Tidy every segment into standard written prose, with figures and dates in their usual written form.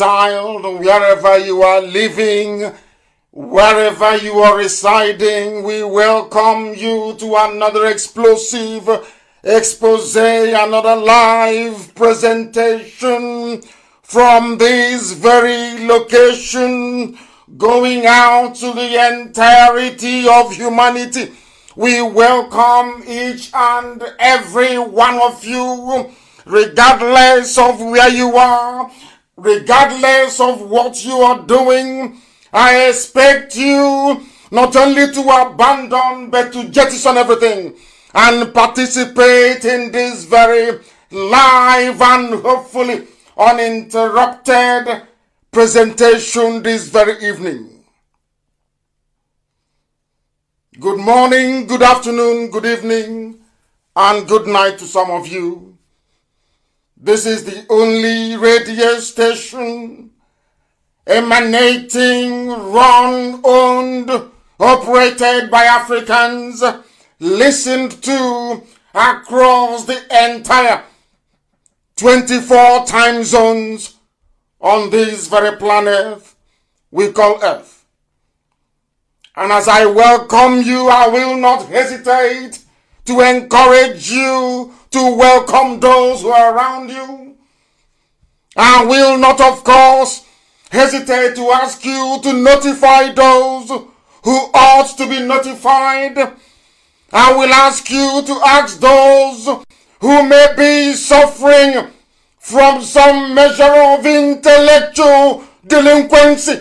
child, wherever you are living, wherever you are residing, we welcome you to another explosive expose, another live presentation from this very location, going out to the entirety of humanity. We welcome each and every one of you, regardless of where you are, regardless of what you are doing. I expect you not only to abandon, but to jettison everything and participate in this very live and hopefully uninterrupted presentation this very evening. Good morning, good afternoon, good evening, and good night to some of you. This is the only radio station emanating, run, owned, operated by Africans, listened to across the entire 24 time zones on this very planet we call Earth. And as I welcome you, I will not hesitate to encourage you to welcome those who are around you. I will not, of course, hesitate to ask you to notify those who ought to be notified. I will ask you to ask those who may be suffering from some measure of intellectual delinquency,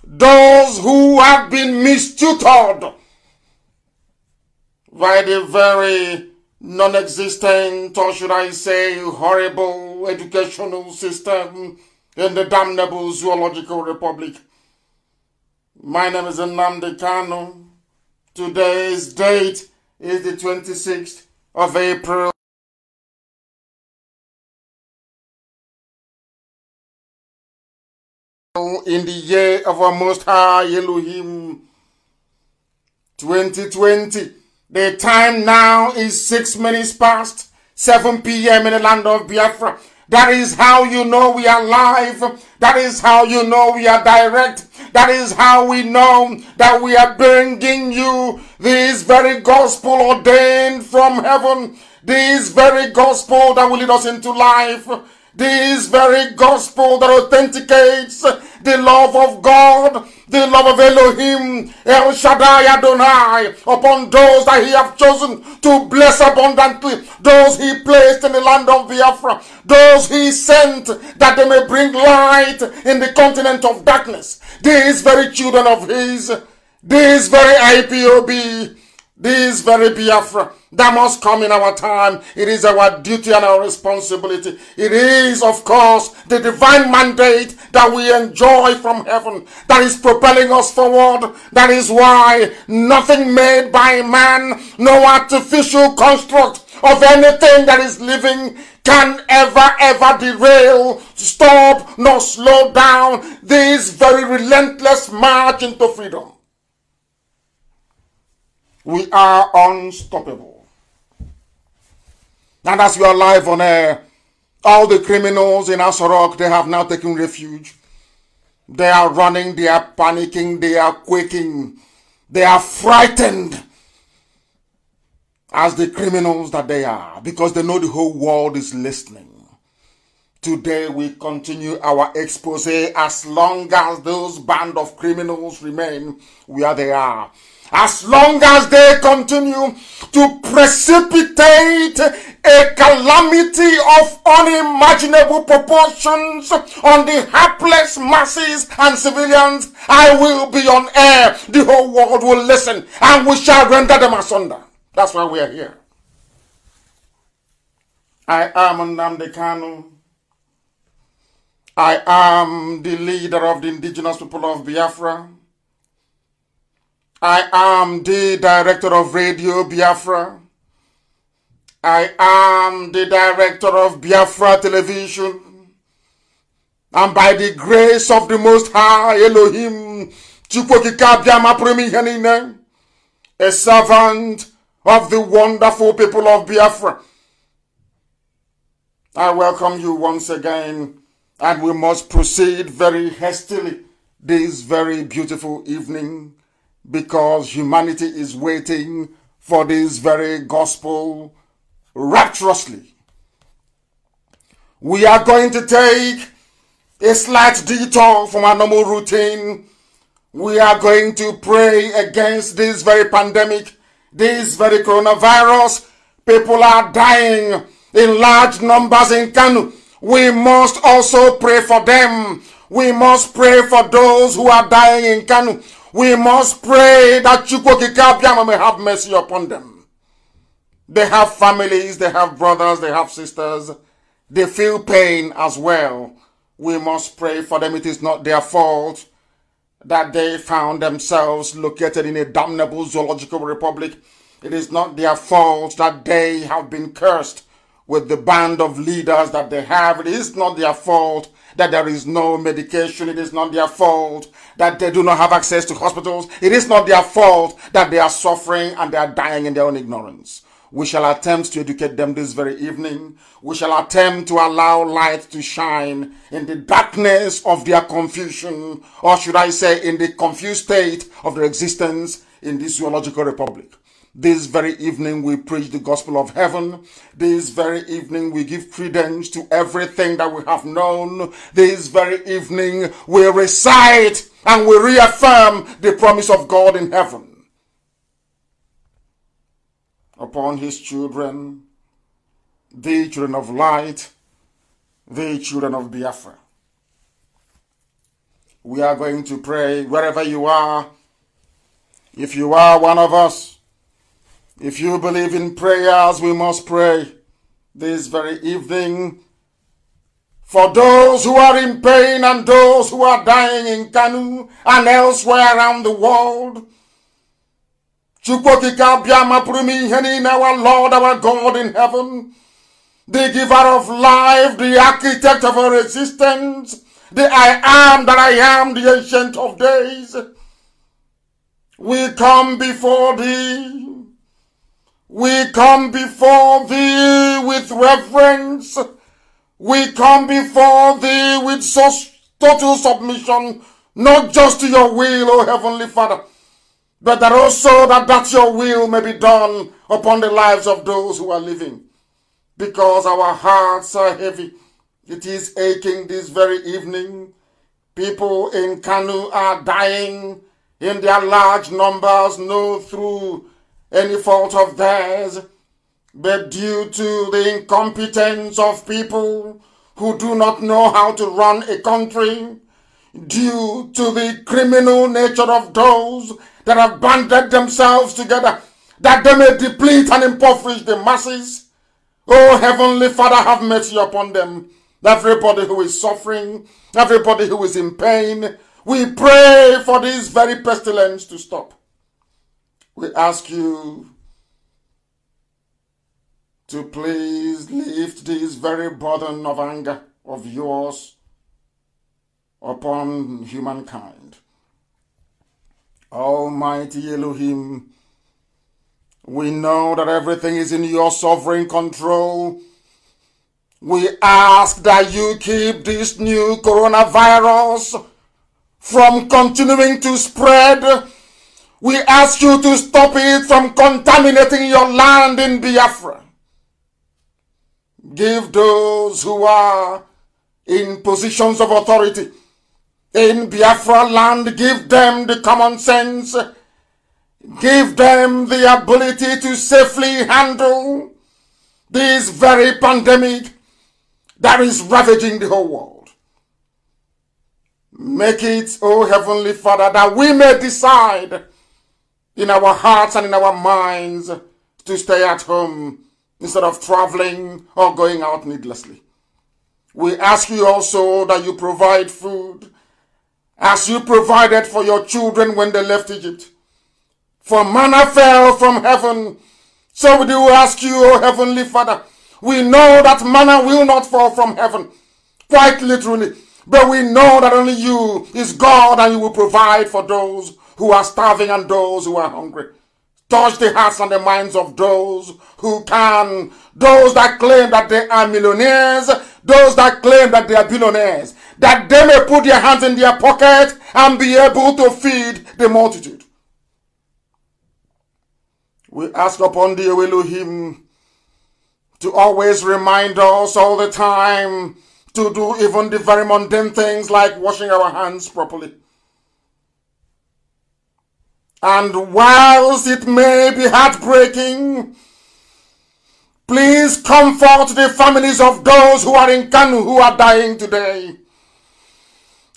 those who have been mistutored by the very non-existent, or should I say horrible educational system in the damnable zoological republic. My name is Nnamdi Kanu. Today's date is the 26th of April. In the year of our Most High Elohim 2020. The time now is 6 minutes past 7 p.m. in the land of Biafra. That is how you know we are live. That is how you know we are direct. That is how we know that we are bringing you this very gospel ordained from heaven. This very gospel that will lead us into life. This very gospel that authenticates the love of God, the love of Elohim, El Shaddai Adonai, upon those that he have chosen to bless abundantly, those he placed in the land of Biafra, those he sent that they may bring light in the continent of darkness. These very children of his, this very IPOB, this very Biafra, that must come in our time. It is our duty and our responsibility. It is, of course, the divine mandate that we enjoy from heaven that is propelling us forward. That is why nothing made by man, no artificial construct of anything that is living can ever derail, stop, nor slow down this very relentless march into freedom. We are unstoppable. And as we are live on air, all the criminals in Asorok, they have now taken refuge. They are running, they are panicking, they are quaking, they are frightened as the criminals that they are, because they know the whole world is listening. Today we continue our expose as long as those band of criminals remain where they are. As long as they continue to precipitate a calamity of unimaginable proportions on the hapless masses and civilians, I will be on air. The whole world will listen and we shall render them asunder. That's why we are here. I am Nnamdi Kanu. I am the leader of the indigenous people of Biafra. I am the director of Radio Biafra. I am the director of Biafra Television. And by the grace of the Most High Elohim, a servant of the wonderful people of Biafra, I welcome you once again And we must proceed very hastily this very beautiful evening, because humanity is waiting for this very gospel rapturously. We are going to take a slight detour from our normal routine. We are going to pray against this very pandemic, this very coronavirus. People are dying in large numbers in Kanu. We must also pray for them. We must pray for those who are dying in Kanu. We must pray that Chukwokika may have mercy upon them. They have families, they have brothers, they have sisters. They feel pain as well. We must pray for them. It is not their fault that they found themselves located in a damnable zoological republic. It is not their fault that they have been cursed with the band of leaders that they have. It is not their fault that there is no medication. It is not their fault that they do not have access to hospitals. It is not their fault that they are suffering and they are dying in their own ignorance. We shall attempt to educate them this very evening. We shall attempt to allow light to shine in the darkness of their confusion, or should I say in the confused state of their existence in this zoological republic. This very evening we preach the gospel of heaven. This very evening we give credence to everything that we have known. This very evening we recite and we reaffirm the promise of God in heaven upon his children, the children of light, the children of Biafra. We are going to pray wherever you are. If you are one of us, if you believe in prayers, we must pray this very evening for those who are in pain and those who are dying in Kanu and elsewhere around the world. Our Lord, our God in heaven, the giver of life, the architect of our existence, the I am that I am, the ancient of days. We come before thee. We come before thee with reverence. We come before thee with such total submission, not just to your will, O Heavenly Father, but that also that your will may be done upon the lives of those who are living. Because our hearts are heavy. It is aching this very evening. People in Kanu are dying in their large numbers, not through any fault of theirs, but due to the incompetence of people who do not know how to run a country, due to the criminal nature of those that have banded themselves together, that they may deplete and impoverish the masses. Oh, Heavenly Father, have mercy upon them. Everybody who is suffering, everybody who is in pain, we pray for this very pestilence to stop. We ask you to please lift this very burden of anger of yours upon humankind. Almighty Elohim, we know that everything is in your sovereign control. We ask that you keep this new coronavirus from continuing to spread. We ask you to stop it from contaminating your land in Biafra. Give those who are in positions of authority in Biafra land, give them the common sense. Give them the ability to safely handle this very pandemic that is ravaging the whole world. Make it, oh Heavenly Father, that we may decide in our hearts and in our minds to stay at home instead of traveling or going out needlessly. We ask you also that you provide food as you provided for your children when they left Egypt. For manna fell from heaven. So we do ask you, O Heavenly Father, we know that manna will not fall from heaven, quite literally, but we know that only you is God and you will provide for those who are starving and those who are hungry. touch the hearts and the minds of those who can, those that claim that they are millionaires, those that claim that they are billionaires, that they may put their hands in their pocket and be able to feed the multitude. We ask upon the Elohim to always remind us all the time to do even the very mundane things like washing our hands properly. And whilst it may be heartbreaking, please comfort the families of those who are in Kanu who are dying today.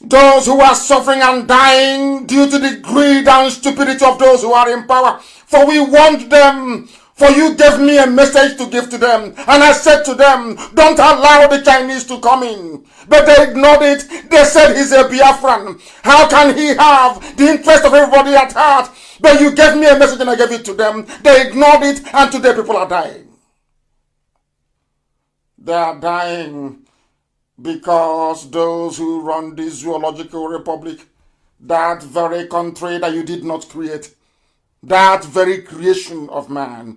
Those who are suffering and dying due to the greed and stupidity of those who are in power. For we want them. For you gave me a message to give to them. And I said to them, don't allow the Chinese to come in. But they ignored it. They said he's a Biafran. How can he have the interest of everybody at heart? But you gave me a message and I gave it to them. They ignored it and today people are dying. They are dying because those who run this zoological republic, that very country that you did not create, that very creation of man,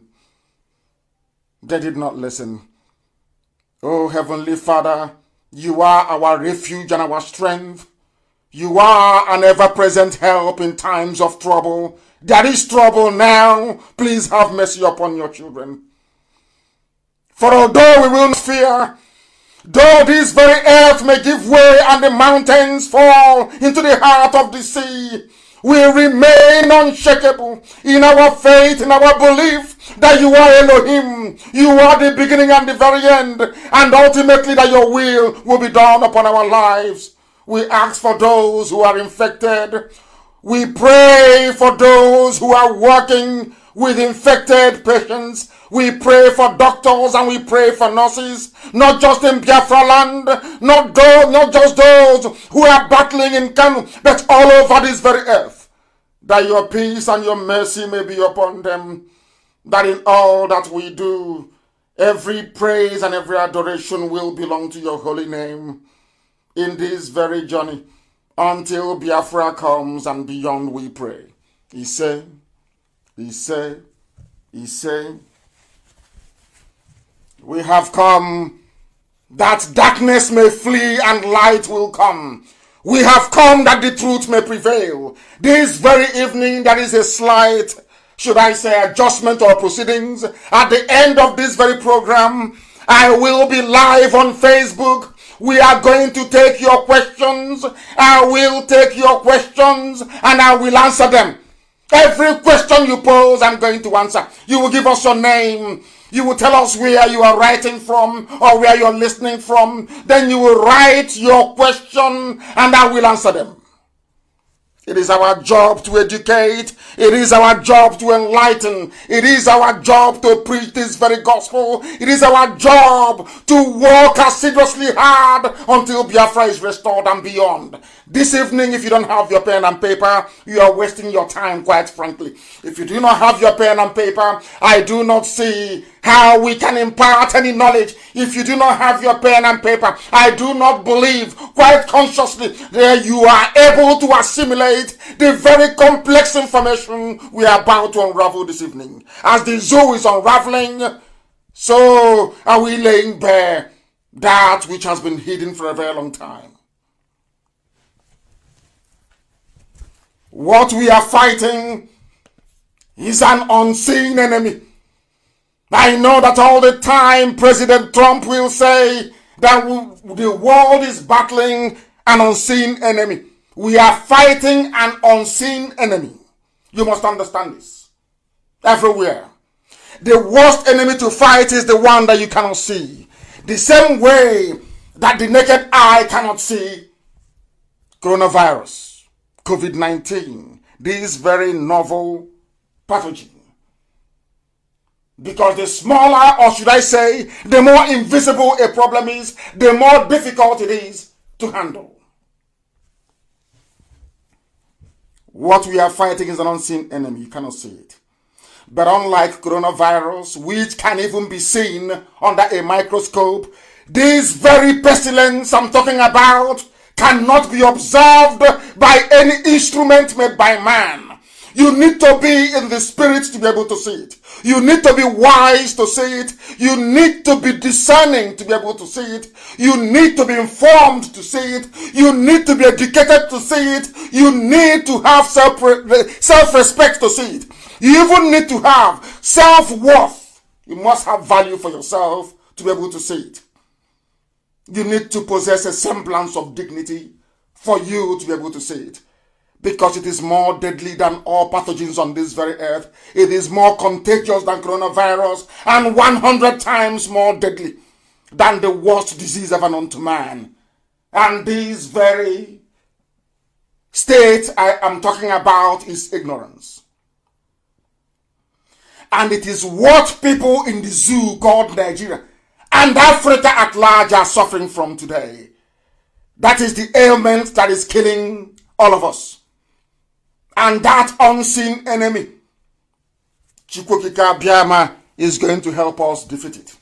they did not listen. Oh, Heavenly Father, you are our refuge and our strength. You are an ever-present help in times of trouble. There is trouble now. Please have mercy upon your children. For although we will not fear, though this very earth may give way and the mountains fall into the heart of the sea, we remain unshakable in our faith, in our belief that you are Elohim. You are the beginning and the very end, and ultimately that your will be done upon our lives. We ask for those who are infected. We pray for those who are working with infected patients. We pray for doctors and we pray for nurses, not just in Biafra land, not just those who are battling in Kanu, but all over this very earth, that your peace and your mercy may be upon them, that in all that we do, every praise and every adoration will belong to your holy name in this very journey, until Biafra comes and beyond we pray. He said, we have come that darkness may flee and light will come. We have come that the truth may prevail. This very evening there is a slight, should I say, adjustment or proceedings. At the end of this very program, I will be live on Facebook. We are going to take your questions. I will take your questions and I will answer them. Every question you pose, I'm going to answer. You will give us your name. You will tell us where you are writing from or where you're listening from. Then you will write your question and I will answer them. It is our job to educate. It is our job to enlighten. It is our job to preach this very gospel. It is our job to work assiduously hard until Biafra is restored and beyond. This evening, if you don't have your pen and paper, you are wasting your time, quite frankly. If you do not have your pen and paper, I do not see how we can impart any knowledge. If you do not have your pen and paper, I do not believe quite consciously that you are able to assimilate the very complex information we are about to unravel this evening. As the zoo is unraveling, so are we laying bare that which has been hidden for a very long time. What we are fighting is an unseen enemy. I know that all the time President Trump will say that the world is battling an unseen enemy. We are fighting an unseen enemy. You must understand this. Everywhere. The worst enemy to fight is the one that you cannot see. The same way that the naked eye cannot see coronavirus, COVID-19, this very novel pathogen. Because the smaller, or should I say, the more invisible a problem is, the more difficult it is to handle. What we are fighting is an unseen enemy. You cannot see it. But unlike coronavirus, which can even be seen under a microscope, this very pestilence I'm talking about cannot be observed by any instrument made by man. You need to be in the spirit to be able to see it. You need to be wise to see it. You need to be discerning to be able to see it. You need to be informed to see it. You need to be educated to see it. You need to have self-respect to see it. You even need to have self-worth. You must have value for yourself to be able to see it. You need to possess a semblance of dignity for you to be able to see it. Because it is more deadly than all pathogens on this very earth. It is more contagious than coronavirus and 100 times more deadly than the worst disease ever known to man. And this very state I am talking about is ignorance. And it is what people in the zoo called Nigeria and Africa at large are suffering from today. That is the ailment that is killing all of us. And that unseen enemy, Chukwukika Biama, is going to help us defeat it.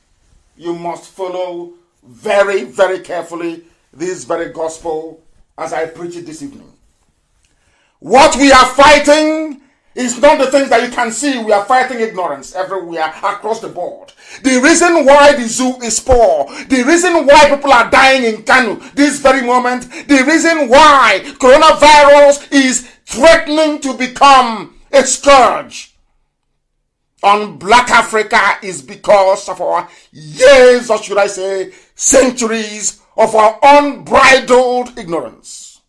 You must follow very, very carefully this very gospel as I preach it this evening. What we are fighting is not the things that you can see. We are fighting ignorance everywhere across the board. The reason why the zoo is poor, the reason why people are dying in Kanu this very moment, the reason why coronavirus is threatening to become a scourge on Black Africa is because of our years, or should I say centuries, of our unbridled ignorance.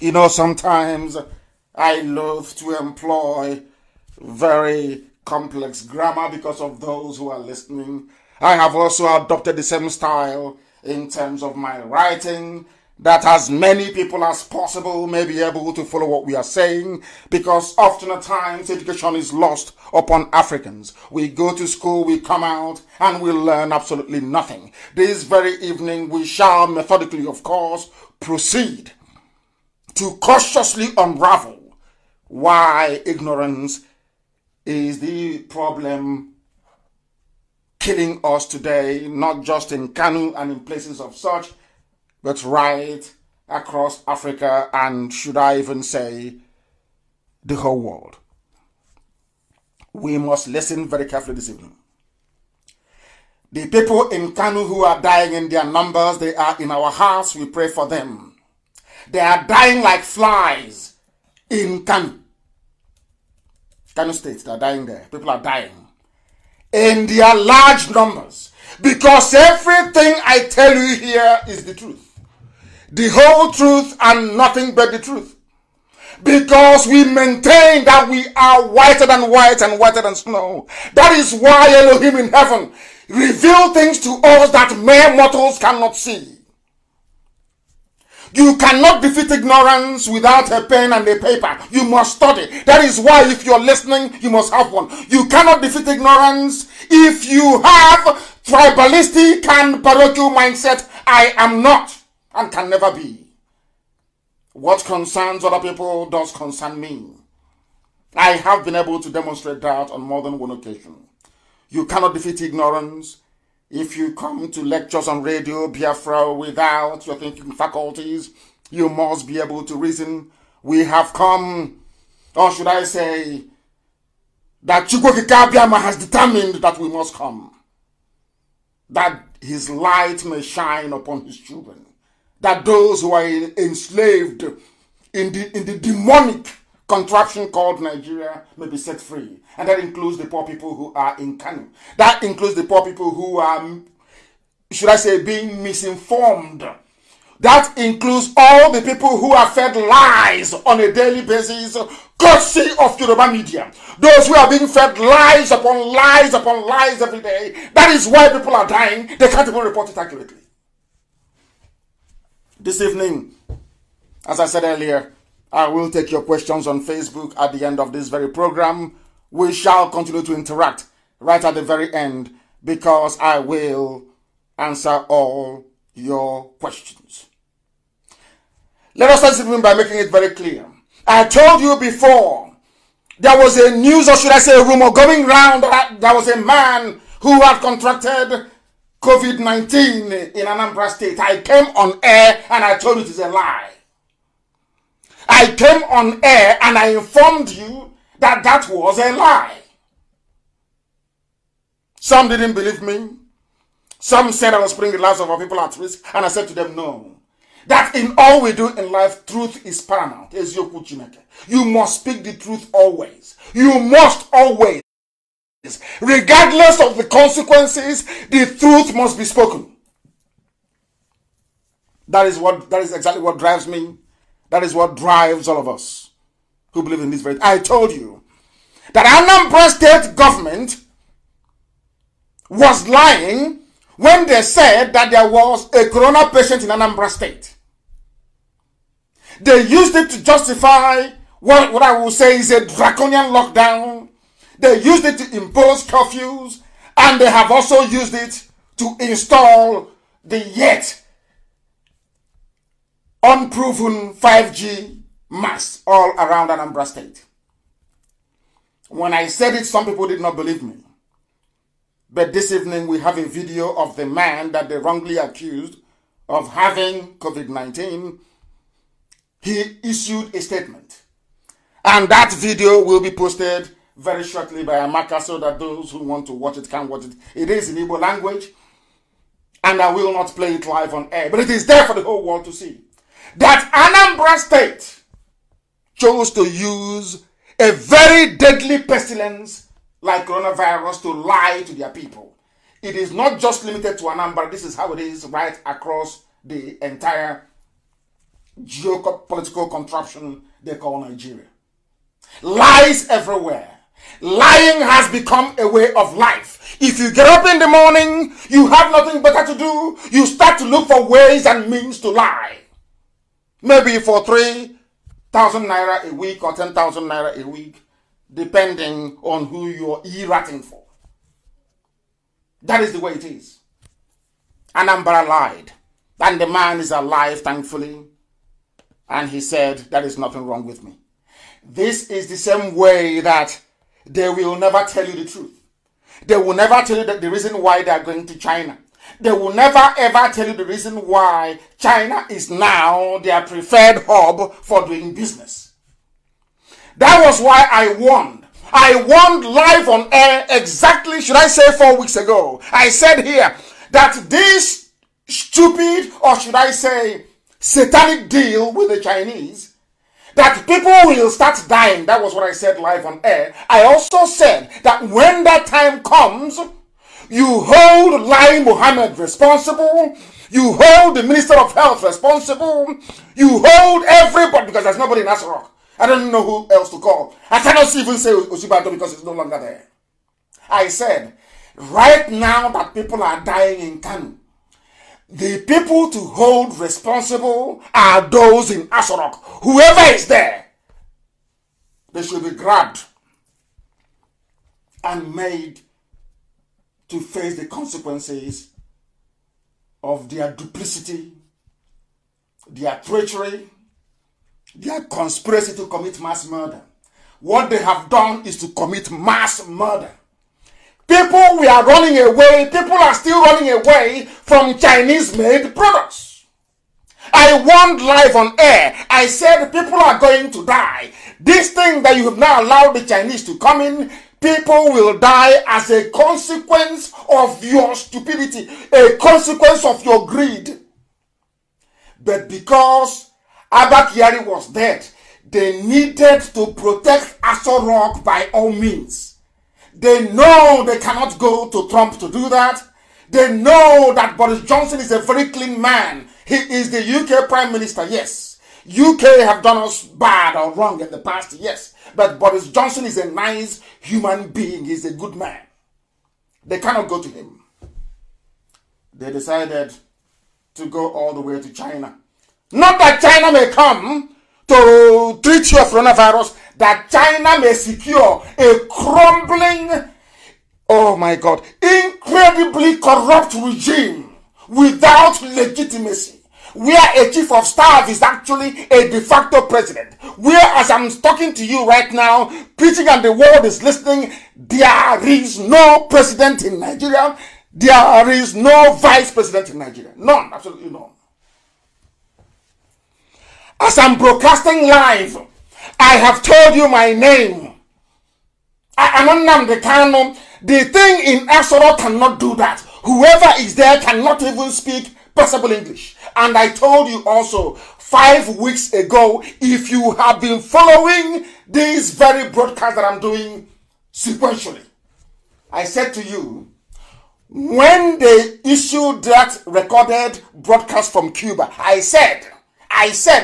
You know, sometimes I love to employ very complex grammar because of those who are listening. I have also adopted the same style in terms of my writing, that as many people as possible may be able to follow what we are saying, because often at times education is lost upon Africans. We go to school, we come out, and we learn absolutely nothing. This very evening we shall methodically, of course, proceed to cautiously unravel why ignorance is the problem killing us today, not just in Kanu and in places of such, but right across Africa and, should I even say, the whole world. We must listen very carefully this evening. The people in Kanu who are dying in their numbers, they are in our house, we pray for them. They are dying like flies in Kanu. Kanu State, they are dying there. People are dying in their large numbers. Because everything I tell you here is the truth. The whole truth and nothing but the truth. Because we maintain that we are whiter than white and whiter than snow. That is why Elohim in heaven revealed things to us that mere mortals cannot see. You cannot defeat ignorance without a pen and a paper. You must study. That is why if you're listening, you must have one. You cannot defeat ignorance if you have tribalistic and parochial mindset. I am not and can never be. What concerns other people does concern me. I have been able to demonstrate that on more than one occasion. You cannot defeat ignorance if you come to lectures on radio Biafra without your thinking faculties. You must be able to reason. We have come, or should I say, that Chukwukika Biama has determined that we must come. That his light may shine upon his children. That those who are enslaved in the demonic contraption called Nigeria may be set free. And that includes the poor people who are in Kanu. That includes the poor people who are, should I say, being misinformed. That includes all the people who are fed lies on a daily basis, courtesy of Yoruba media. Those who are being fed lies upon lies upon lies every day. That is why people are dying. They can't even report it accurately. This evening, as I said earlier, I will take your questions on Facebook at the end of this very program. We shall continue to interact right at the very end because I will answer all your questions. Let us start this evening by making it very clear. I told you before, there was a news, or should I say a rumor, going round that there was a man who had contracted COVID-19 in Anambra State. I came on air and I told you it is a lie. I came on air and I informed you that that was a lie. Some didn't believe me. Some said I was putting the lives of our people at risk, and I said to them, no. That in all we do in life, truth is paramount. You must speak the truth always. You must always. Regardless of the consequences, the truth must be spoken. That is exactly what drives me. That is what drives all of us who believe in this very. I told you that Anambra state government was lying when they said that there was a corona patient in Anambra state. They used it to justify what I will say is a draconian lockdown. They used it to impose curfews, and they have also used it to install the yet unproven 5G masts all around Anambra state. When I said it, some people did not believe me. But this evening we have a video of the man that they wrongly accused of having COVID-19. He issued a statement. And that video will be posted very shortly by Amaka so that those who want to watch it can watch it. It is in Igbo language. And I will not play it live on air. But it is there for the whole world to see. That Anambra state chose to use a very deadly pestilence like coronavirus to lie to their people. It is not just limited to Anambra. This is how it is right across the entire geopolitical contraption they call Nigeria. Lies everywhere. Lying has become a way of life. If you get up in the morning, you have nothing better to do, you start to look for ways and means to lie. Maybe for 3,000 naira a week or 10,000 naira a week, depending on who you're e-ratting for. That is the way it is. Anambra lied. And the man is alive, thankfully. And he said, there is nothing wrong with me. This is the same way that they will never tell you the truth. They will never tell you that the reason why they are going to China. They will never ever tell you the reason why China is now their preferred hub for doing business. That was why I warned. I warned live on air exactly, should I say 4 weeks ago. I said here that this stupid, or should I say satanic deal with the Chinese, that people will start dying. That was what I said live on air. I also said that when that time comes, you hold Lai Mohammed responsible, you hold the Minister of Health responsible, you hold everybody, because there's nobody in Asarok. I don't know who else to call. I cannot even say Osibado because it's no longer there. I said, right now that people are dying in Kanu, the people to hold responsible are those in Asarok. Whoever is there, they should be grabbed and made to face the consequences of their duplicity, their treachery, their conspiracy to commit mass murder. What they have done is to commit mass murder. People were running away. People are still running away from Chinese-made products. I warned live on air. I said people are going to die. This thing that you have now allowed the Chinese to come in, people will die as a consequence of your stupidity, a consequence of your greed. But because Abba Kyari was dead, they needed to protect Aso Rock by all means. They know they cannot go to Trump to do that. They know that Boris Johnson is a very clean man. He is the UK Prime Minister, yes. UK have done us bad or wrong in the past, yes. But Boris Johnson is a nice human being. He's a good man. They cannot go to him. They decided to go all the way to China. Not that China may come to treat your coronavirus, that China may secure a crumbling, oh my God, incredibly corrupt regime without legitimacy, where a chief of staff is actually a de facto president, where as I'm talking to you right now, preaching and the world is listening, there is no president in Nigeria, there is no vice president in Nigeria, none, absolutely none. As As I'm broadcasting live, I have told you my name. I am Nnamdi Kanu. The thing in Asoro cannot do that. Whoever is there cannot even speak passable English. And I told you also 5 weeks ago, if you have been following this very broadcast that I'm doing sequentially, I said to you, when they issued that recorded broadcast from Cuba, I said,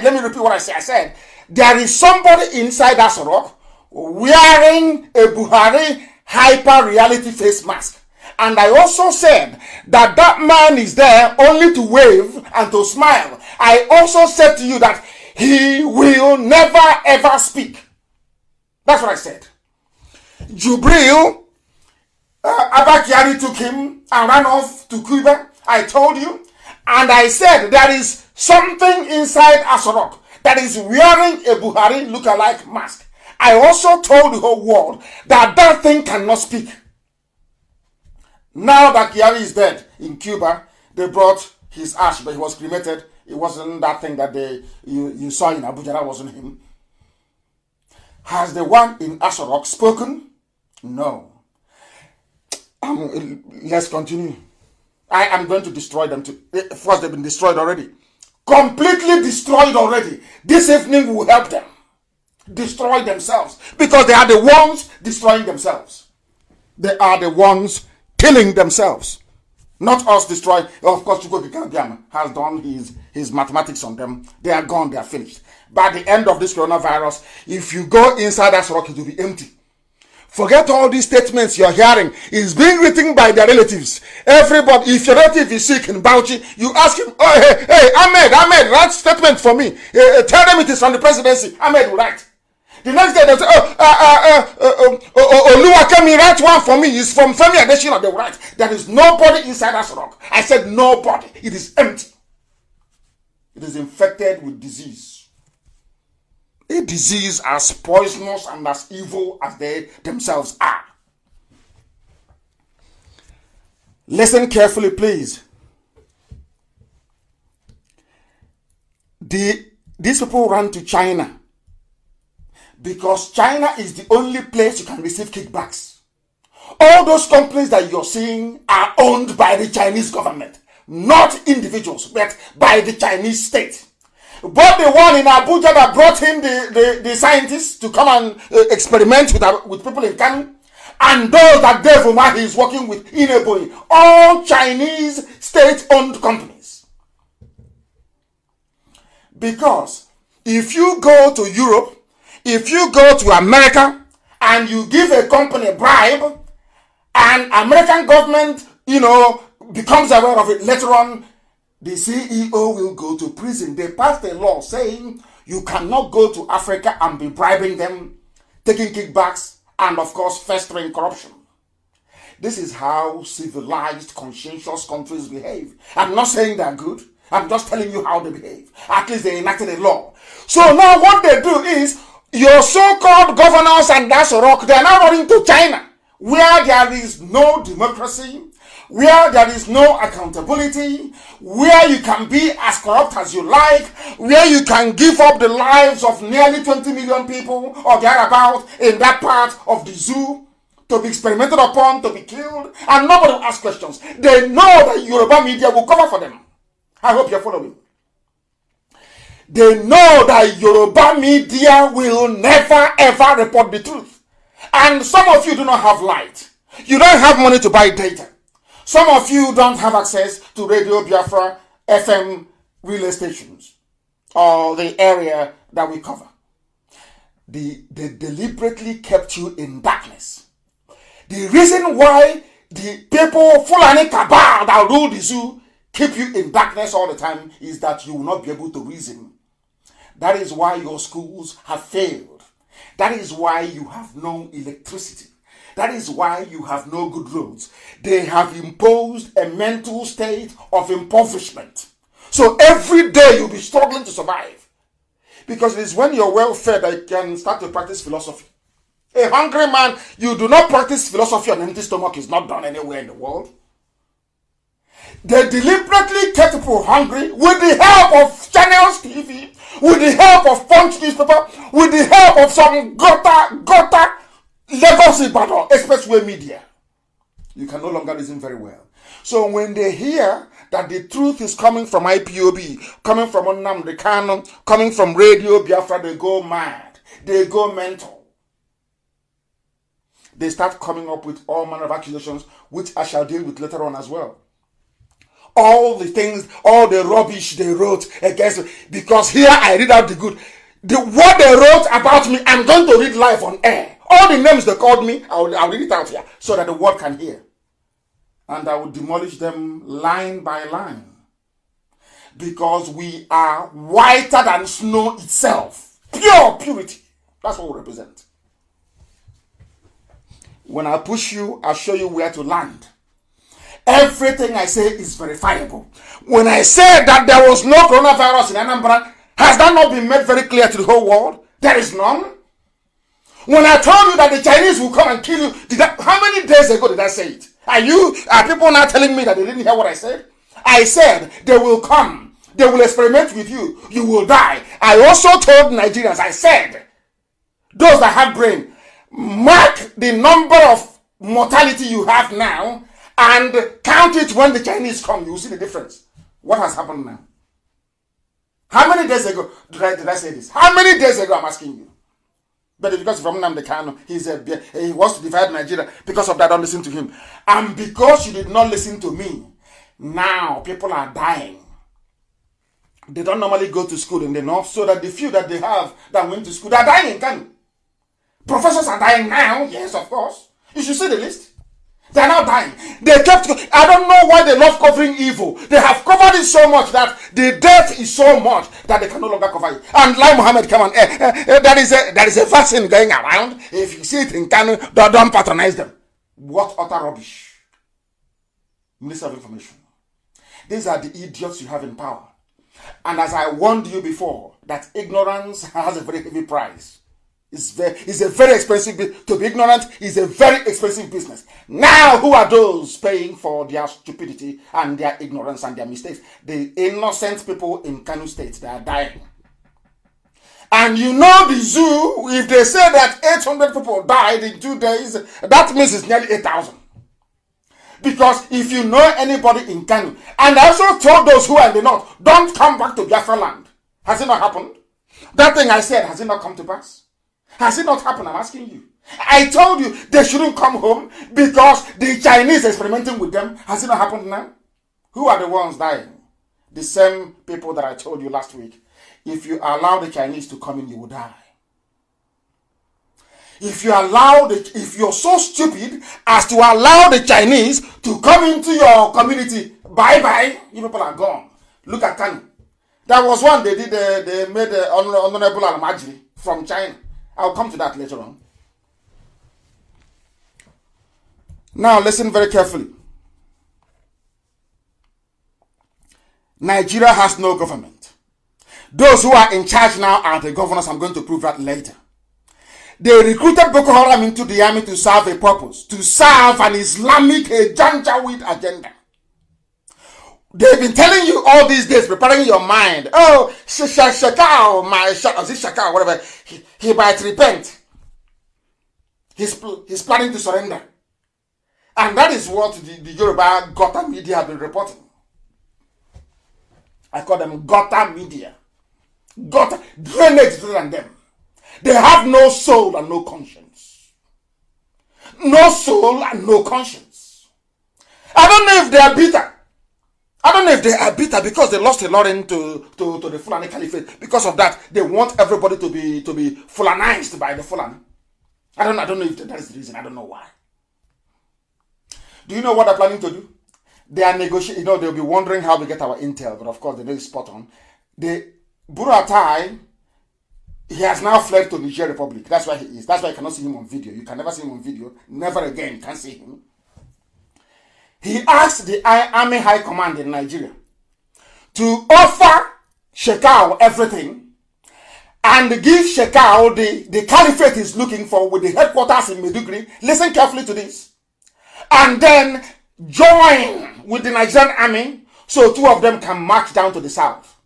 let me repeat what I said. I said, there is somebody inside Asoro wearing a Buhari hyper reality face mask. And I also said that that man is there only to wave and to smile. I also said to you that he will never ever speak. That's what I said. Jubril, Abakiari took him and ran off to Cuba. I told you. And I said there is something inside Asorok that is wearing a Buhari look-alike mask. I also told the whole world that that thing cannot speak. Now that Kiari is dead in Cuba, they brought his ash, but he was cremated. It wasn't that thing that you saw in Abuja. That wasn't him. Has the one in Asorok spoken? No. Let's continue. I am going to destroy them too. First, they've been destroyed already. Completely destroyed already. This evening will help them destroy themselves, because they are the ones destroying themselves. They are the ones killing themselves, not us destroying. Of course, Chukwu has done his mathematics on them. They are gone. They are finished. By the end of this coronavirus, if you go inside that rock, it will be empty. Forget all these statements you're hearing. It's being written by their relatives. Everybody, if your relative is sick in Bauchi, you ask him, oh, hey, Ahmed, write statement for me. Tell them it is from the presidency. Ahmed will write. The next day, they'll say, Oluwakemi, write one for me. It's from Femi Adesina. They will write. There is nobody inside that rock. I said nobody. It is empty. It is infected with disease. A disease as poisonous and as evil as they themselves are. Listen carefully, please. These people ran to China because China is the only place you can receive kickbacks. All those companies that you're seeing are owned by the Chinese government, not individuals, but by the Chinese state. But the one in Abuja that brought in the scientists to come and experiment with people in Kanu, and those that Dave Umahi is working with in Ebonyi, all Chinese state-owned companies. Because if you go to Europe, if you go to America, and you give a company a bribe, and American government, becomes aware of it later on, the CEO will go to prison. They passed a law saying you cannot go to Africa and be bribing them, taking kickbacks, and of course festering corruption. This is how civilized, conscientious countries behave. I'm not saying they're good. I'm just telling you how they behave. At least they enacted a law. So now what they do is, your so-called governors and Asoro, they are now running to China, where there is no democracy, where there is no accountability, where you can be as corrupt as you like, where you can give up the lives of nearly 20 million people or thereabout in that part of the zoo to be experimented upon, to be killed, and nobody will ask questions. They know that Yoruba media will cover for them. I hope you're following. They know that Yoruba media will never ever report the truth. And some of you do not have light. You don't have money to buy data. Some of you don't have access to Radio Biafra FM relay stations or the area that we cover. They deliberately kept you in darkness. The reason why the people, Fulani Cabal that rule the zoo, keep you in darkness all the time is that you will not be able to reason. That is why your schools have failed. That is why you have no electricity. That is why you have no good roads. They have imposed a mental state of impoverishment. So every day you'll be struggling to survive. Because it is when you're well fed that you can start to practice philosophy. A hungry man, you do not practice philosophy on an empty stomach, is not done anywhere in the world. They deliberately kept people hungry with the help of channels TV, with the help of Punch newspaper, with the help of some gutter Lagos Ibadan expressway media. You can no longer reason very well. So when they hear that the truth is coming from IPOB, coming from Nnamdi Kanu, coming from Radio Biafra, they go mad. They go mental. They start coming up with all manner of accusations, which I shall deal with later on as well. All the things, all the rubbish they wrote against me, because here I read out the good. What they wrote about me, I'm going to read live on air. All the names they called me, I'll read it out here so that the world can hear. And I will demolish them line by line. Because we are whiter than snow itself. Pure purity. That's what we represent. When I push you, I'll show you where to land. Everything I say is verifiable. When I said that there was no coronavirus in Anambra, has that not been made very clear to the whole world? There is none. When I told you that the Chinese will come and kill you, how many days ago did I say it? Are people now telling me that they didn't hear what I said? I said they will come. They will experiment with you. You will die. I also told Nigerians, I said, those that have brain, mark the number of mortality you have now and count it when the Chinese come. You will see the difference. What has happened now? How many days ago did I say this? How many days ago I'm asking you? But because from Nnamdi Kanu, he wants to divide Nigeria. Because of that, don't listen to him. And because you did not listen to me, now people are dying. They don't normally go to school in the north, so that the few that they have that went to school, they're dying in Kanu. Professors are dying now, yes, of course. You should see the list. They're now dying. They kept. I don't know why they love covering evil. They have covered it so much that the death is so much that they can no longer cover it. And like Muhammad, come on, there is a vaccine going around. If you see it in Kanu, don't patronize them. What utter rubbish! Minister of Information. These are the idiots you have in power. And as I warned you before, that ignorance has a very heavy price. It's a very expensive. To be ignorant is a very expensive business. Now, who are those paying for their stupidity and their ignorance and their mistakes? The innocent people in Kanu State, they are dying. And you know the zoo, if they say that 800 people died in 2 days, that means it's nearly 8,000. Because if you know anybody in Kanu, and I also told those who are in the north, don't come back to Biafra land. Has it not happened? That thing I said, has it not come to pass? Has it not happened? I'm asking you. I told you they shouldn't come home because the Chinese are experimenting with them. Has it not happened now? Who are the ones dying? The same people that I told you last week. If you allow the Chinese to come in, you will die. If you're so stupid as to allow the Chinese to come into your community, bye-bye, you people are gone. Look at Kanu. That was one they did, they made Honorable Al-Majri from China. I'll come to that later on. Now listen very carefully. Nigeria has no government. Those who are in charge now are the governors. I'm going to prove that later. They recruited Boko Haram into the army to serve a purpose, to serve an Islamic, a Janjaweed agenda. They've been telling you all these days, preparing your mind. Oh, Shakao, whatever. He might repent. He's planning to surrender. And that is what the Yoruba gutter media have been reporting. I call them gutter media. Gutter, drainage than them. They have no soul and no conscience. No soul and no conscience. I don't know if they are bitter. I don't know if they are bitter because they lost a lot into the Fulani Caliphate. Because of that, they want everybody to be Fulanized by the Fulani. I don't know if that is the reason. I don't know why. Do you know what they're planning to do? They are negotiating. They'll be wondering how we get our intel, but of course they know it's spot on. The Buratai, he has now fled to Niger Republic. That's why he is. That's why you cannot see him on video. You can never see him on video. Never again. You can't see him. He asked the Army High Command in Nigeria to offer Shekau everything and give Shekau the caliphate he's looking for with the headquarters in Maiduguri. Listen carefully to this. And then join with the Nigerian army so two of them can march down to the south.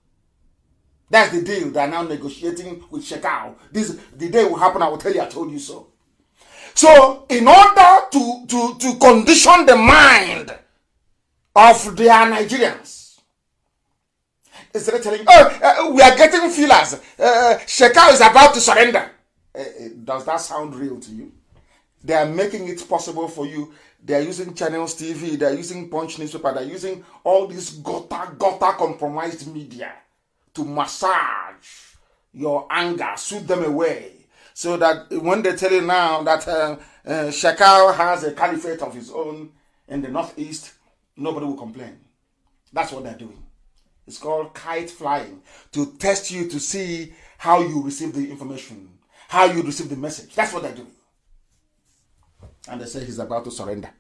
That's the deal they are now negotiating with Shekau. This the day will happen. I will tell you. I told you so. So, in order to condition the mind of their Nigerians, instead of telling, we are getting feelers. Shekau is about to surrender. Does that sound real to you? They are making it possible for you. They are using Channels TV. They are using Punch newspaper. They are using all this gutter compromised media to massage your anger, soothe them away. So that when they tell you now that Shekau has a caliphate of his own in the northeast, nobody will complain. That's what they're doing. It's called kite flying, to test you to see how you receive the information, how you receive the message. That's what they're doing. And they say he's about to surrender.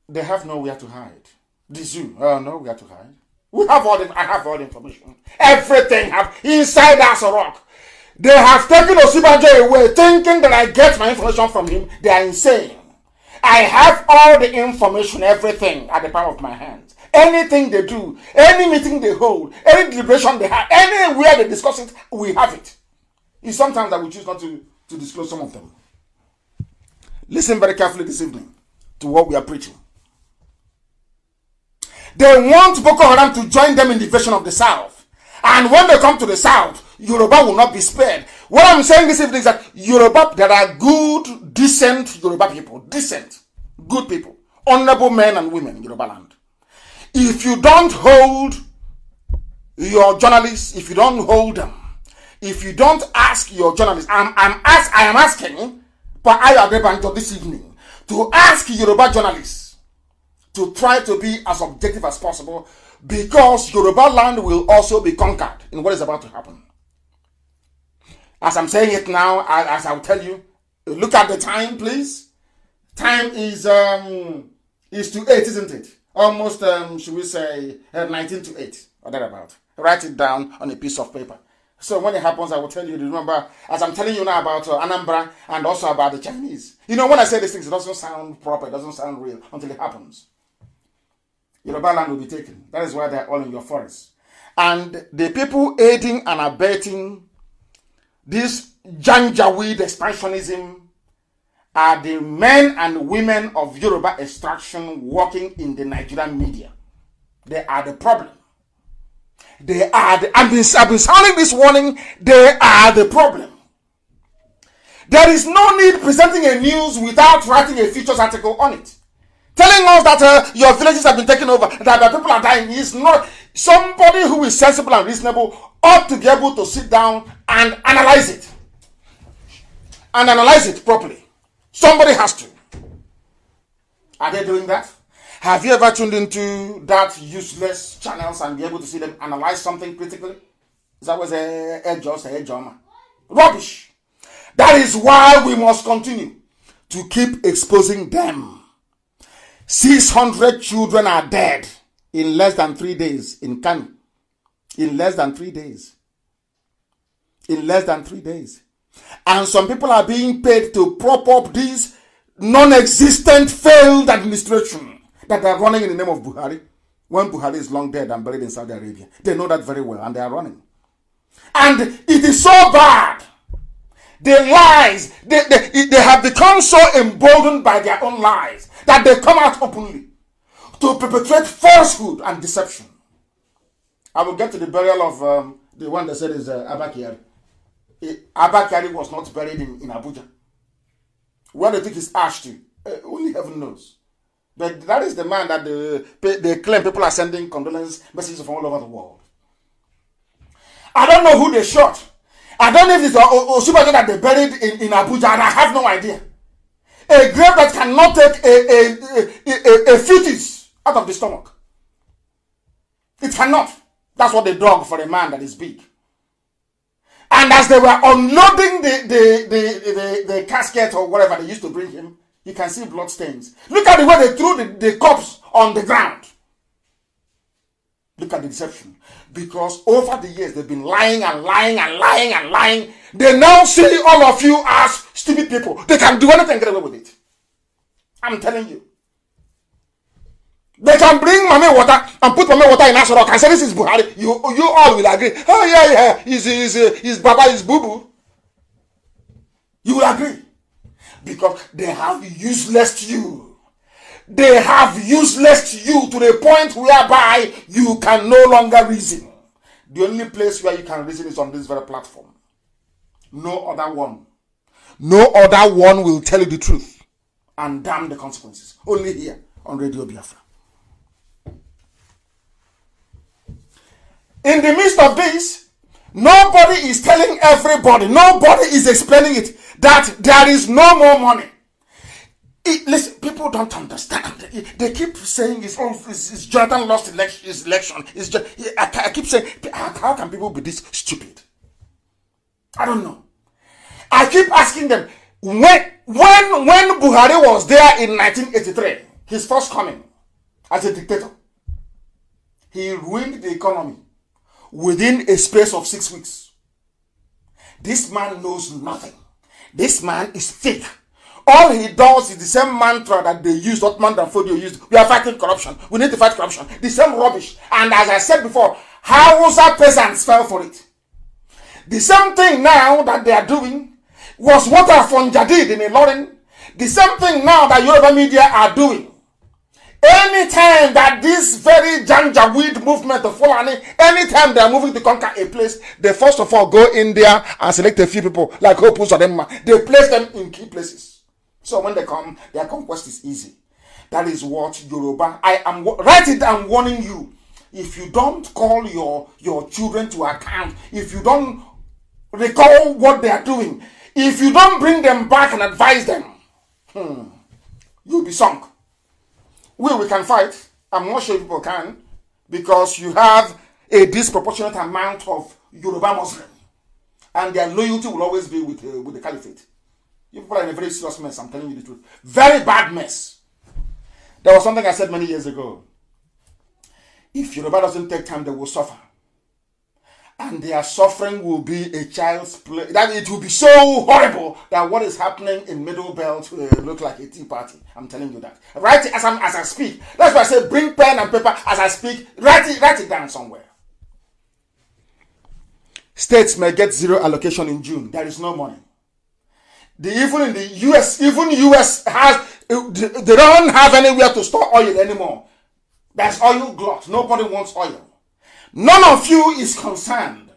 They have nowhere to hide. The zoo, nowhere to hide. I have all the information. Everything inside Aso Rock. They have taken Osibanjo away, thinking that I get my information from him. They are insane. I have all the information, everything at the palm of my hands. Anything they do, any meeting they hold, any deliberation they have, anywhere they discuss it, we have it. It's sometimes that we choose not to disclose some of them. Listen very carefully this evening to what we are preaching. They want Boko Haram to join them in the invasion of the South. And when they come to the South, Yoruba will not be spared. What I'm saying this evening is that Yoruba, there are good, decent Yoruba people. Decent, good people. Honorable men and women in Yoruba land. If you don't hold your journalists, if you don't hold them, if you don't ask your journalists, I am asking for Ayo Adebanjo this evening to ask Yoruba journalists to try to be as objective as possible, because Yoruba land will also be conquered in what is about to happen. As I'm saying it now, as I'll tell you, look at the time, please. Time is to 8, isn't it? Almost, should we say, 19 to 8, or thereabout. Write it down on a piece of paper. So when it happens, I will tell you. Remember, as I'm telling you now about Anambra and also about the Chinese. You know, when I say these things, it doesn't sound proper, it doesn't sound real until it happens. Yoruba land will be taken. That is why they're all in your forests. And the people aiding and abetting this Janjaweed expansionism are the men and women of Yoruba extraction working in the Nigerian media. They are the problem. They are I've been sounding this warning. They are the problem. There is no need presenting a news without writing a features article on it. Telling us that your villages have been taken over, that people are dying, is not. Somebody who is sensible and reasonable ought to be able to sit down and analyze it. And analyze it properly. Somebody has to. Are they doing that? Have you ever tuned into that useless channels and be able to see them analyze something critically? That was a drama. Rubbish. That is why we must continue to keep exposing them. 600 children are dead in less than 3 days in Kanu. In less than 3 days. In less than 3 days. And some people are being paid to prop up this non-existent failed administration that they are running in the name of Buhari, when Buhari is long dead and buried in Saudi Arabia. They know that very well, and they are running. And it is so bad. The lies, they have become so emboldened by their own lies that they come out openly to perpetrate falsehood and deception. I will get to the burial of the one that said is Abba Kyari. Abba Kyari was not buried in Abuja. Where they took his ash to, only heaven knows. But that is the man that they claim people are sending condolence messages from all over the world. I don't know who they shot. I don't know if it's Osubajo that they buried in Abuja, and I have no idea. A grave that cannot take a fetus out of the stomach. It cannot. That's what they dug for a man that is big. And as they were unloading the casket or whatever they used to bring him, you can see blood stains. Look at the way they threw the corpse on the ground. Look at the deception. Because over the years, they've been lying and lying and lying and lying. They now see all of you as stupid people. They can do anything and get away with it. I'm telling you. They can bring Mame water and put Mame water in Asarok and say this is Buhari. You all will agree. Oh yeah, he's Baba, he's Boo Boo. You will agree. Because they have useless you. They have useless you to the point whereby you can no longer reason. The only place where you can reason is on this very platform. No other one. No other one will tell you the truth and damn the consequences. Only here on Radio Biafra. In the midst of this, nobody is telling everybody, nobody is explaining it, that there is no more money. Listen, people don't understand. They keep saying it's Jonathan lost his election. I keep saying, how can people be this stupid? I don't know. I keep asking them, when Buhari was there in 1983, his first coming as a dictator, he ruined the economy within a space of 6 weeks. This man knows nothing. This man is fake. All he does is the same mantra that they used, what Mandan Fodio used. We are fighting corruption. We need to fight corruption. The same rubbish. And as I said before, Hausa peasants fell for it. The same thing now that they are doing was what Afonja did in Ilorin. The same thing now that Yoruba media are doing. Anytime that this very Janjaweed movement of Fulani, anytime they are moving to conquer a place, they first of all go in there and select a few people like Opus or them. They place them in key places. So when they come, their conquest is easy. That is what Yoruba, write it, I'm warning you. If you don't call your children to account, if you don't recall what they are doing, if you don't bring them back and advise them, you'll be sunk. We can fight. I'm not sure people can, because you have a disproportionate amount of Yoruba Muslim, and their loyalty will always be with the caliphate. You people are in a very serious mess, I'm telling you the truth. Very bad mess. There was something I said many years ago. If Yoruba doesn't take time, they will suffer. And their suffering will be a child's play. That it will be so horrible that what is happening in Middle Belt will look like a tea party. I'm telling you that. Write it as I speak. That's why I say bring pen and paper as I speak. Write it down somewhere. States may get zero allocation in June. There is no money. Even in the US, they don't have anywhere to store oil anymore. There's oil glut. Nobody wants oil. None of you is concerned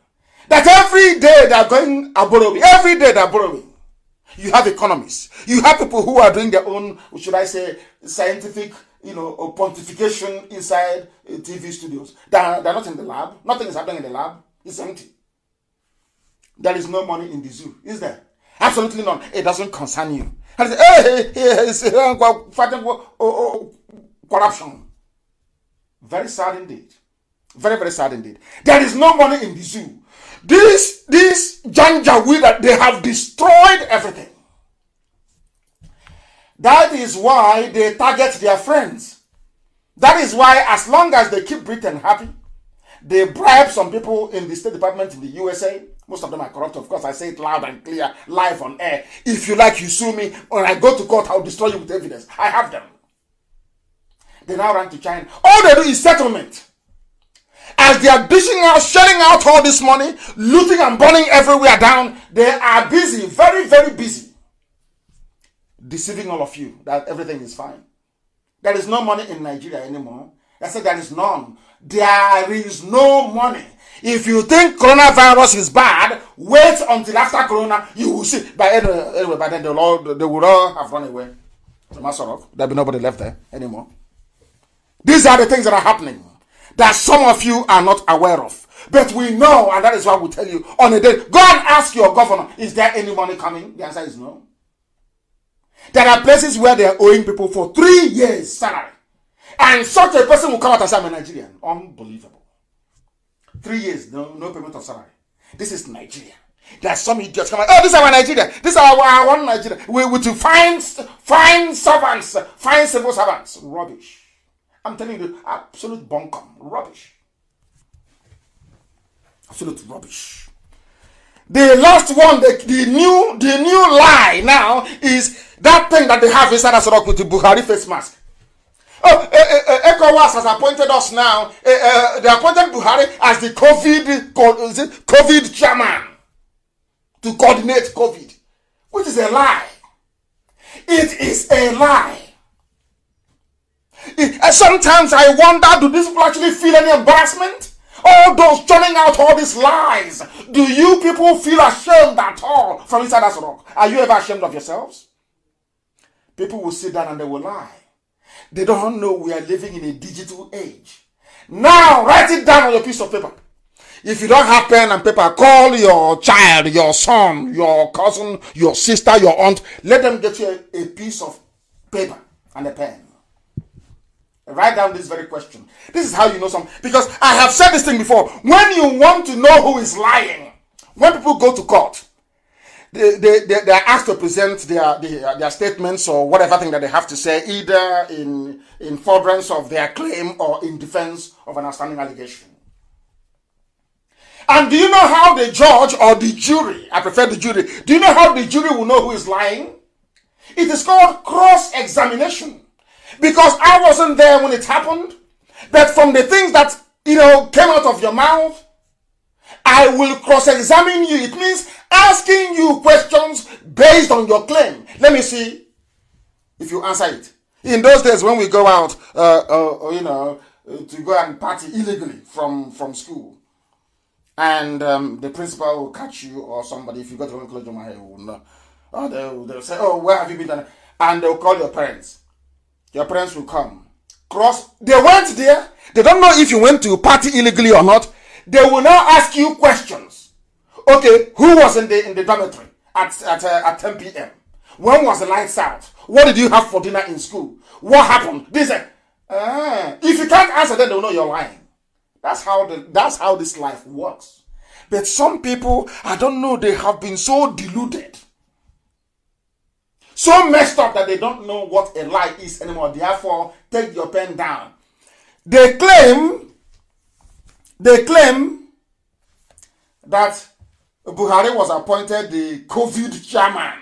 that every day they are going borrowing. Every day they are borrowing. You have economists. You have people who are doing their own, should I say, scientific, pontification inside TV studios. They're not in the lab. Nothing is happening in the lab. It's empty. There is no money in the zoo, is there? Absolutely none. It doesn't concern you. And it's fighting corruption. Very sad indeed. Very, very sad indeed. There is no money in the zoo. This Janjaweed, that they have destroyed everything. That is why they target their friends. That is why, as long as they keep Britain happy, they bribe some people in the State Department in the USA. Most of them are corrupt, of course. I say it loud and clear, live on air. If you like, you sue me. When I go to court, I'll destroy you with evidence. I have them. They now run to China. All they do is settlement. As they are dishing out, shelling out all this money, looting and burning everywhere down, they are busy, very, very busy, deceiving all of you that everything is fine. There is no money in Nigeria anymore. I said there is none. There is no money. If you think coronavirus is bad, wait until after corona, you will see. But anyway, by then they will all have run away. It's a matter of, there'll be nobody left there anymore. These are the things that are happening that some of you are not aware of. But we know, and that is why we tell you on a day. Go and ask your governor, is there any money coming? The answer is no. There are places where they are owing people for 3 years' salary. And such a person will come out and say, I'm a Nigerian. Unbelievable. 3 years, no payment of salary. This is Nigeria. There are some idiots coming, this is our Nigeria. This is our one Nigeria. We to find servants, find civil servants. Rubbish. I'm telling you, absolute bunkum. Rubbish. Absolute rubbish. The last one, the new lie now is that thing that they have inside us with the Buhari face mask. Oh, ECOWAS has appointed us now. They appointed Buhari as the COVID chairman to coordinate COVID, which is a lie. It is a lie. Sometimes I wonder, do these people actually feel any embarrassment? All those churning out all these lies. Do you people feel ashamed at all from inside that rock? Are you ever ashamed of yourselves? People will sit down and they will lie. They don't know we are living in a digital age. Now, write it down on your piece of paper. If you don't have pen and paper, call your child, your son, your cousin, your sister, your aunt. Let them get you a piece of paper and a pen. Write down this very question. This is how you know something. Because I have said this thing before. When you want to know who is lying, when people go to court, they are asked to present their statements or whatever thing that they have to say, either in furtherance of their claim or in defense of an outstanding allegation. And do you know how the judge or the jury, I prefer the jury, do you know how the jury will know who is lying? It is called cross-examination. Because I wasn't there when it happened, but from the things that, came out of your mouth, I will cross-examine you. It means asking you questions based on your claim. Let me see if you answer it. In those days when we go out, to go and party illegally from school, and the principal will catch you or somebody, if you got to close your hair, will know. Or they'll say, oh, where have you been? And they'll call your parents. Your parents will come. They went there. They don't know if you went to party illegally or not. They will now ask you questions. Okay, who was in the dormitory at 10 p.m.? When was the lights out? What did you have for dinner in school? What happened? If you can't answer that, they'll know you're lying. That's how this life works. But some people, I don't know, they have been so deluded, so messed up that they don't know what a lie is anymore. Therefore, take your pen down. They claim that Buhari was appointed the COVID chairman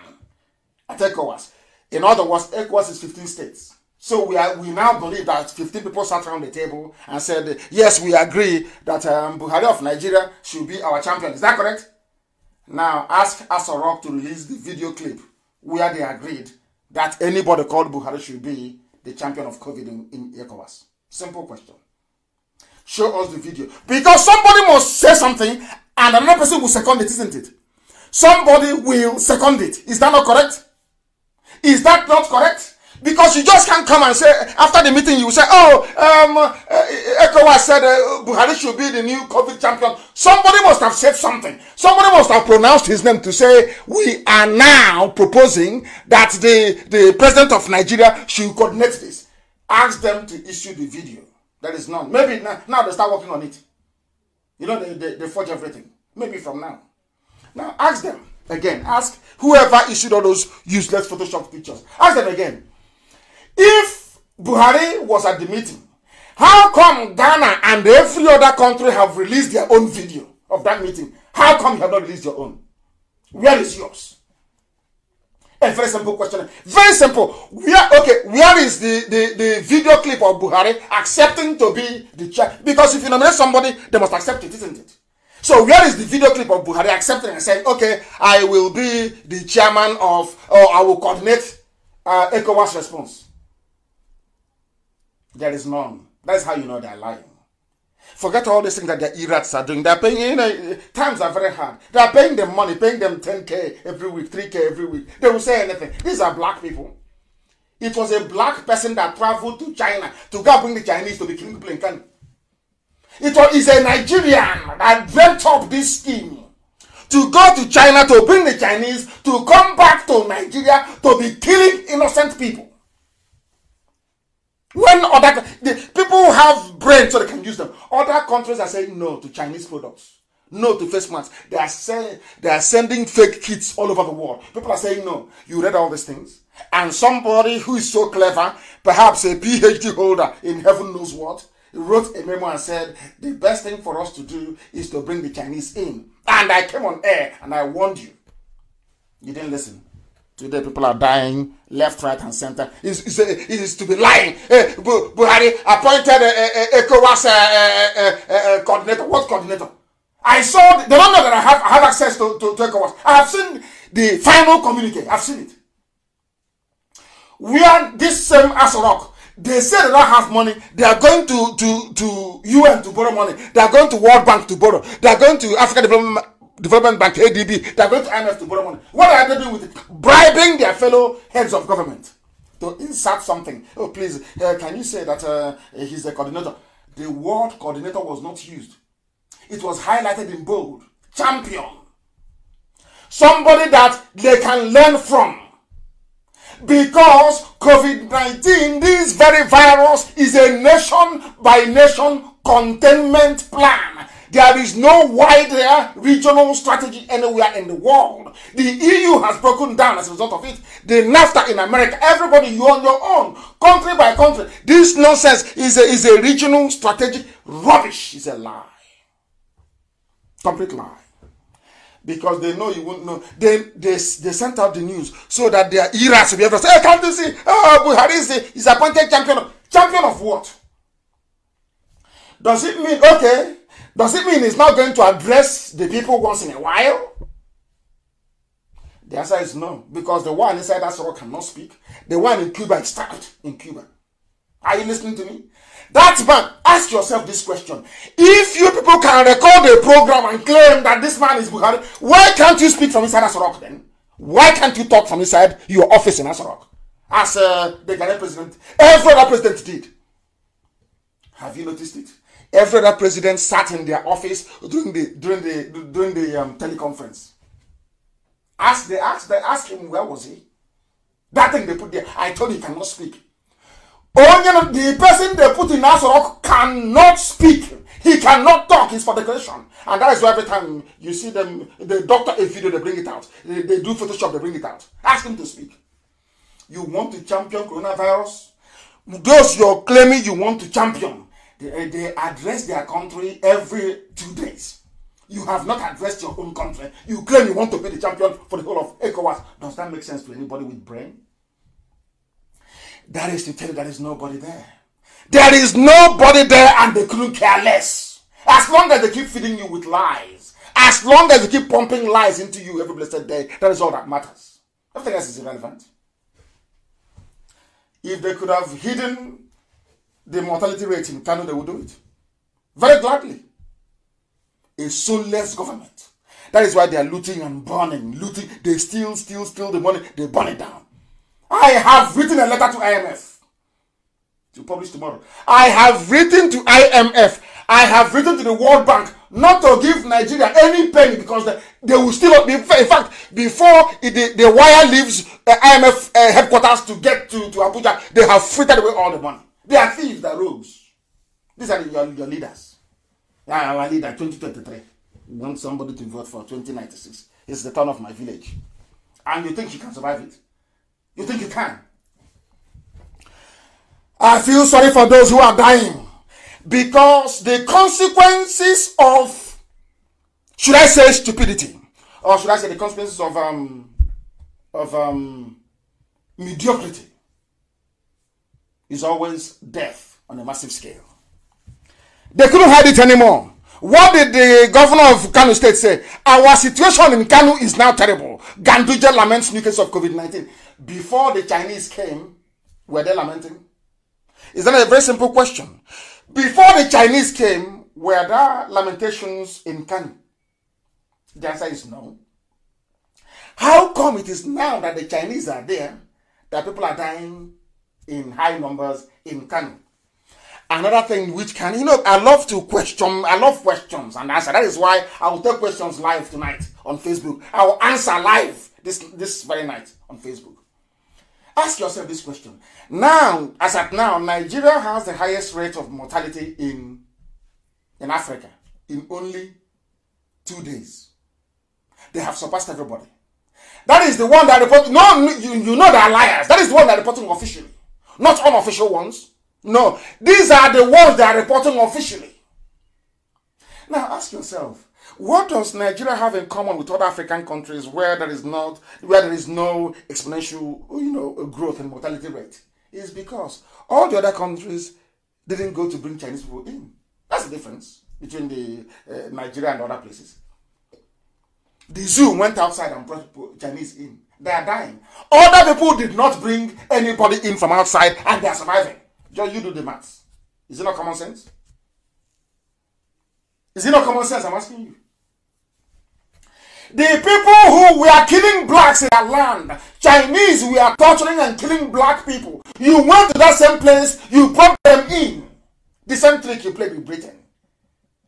at ECOWAS. In other words, ECOWAS is 15 states. So we now believe that 15 people sat around the table and said, yes, we agree that Buhari of Nigeria should be our champion. Is that correct? Now, ask Asorok to release the video clip where they agreed that anybody called Buhari should be the champion of COVID in ECOWAS. Simple question. Show us the video. Because somebody must say something and another person will second it, isn't it? Somebody will second it. Is that not correct? Is that not correct? Because you just can't come and say, after the meeting, you say, ECOWAS said Buhari should be the new COVID champion. Somebody must have said something. Somebody must have pronounced his name to say, we are now proposing that the president of Nigeria should coordinate this. Ask them to issue the video. There is none. Maybe now they start working on it. They forge everything. Maybe from now. Now, ask them again. Ask whoever issued all those useless Photoshop pictures. Ask them again. If Buhari was at the meeting, how come Ghana and every other country have released their own video of that meeting? How come you have not released your own? Where is yours? A very simple question. Very simple. Where is the video clip of Buhari accepting to be the chair? Because if you nominate somebody, they must accept it, isn't it? So where is the video clip of Buhari accepting and saying, okay, I will be the chairman of, or I will coordinate ECOWAS response? There is none. That's how you know they're lying. Forget all these things that the Irats are doing. They're paying, times are very hard. They're paying them money, paying them 10K every week, 3K every week. They will say anything. These are black people. It was a black person that traveled to China to go bring the Chinese to be killing people in Kanu. It is a Nigerian that dreamt up this scheme to go to China to bring the Chinese to come back to Nigeria to be killing innocent people. When the people have brains so they can use them. Other countries are saying no to Chinese products, no to face masks. They are sending fake kits all over the world. People are saying no. You read all these things, and somebody who is so clever, perhaps a PhD holder in heaven knows what, wrote a memo and said the best thing for us to do is to bring the Chinese in. And I came on air and I warned you. You didn't listen. Today people are dying left, right, and center. It is to be lying. Buhari appointed ECOWAS coordinator. What coordinator? I saw. They don't know that I have access to ECOWAS. I have seen the final communique. I've seen it. Where this same Asorok, they say they don't have money. They are going to UN to borrow money. They are going to World Bank to borrow. They are going to Africa Development Bank, ADB. They are going to IMF to borrow money. What are they doing with it? Bribing their fellow heads of government to insert something. Oh, please, can you say that he's the coordinator? The word coordinator was not used. It was highlighted in bold. Champion. Somebody that they can learn from. Because COVID-19, this very virus, is a nation-by-nation containment plan. There is no wider regional strategy anywhere in the world. The EU has broken down as a result of it. The NAFTA in America, everybody, you on your own, country by country. This nonsense is a regional strategic rubbish. It's a lie. Complete lie. Because they know you won't know. They sent out the news so that their ears will be able to say, hey, can't you see? Oh, Buhari is appointed champion. Champion of what? Does it mean, okay, does it mean he's not going to address the people once in a while? The answer is no. Because the one inside that sorrow cannot speak. The one in Cuba is trapped in Cuba. Are you listening to me? That man, ask yourself this question. If you people can record a program and claim that this man is Buhari, why can't you speak from inside Asorok then? Why can't you talk from inside your office in Asorok? As the Ghanaian president, every other president did. Have you noticed it? Every other president sat in their office during the teleconference. Ask him, where was he? That thing they put there, I told you he cannot speak. Only the person they put in Asorok cannot speak. He cannot talk. It's for decoration. And that is why every time you see them, the doctor a video, they bring it out. They do Photoshop, they bring it out. Ask him to speak. You want to champion coronavirus? Those you're claiming you want to champion, they address their country every 2 days. You have not addressed your own country. You claim you want to be the champion for the whole of ECOWAS. Does that make sense to anybody with brain? That is to tell you there is nobody there. There is nobody there and they couldn't care less. As long as they keep feeding you with lies. As long as they keep pumping lies into you every blessed day. That is all that matters. Everything else is irrelevant. If they could have hidden the mortality rate in Kanu, they would do it. Very gladly. A soulless government. That is why they are looting and burning. Looting. They steal the money. They burn it down. I have written a letter to IMF to publish tomorrow. I have written to IMF. I have written to the World Bank not to give Nigeria any penny because they will still be. In fact, before the wire leaves IMF headquarters to get to Abuja, they have frittered away all the money. They are thieves, they are rogues. These are your leaders. Our leader, 2023. You want somebody to vote for 2096. It's the turn of my village. And you think you can survive it? You think you can? I feel sorry for those who are dying because the consequences of, should I say stupidity, or should I say the consequences of mediocrity is always death on a massive scale. They couldn't hide it anymore. What did the governor of Kano State say? Our situation in Kano is now terrible. Ganduje laments new case of COVID-19. Before the Chinese came, were they lamenting? Is that a very simple question? Before the Chinese came, were there lamentations in Kano? The answer is no. How come it is now that the Chinese are there that people are dying in high numbers in Kano? Another thing which can, I love questions and answer. That is why I will take questions live tonight on Facebook. I will answer live this very night on Facebook. Ask yourself this question. Now, as at now, Nigeria has the highest rate of mortality in Africa in only 2 days. They have surpassed everybody. That is the one that report. No, you know they are liars. That is the one that are reporting officially, not unofficial ones. No, these are the ones that are reporting officially. Now ask yourself, What does Nigeria have in common with other African countries where there is no exponential, growth in mortality rate? Is because all the other countries didn't go to bring Chinese people in. That's the difference between the Nigeria and other places. The zoo went outside and brought Chinese in. They are dying. Other people did not bring anybody in from outside and they are surviving. Just you do the maths. Is it not common sense? Is it not common sense? I'm asking you. The people who were killing blacks in their land, Chinese were torturing and killing black people. You went to that same place, you brought them in. The same trick you played with Britain.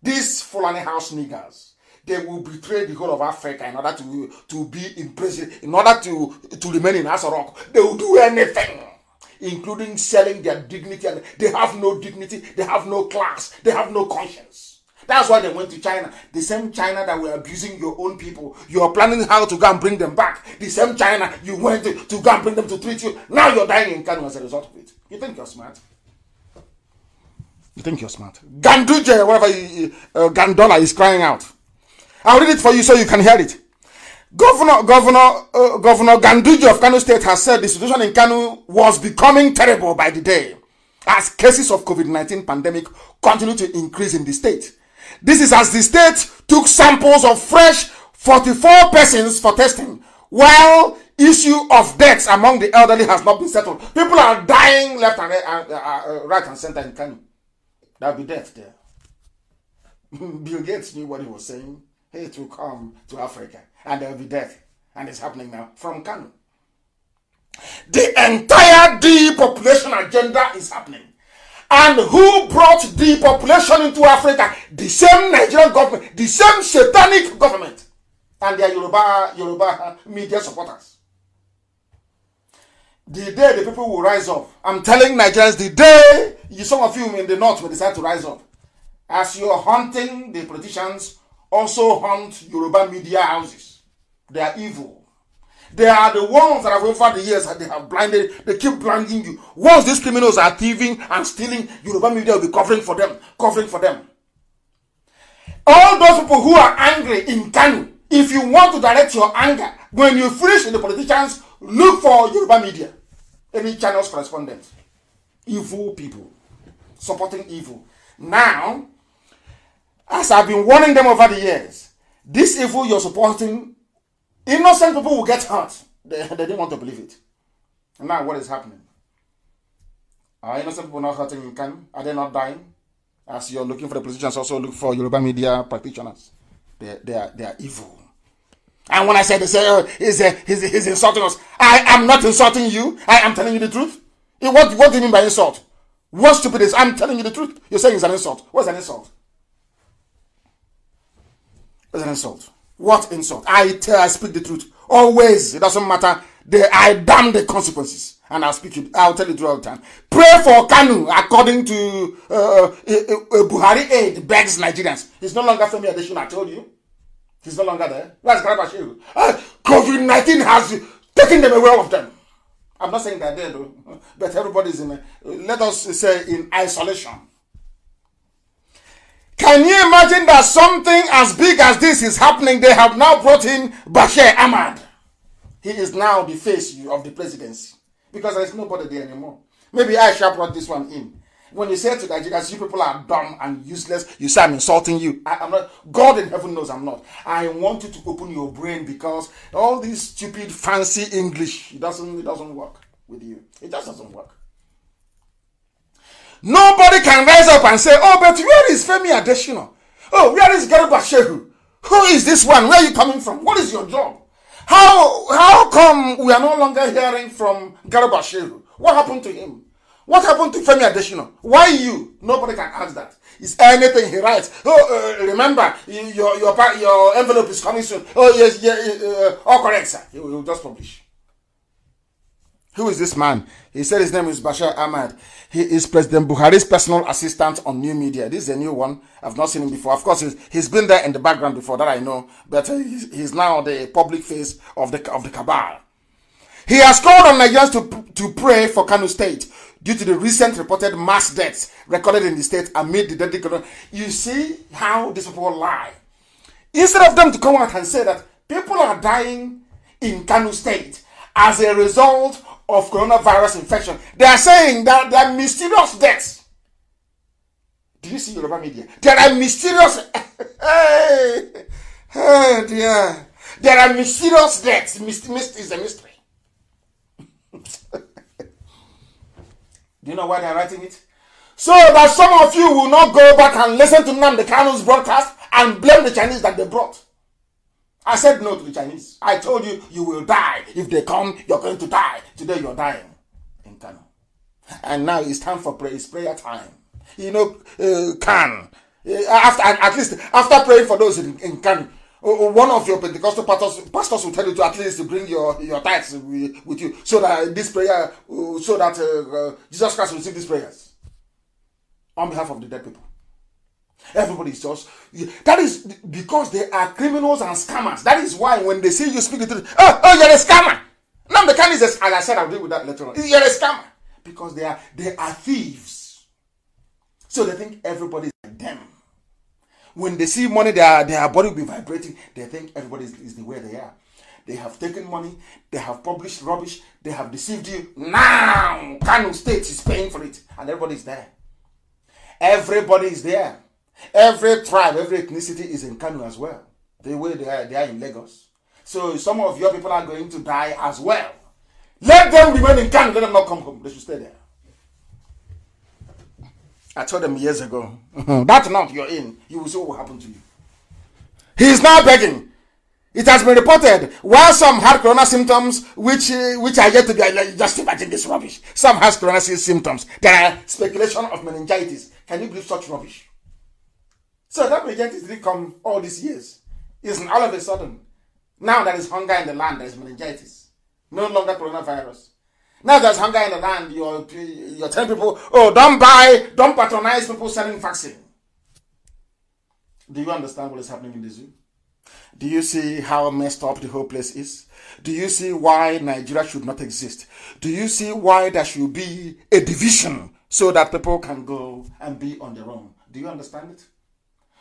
These Fulani house niggers, they will betray the whole of Africa in order to be in prison, in order to remain in Asorok. They will do anything, including selling their dignity. And they have no dignity, they have no class, they have no conscience. That's why they went to China. The same China that were abusing your own people. You are planning how to go and bring them back. The same China you went to go and bring them to treat you. Now you're dying in Kanu as a result of it. You think you're smart? You think you're smart? Ganduje, whatever Gandola is crying out. I'll read it for you so you can hear it. Governor Ganduje of Kano State has said the situation in Kanu was becoming terrible by the day as cases of COVID-19 pandemic continue to increase in the state. This is as the state took samples of fresh 44 persons for testing, while issue of deaths among the elderly has not been settled. People are dying left and right and center in Kanu. There'll be death there. Bill Gates knew what he was saying. It will come to Africa and there will be death. And it's happening now from Kanu. The entire depopulation agenda is happening. And who brought depopulation into Africa? The same Nigerian government, the same satanic government, and their Yoruba media supporters. The day the people will rise up, I'm telling Nigerians, the day some of you in the north will decide to rise up, as you're hunting the politicians, also hunt Yoruba media houses. They are evil. They are the ones that have over the years that they have blinded. They keep blinding you. Once these criminals are thieving and stealing, Yoruba media will be covering for them. All those people who are angry in Kanu, if you want to direct your anger, when you finish with the politicians, look for Yoruba media. Any channels correspondent. Evil people. Supporting evil. Now, as I've been warning them over the years, this evil you're supporting, innocent people will get hurt. They didn't want to believe it. And now what is happening? Are innocent people not hurting in Kanu? Are they not dying? As you're looking for the politicians, also look for Yoruba media practitioners. They are evil. And when I say they say, oh, he's insulting us, I am not insulting you. I am telling you the truth. What do you mean by insult? What stupid is? I'm telling you the truth. You're saying it's an insult. What's an insult? What's an insult? What insult? I speak the truth. Always. It doesn't matter. I damn the consequences. And I'll tell you the truth all the time. Pray for Kanu according to Buhari aid begs Nigerians. He's no longer Femi Adesina, I told you. He's no longer there. Where's Garabashiru? COVID-19 has taken them away of them. I'm not saying they're there though. But everybody's let us say, in isolation. Can you imagine that something as big as this is happening? They have now brought in Bashir Ahmad. He is now the face of the presidency. Because there is nobody there anymore. Maybe Aisha brought this one in. When you say to Nigerians, you people are dumb and useless, you say I'm insulting you. I'm not. God in heaven knows I'm not. I want you to open your brain because all this stupid fancy English, it doesn't work with you. It just doesn't work. Nobody can rise up and say, oh, but where is Femi Adesina? Oh, where is Garba Shehu? Who is this one? Where are you coming from? What is your job? How come we are no longer hearing from Garba Shehu? What happened to him? What happened to Femi Adesina? Why you? Nobody can ask that. It's anything he writes. Oh, remember, your envelope is coming soon. Oh, yes, all correct, sir. He will just publish. Who is this man? He said his name is Bashir Ahmad. He is President Buhari's personal assistant on new media. This is a new one. I've not seen him before. Of course, he's been there in the background before, that I know. But he's now the public face of the cabal. He has called on Nigerians to pray for Kano State due to the recent reported mass deaths recorded in the state amid the deadly corona. You see how these people lie. Instead of them to come out and say that people are dying in Kanu State as a result of coronavirus infection, they are saying that there are mysterious deaths. Do you see Yoruba media? There are mysterious... oh dear. There are mysterious deaths. Mist is a mystery. Do you know why they are writing it? So that some of you will not go back and listen to Nnamdi Kanu's broadcast and blame the Chinese that they brought. I said no to the Chinese. I told you, you will die. If they come, you're going to die. Today you're dying in Kanu. And now it's time for prayer. It's prayer time. You know, at least after praying for those in Kanu, one of your Pentecostal pastors will tell you to at least bring your tithes with you, so that this prayer, so that Jesus Christ will receive these prayers on behalf of the dead people. Everybody is just, that is because they are criminals and scammers. That is why when they see you speak the truth, oh, you're a scammer. Now the kind is, as I said, I'll deal with that later on. You're a scammer because they are thieves. So they think everybody is like them. When they see money, their body will be vibrating. They think everybody is the way they are. They have taken money. They have published rubbish. They have deceived you. Now, Kanu State is paying for it. And everybody is there. Everybody is there. Every tribe, every ethnicity is in Kanu as well. The way they are in Lagos. So some of your people are going to die as well. Let them remain in Kanu. Let them not come home. They should stay there. I told them years ago, that month you're in, you will see what will happen to you. He is now begging. It has been reported, while some had corona symptoms, which are yet to be, just imagine this rubbish. Some has corona symptoms. There are speculation of meningitis. Can you believe such rubbish? So that meningitis didn't come all these years. It's all of a sudden. Now there is hunger in the land, there is meningitis. No longer coronavirus. Now there's hunger in the land, you're telling people, oh, don't patronize people selling vaccine. Do you understand what is happening in the zoo? Do you see how messed up the whole place is? Do you see why Nigeria should not exist? Do you see why there should be a division so that people can go and be on their own? Do you understand it?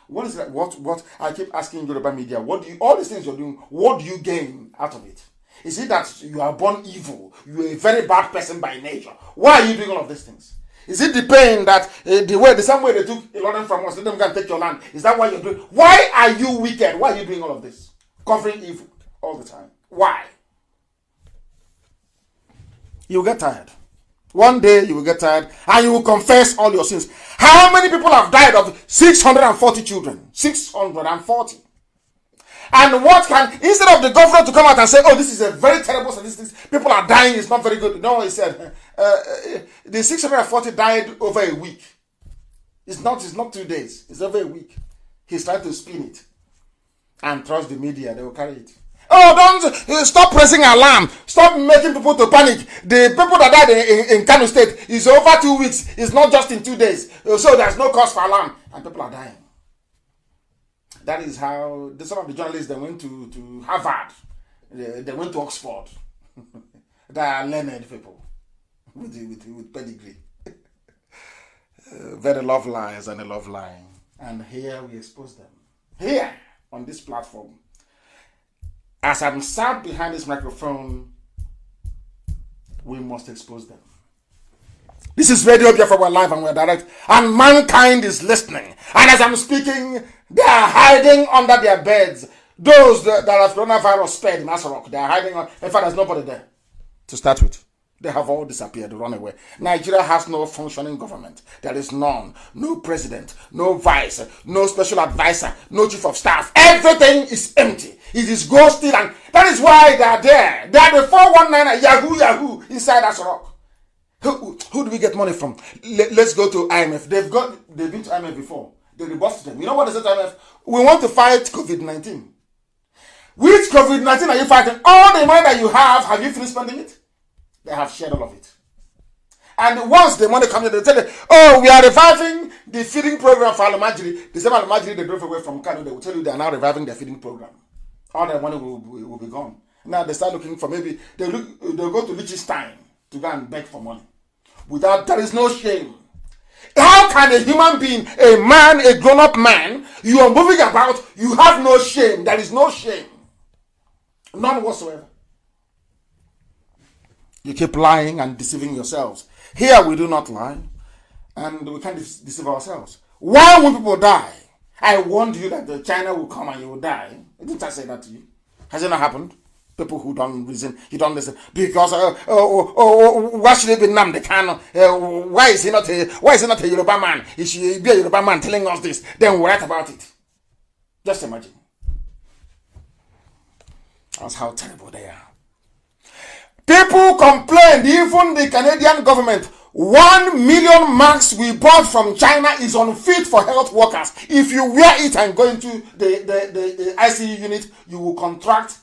What is that? What I keep asking Yoruba media, all these things you're doing, what do you gain out of it? Is it that you are born evil? You are a very bad person by nature? Why are you doing all of these things? Is it the pain that the same way they took a lot from us, let them go and take your land? Is that why you're doing? Why are you wicked? Why are you doing all of this? Covering evil all the time. Why? You will get tired. One day you will get tired and you will confess all your sins. How many people have died of 640 children? 640. And what can, instead of the governor to come out and say, oh, this is a very terrible statistics, people are dying, it's not very good. No, he said, the 640 died over a week. It's not 2 days, it's over a week. He's trying to spin it and trust the media, they will carry it. Oh, don't stop pressing alarm. Stop making people to panic. The people that died in Kanu State is over 2 weeks. It's not just in 2 days. So there's no cause for alarm. And people are dying. That is how some of the journalists, they went to Harvard. They went to Oxford. They are learned people with pedigree. Very love lies and a love lying. And here we expose them. Here on this platform. As I'm sat behind this microphone, we must expose them. This is Radio Biafra, we're live and we're direct, and mankind is listening. And as I'm speaking, they are hiding under their beds. Those that have coronavirus spread in Asarok, they are hiding. In fact, there's nobody there to start with. They have all disappeared, run away. Nigeria has no functioning government. There is none. No president, no vice, no special advisor, no chief of staff. Everything is empty. It is ghosted, and that is why they are there. They are the 419 Yahoo inside Asarok. Who do we get money from? Let's go to IMF. They've been to IMF before. They rebuffed them. You know what they said to IMF? We want to fight COVID-19. Which COVID-19 are you fighting? All the money that you have you finished spending it? They have shared all of it. And once the money comes in, they tell you, oh, we are reviving the feeding program for Alamajiri. The same Alamajiri they drove away from Kano, they will tell you they are now reviving their feeding program. All their money will be gone. Now they start looking for, maybe they'll go to Liechtenstein to go and beg for money. There is no shame. How can a human being, a man, a grown-up man, you are moving about, you have no shame? There is no shame. None whatsoever. You keep lying and deceiving yourselves. Here we do not lie, and we can't deceive ourselves. Why will people die? I warned you that China will come and you will die. Didn't I say that to you? Has it not happened? People who don't reason, you don't listen. Because why should it be Nnamdi Kanu? Why is he not a Yoruba man? He should be a Yoruba man telling us this. Then we write about it. Just imagine. That's how terrible they are. People complained, even the Canadian government, 1 million masks we bought from China is unfit for health workers. If you wear it and go into the ICU unit, you will contract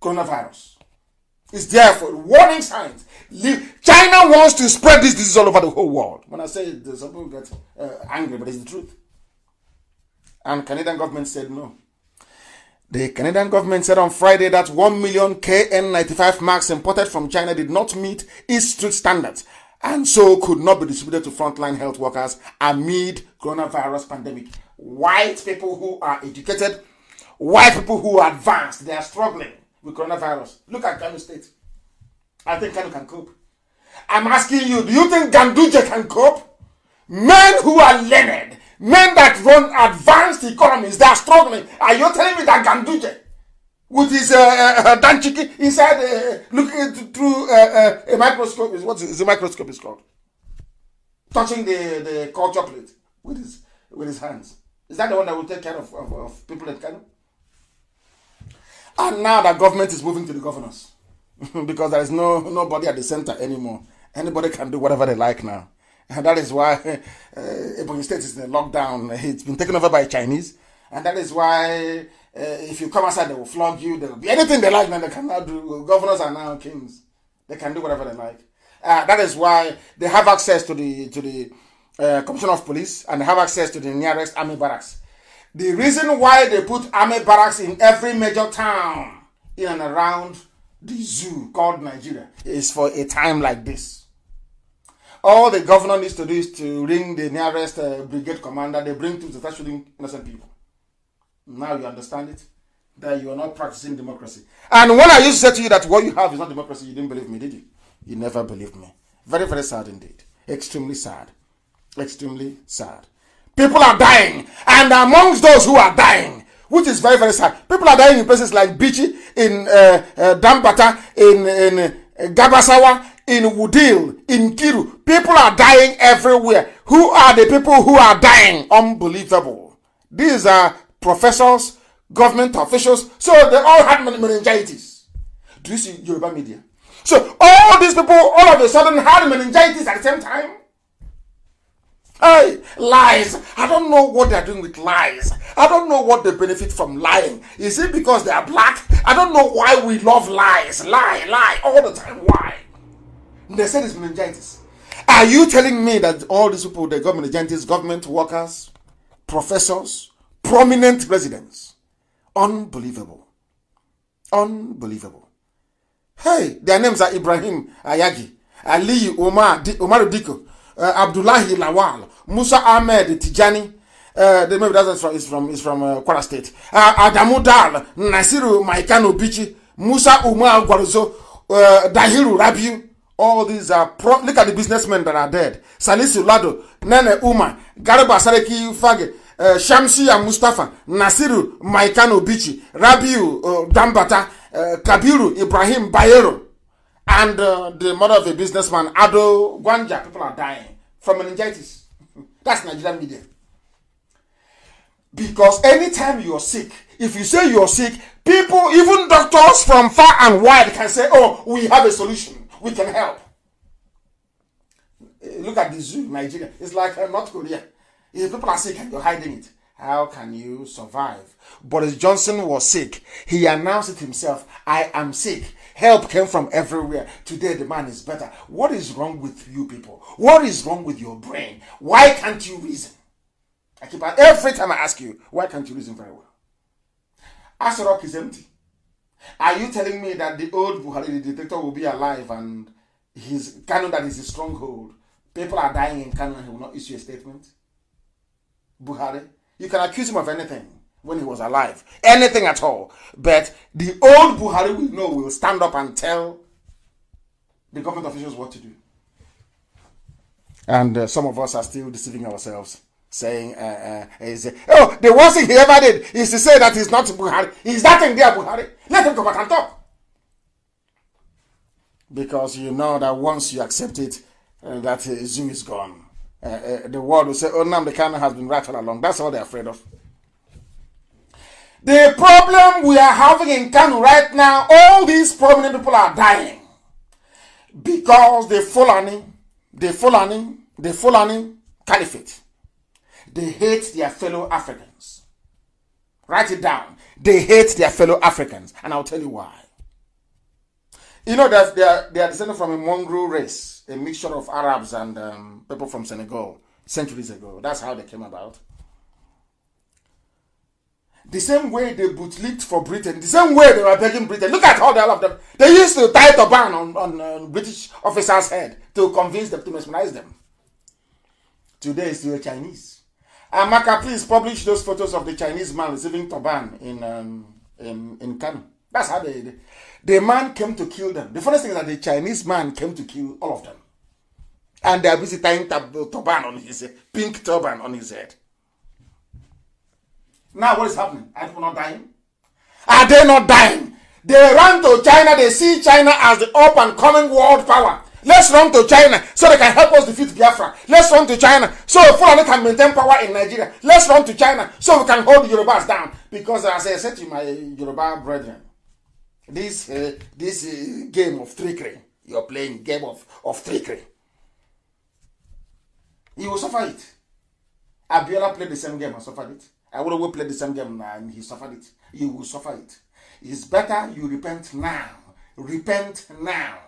coronavirus. It's there for warning signs. China wants to spread this disease all over the whole world. When I say it, some people get angry, but it's the truth. And Canadian government said no. The Canadian government said on Friday that 1 million KN95 masks imported from China did not meet its strict standards and so could not be distributed to frontline health workers amid coronavirus pandemic. White people who are educated, white people who are advanced, they are struggling with coronavirus. Look at Kano State. I think Kano can cope. I'm asking you, do you think Ganduje can cope? Men who are learned, men that run advanced economies, they are struggling. Are you telling me that Ganduje, with his danchiki inside, looking through a microscope, what is the microscope is called? Touching the culture plate with his hands. Is that the one that will take care of people in Kano? And now the government is moving to the governors because there is nobody at the center anymore. Anybody can do whatever they like now. And that is why Ebonyi State is in a lockdown. It's been taken over by Chinese. And that is why if you come outside, they will flog you. There will be anything they like, then they can now do. Governors are now kings. They can do whatever they like. That is why they have access to the Commissioner of Police and they have access to the nearest army barracks. The reason why they put army barracks in every major town in and around the zoo called Nigeria is for a time like this. All the governor needs to do is to ring the nearest brigade commander. They bring to start shooting innocent people. Now you understand it? That you are not practicing democracy. And when I used to say to you that what you have is not democracy, you didn't believe me, did you? You never believed me. Very, very sad indeed. Extremely sad. Extremely sad. People are dying. And amongst those who are dying, which is very, very sad, people are dying in places like Bichi, in Dambata, in Gabasawa, in Wudil, in Kiru. People are dying everywhere. Who are the people who are dying? Unbelievable. These are professors, government officials. So they all had meningitis. Do you see Yoruba media? So all these people all of a sudden had meningitis at the same time. Hey, lies. I don't know what they're doing with lies. I don't know what they benefit from lying. Is it because they are black? I don't know why we love lies. Lie all the time. Why? They said it's meningitis. Are you telling me that all these people, they got meningitis, government workers, professors, prominent residents? Unbelievable. Unbelievable. Hey, their names are Ibrahim Ayagi, Ali Omar Diko, Abdullahi Lawal, Musa Ahmed Tijani. Maybe that's from Kwara State. Adamu Dal, Nasiru Maikano Bichi, Musa Umar Gwarzo, Dahiru Rabiu. All these are look at the businessmen that are dead. Salisu Lado, Nene Umar, Garba Sareki Fage, Shamsi and Mustafa, Nasiru Maikano Bichi, Rabiu Dambata, Kabiru Ibrahim Bayero, and the mother of a businessman, Ado Gwanja. People are dying from meningitis. That's Nigerian media. Because anytime you're sick, if you say you're sick, people, even doctors from far and wide can say, oh, we have a solution. We can help. Look at the zoo, Nigeria. It's like North Korea. If people are sick and you're hiding it, how can you survive? Boris Johnson was sick. He announced it himself. I am sick. Help came from everywhere. Today the man is better. What is wrong with you people? What is wrong with your brain? Why can't you reason? Every time I ask you, why can't you reason very well? Asarok is empty. Are you telling me that the old Buhari, the dictator, will be alive and his Kanu, that is his stronghold, People are dying in Kanu and he will not issue a statement. Buhari, you can accuse him of anything when he was alive. Anything at all. But the old Buhari we know will stand up and tell the government officials what to do. And some of us are still deceiving ourselves, saying, oh, the worst thing he ever did is to say that he's not Buhari. He's that thing there, Buhari. Let him come back and talk. Because you know that once you accept it, that zoo is gone. The world will say, oh, Nnamdi Kanu has been right all along. That's all they're afraid of. The problem we are having in Kanu right now, all these prominent people are dying. Because the Fulani Caliphate, they hate their fellow Africans. Write it down. They hate their fellow Africans. And I'll tell you why. You know that they are descended from a mongrel race, a mixture of Arabs and people from Senegal, centuries ago. That's how they came about. The same way they bootlicked for Britain, the same way they were begging Britain. Look at all of them. They used to tie turban on British officers' head to convince them, to mesmerize them. Today it's still Chinese. Amaka, please publish those photos of the Chinese man receiving turban in Kanu. That's how they did. The man came to kill them. The funny thing is that the Chinese man came to kill all of them. And they are busy tying turban on his head, pink turban on his head. Now what is happening? Are people not dying? Are they not dying? They run to China. They see China as the up and coming world power. Let's run to China so they can help us defeat Biafra. Let's run to China so Fulani can maintain power in Nigeria. Let's run to China so we can hold the Yorubas down. Because as I said to my Yoruba brethren, this game of trickery, you're playing game of trickery. You will suffer it. Abiola played the same game and suffered it. I would have played the same game and he suffered it. You will suffer it. It's better you repent now. Repent now.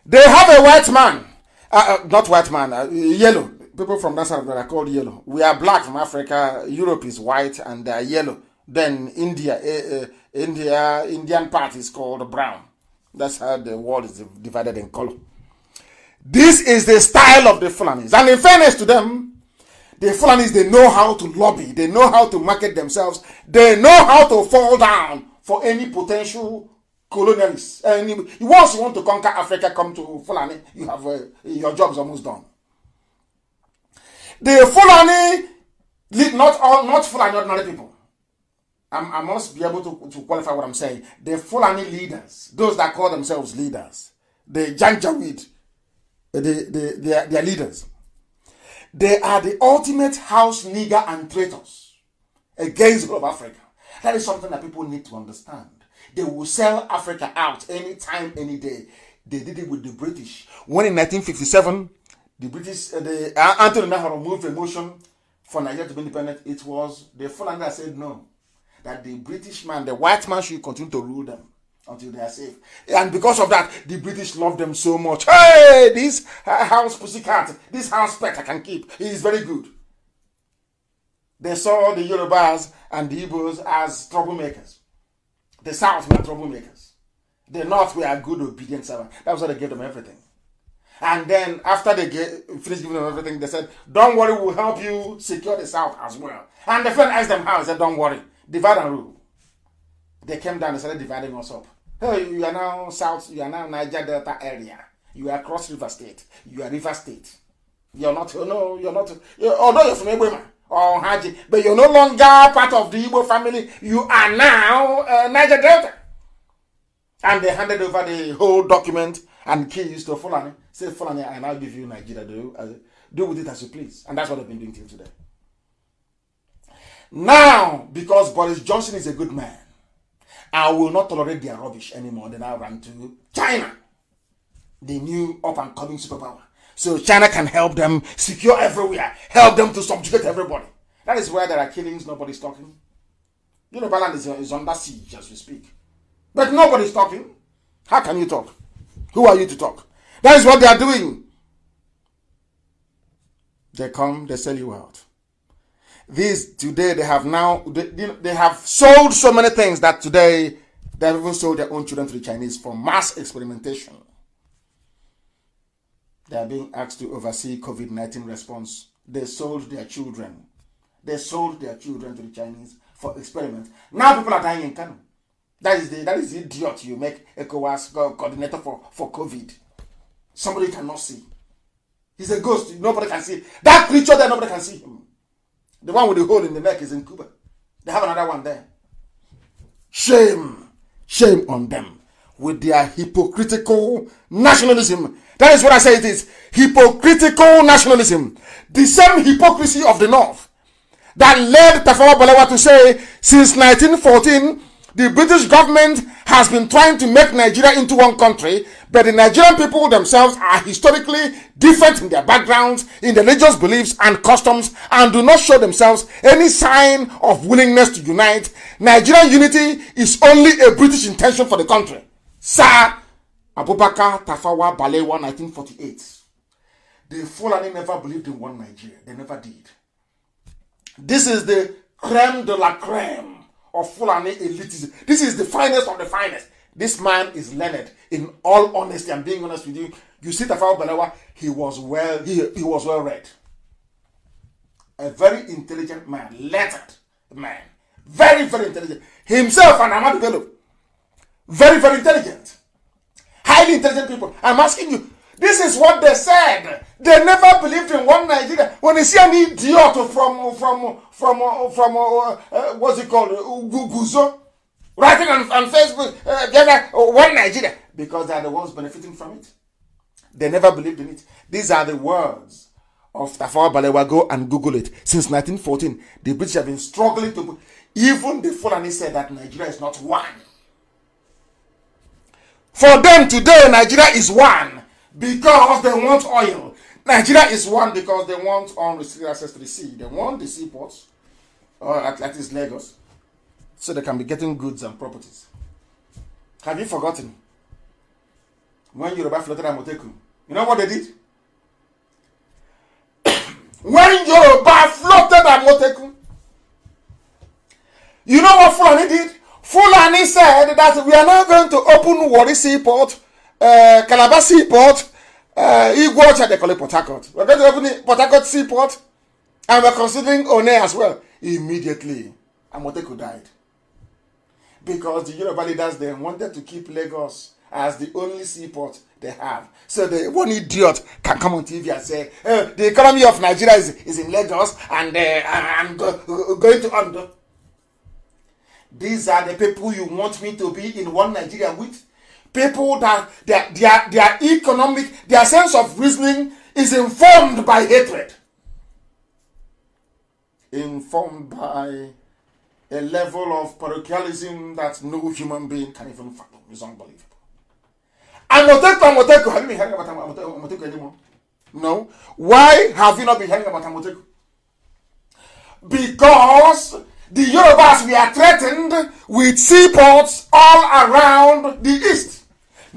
They have a white man. Not white man, yellow. People from that side are called yellow. We are black from Africa. Europe is white and they are yellow. Then Indian part is called brown. That's how the world is divided in color. This is the style of the Fulanis. And in fairness to them, the Fulanis, they know how to lobby. They know how to market themselves. They know how to fall down for any potential colonialists. And once you want to conquer Africa, come to Fulani, you have your job's almost done. The Fulani, not Fulani ordinary people. I must be able to qualify what I'm saying. The Fulani leaders, those that call themselves leaders, the Janjaweed, they are leaders. They are the ultimate house nigger and traitors against all of Africa. That is something that people need to understand. They will sell Africa out anytime, any day. They did it with the British. When in 1957, the British, Anthony Nahoro moved a motion for Nigeria to be independent, it was the Fulani that said no. That the British man, the white man, should continue to rule them until they are safe. And because of that, the British love them so much. Hey, this house pussycat, this house pet I can keep, he is very good. They saw the Yorubas and the Igbos as troublemakers. The South were troublemakers. The North were good, obedient servants. That was why they gave them everything. And then after they finished giving them everything, they said, don't worry, we'll help you secure the South as well. And the friend asked them how. They said, don't worry, divide and rule. They came down and started dividing us up. Hey, you are now South, you are now Niger Delta area. You are Cross River State. You are River State. You're not, although you're from Ebema or Haji, but you're no longer part of the Igbo family. You are now Niger Delta. And they handed over the whole document and keys to Fulani. Say, Fulani, I now give you Nigeria. Do with it as you please. And that's what they've been doing till today. Now, because Boris Johnson is a good man, I will not tolerate their rubbish anymore. They now run to China, the new up-and-coming superpower. So China can help them secure everywhere, help them to subjugate everybody. That is why there are killings, nobody's talking. Yoruba land is under siege as we speak. But nobody's talking. How can you talk? Who are you to talk? That is what they are doing. They come, they sell you out. These today they have now they have sold so many things that today they have even sold their own children to the Chinese for mass experimentation. They are being asked to oversee COVID-19 response. They sold their children. They sold their children to the Chinese for experiments. Now people are dying in Kanu. That is the idiot you make ECOWAS coordinator for COVID. Somebody cannot see. He's a ghost. Nobody can see. That creature there, nobody can see him. The one with the hole in the neck is in Cuba. They have another one there. Shame. Shame on them with their hypocritical nationalism. That is what I say it is. Hypocritical nationalism. The same hypocrisy of the North that led Tafawa Balewa to say, since 1914, the British government has been trying to make Nigeria into one country, but the Nigerian people themselves are historically different in their backgrounds, in their religious beliefs and customs, and do not show themselves any sign of willingness to unite. Nigerian unity is only a British intention for the country. Sir Abubakar Tafawa Balewa, 1948. The Fulani never believed in one Nigeria. They never did. This is the creme de la creme of Fulani elitism. This is the finest of the finest. This man is learned. In all honesty, I'm being honest with you. You see Tafawa Balewa, he was well read. A very intelligent man, lettered man. Very, very intelligent. Himself and Ahmadu Bello. Very, very intelligent. Highly intelligent people. I'm asking you, this is what they said. They never believed in one Nigeria. When you see an idiot from what's it called, Guzo, writing on Facebook, one Nigeria, because they are the ones benefiting from it. They never believed in it. These are the words of Tafawa Balewa. Go and Google it. Since 1914, the British have been struggling to. Even the Fulani said that Nigeria is not one. For them today, Nigeria is one because they want oil. Nigeria is one because they want unrestricted access to the sea. They want the seaports, or at least Lagos, so they can be getting goods and properties. Have you forgotten when Yoruba floated at Moteku? You know what they did? When Yoruba floated at Moteku, you know what Fulani did? Fulani said that we are now going to open Warri Seaport, Calabar Seaport, Iguacha, they call it Port Harcourt. We're going to open Port Harcourt Seaport, and we're considering One as well. Immediately, Amoteku died. Because the Yoruba leaders then wanted to keep Lagos as the only seaport they have. So the one idiot can come on TV and say, the economy of Nigeria is in Lagos, and I'm going to under. These are the people you want me to be in one Nigeria with? People that their economic, their sense of reasoning is informed by hatred. Informed by a level of parochialism that no human being can even fathom. It's unbelievable. Amoteku, have you been hearing about Amoteku anymore? No. Why have you not been hearing about Amoteku? Because the Yorubas were threatened with seaports all around the east.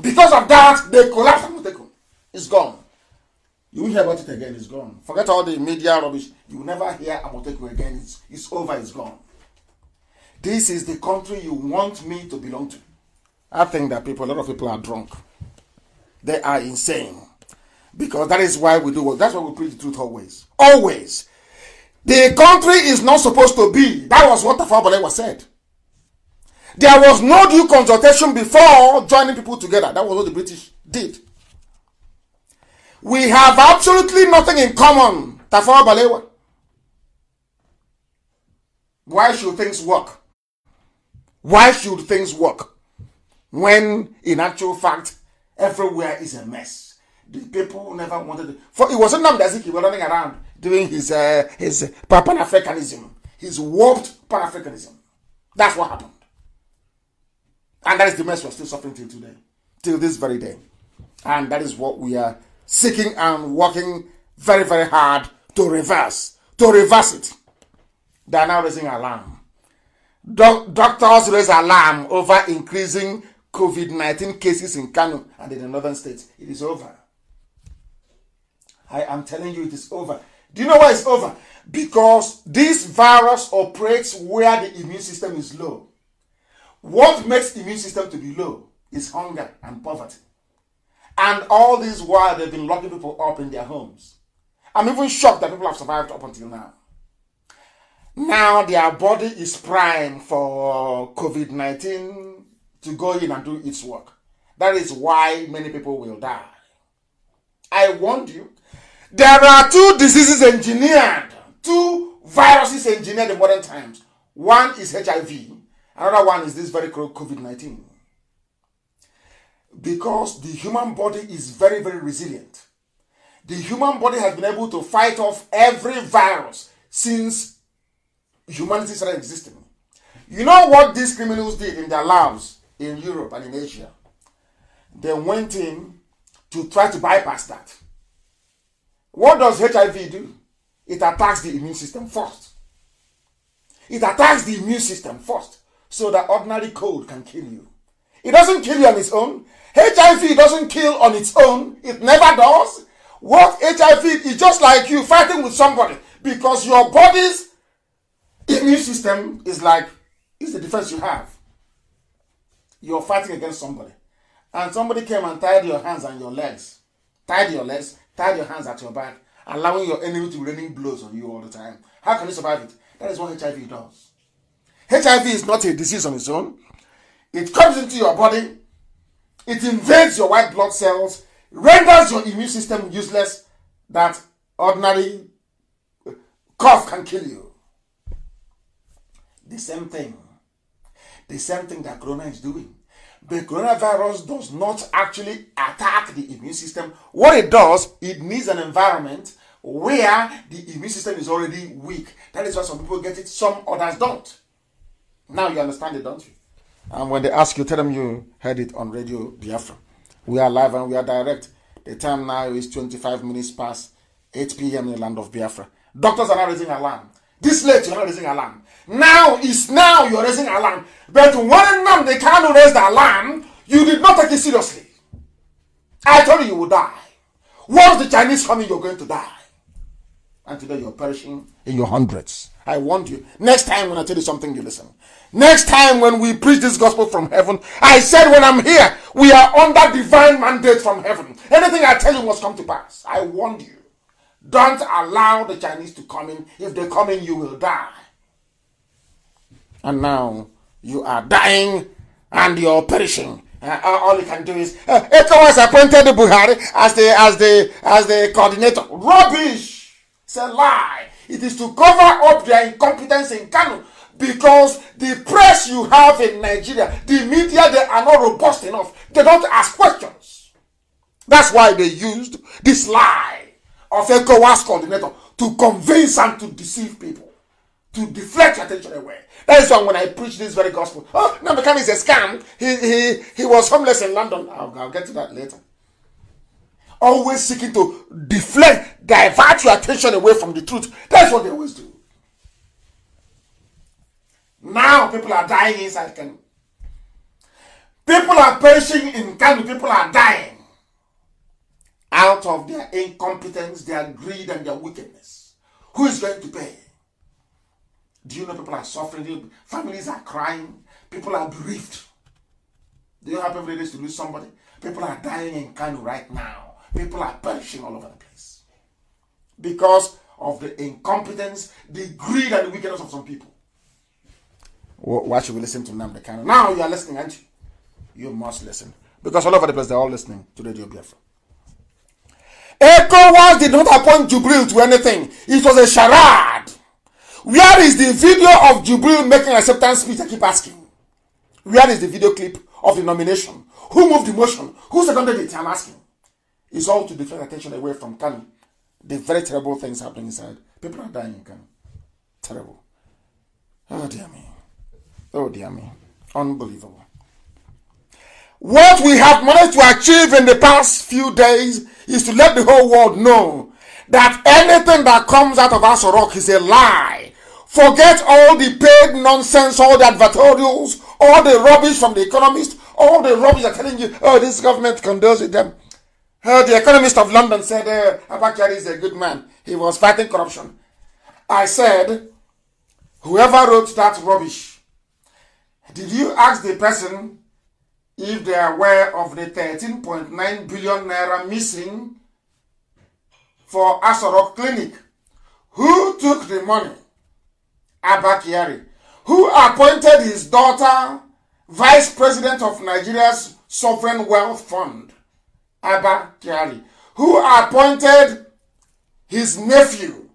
Because of that, they collapsed Amoteku. It's gone. You won't hear about it again, it's gone. Forget all the media rubbish. You will never hear Amoteku again. It's over, it's gone. This is the country you want me to belong to. I think that a lot of people are drunk. They are insane. Because that is why we do what. That's why we preach the truth always. Always. The country is not supposed to be. That was what Tafawa Balewa said. There was no due consultation before joining people together. That was what the British did. We have absolutely nothing in common, Tafawa Balewa. Why should things work? Why should things work when, in actual fact, everywhere is a mess? The people never wanted it. For it wasn't Nnamdi Kanu running around doing his Pan-Africanism, his warped Pan-Africanism. That's what happened. And that is the mess we're still suffering till today, till this very day. And that is what we are seeking and working very, very hard to reverse it. They are now raising alarm. Doctors raise alarm over increasing COVID-19 cases in Kanu and in the northern states. It is over. I am telling you, it is over. Do you know why it's over? Because this virus operates where the immune system is low. What makes the immune system to be low is hunger and poverty. And all this while, they've been locking people up in their homes. I'm even shocked that people have survived up until now. Now their body is primed for COVID-19 to go in and do its work. That is why many people will die. I warned you. There are two diseases engineered, two viruses engineered in modern times. One is HIV. Another one is this very COVID-19. Because the human body is very, very resilient. The human body has been able to fight off every virus since humanity started existing. You know what these criminals did in their labs in Europe and in Asia? They went in to try to bypass that. What does HIV do? It attacks the immune system first. It attacks the immune system first so that ordinary cold can kill you. It doesn't kill you on its own. HIV doesn't kill on its own. It never does. What HIV is just like you fighting with somebody because your body's immune system is the defense you have. You're fighting against somebody. And somebody came and tied your hands and your legs. Tied your legs, tied your hands at your back, allowing your enemy to raining blows on you all the time. How can you survive it? That is what HIV does. HIV is not a disease on its own. It comes into your body. It invades your white blood cells, renders your immune system useless, that ordinary cough can kill you. The same thing that Corona is doing. The coronavirus does not actually attack the immune system. What it does, it needs an environment where the immune system is already weak. That is why some people get it, some others don't. Now you understand it, don't you? And when they ask you, tell them you heard it on Radio Biafra. We are live and we are direct. The time now is 25 minutes past 8 p.m. in the land of Biafra. Doctors are not raising alarm. This late, you're not raising alarm. Now you're raising alarm. But when Nnamdi Kanu raised the alarm, you did not take it seriously. I told you would die. Once the Chinese come in, you're going to die. And today you're perishing in your hundreds. I warned you. Next time when I tell you something, you listen. Next time when we preach this gospel from heaven, I said when I'm here, we are under divine mandate from heaven. Anything I tell you must come to pass. I warned you. Don't allow the Chinese to come in. If they come in, you will die. And now you are dying and you're perishing. All you can do is ECOWAS appointed Buhari as the coordinator. Rubbish! It's a lie. It is to cover up their incompetence in Kanu, because the press you have in Nigeria, the media, they are not robust enough. They don't ask questions. That's why they used this lie of ECOWAS coordinator to convince and to deceive people, to deflect attention away. That is why when I preach this very gospel, Nnamdi Kanu is a scam. He was homeless in London. I'll get to that later. Always seeking to deflect, divert your attention away from the truth. That's what they always do. Now people are dying inside Kanu. People are perishing in Kanu. People are dying out of their incompetence, their greed, and their wickedness. Who is going to pay? Do you know people are suffering? Families are crying. People are bereaved. Do you have every day to lose somebody? People are dying in Kanu right now. People are perishing all over the place because of the incompetence, the greed, and the wickedness of some people. Why should we listen to Nnamdi Kanu? Now you are listening, aren't you? You must listen, because all over the place they're all listening to Radio Biafra. ECOWAS did not appoint Jubril to anything. It was a charade. Where is the video of Jubril making acceptance speech? I keep asking. Where is the video clip of the nomination? Who moved the motion? Who seconded it? I'm asking. It's all to deflect attention away from Kanu. The very terrible things happening inside. People are dying in Kanu. Terrible. Oh dear me. Oh dear me. Unbelievable. What we have managed to achieve in the past few days is to let the whole world know that anything that comes out of Asorok is a lie. Forget all the paid nonsense, all the advertorials, all the rubbish from the economists, all the rubbish are telling you, oh, this government condones with them. The Economist of London said Abakari is a good man. He was fighting corruption. I said, whoever wrote that rubbish, did you ask the person if they are aware of the 13.9 billion naira missing for Asorok Clinic. Who took the money? Abba Kyari. Who appointed his daughter Vice President of Nigeria's Sovereign Wealth Fund? Abba Kyari. Who appointed his nephew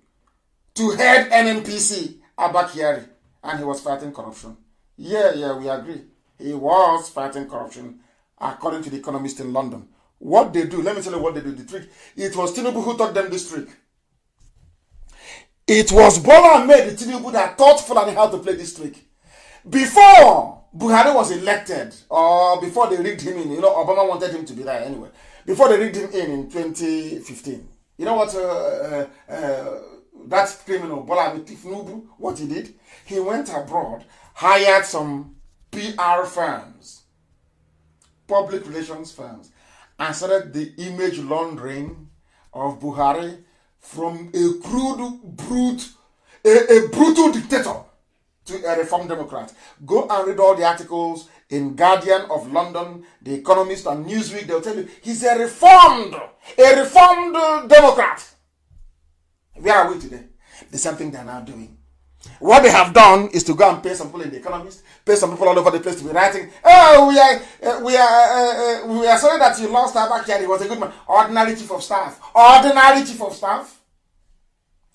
to head NNPC? Abba Kyari. And he was fighting corruption. Yeah, we agree. He was fighting corruption, according to the Economist in London. What they do, let me tell you what they do. The trick. It was Tinubu who taught them this trick. It was Bola Ahmed Tinubu that taught Fulani how to play this trick. Before Buhari was elected, or before they rigged him in, Obama wanted him to be there anyway. Before they rigged him in 2015. You know what that criminal Bola Ahmed Tinubu, what he did? He went abroad, hired some PR firms, public relations firms, and started the image laundering of Buhari from a crude brute, a brutal dictator to a reformed Democrat. Go and read all the articles in Guardian of London, The Economist, and Newsweek. They'll tell you he's a reformed Democrat. Where are we today? The same thing they're now doing. What they have done is to go and pay some people in The Economist, pay some people all over the place to be writing, oh, we are sorry that you lost Abba Kyari. He was a good man. Ordinary chief of staff. Ordinary chief of staff.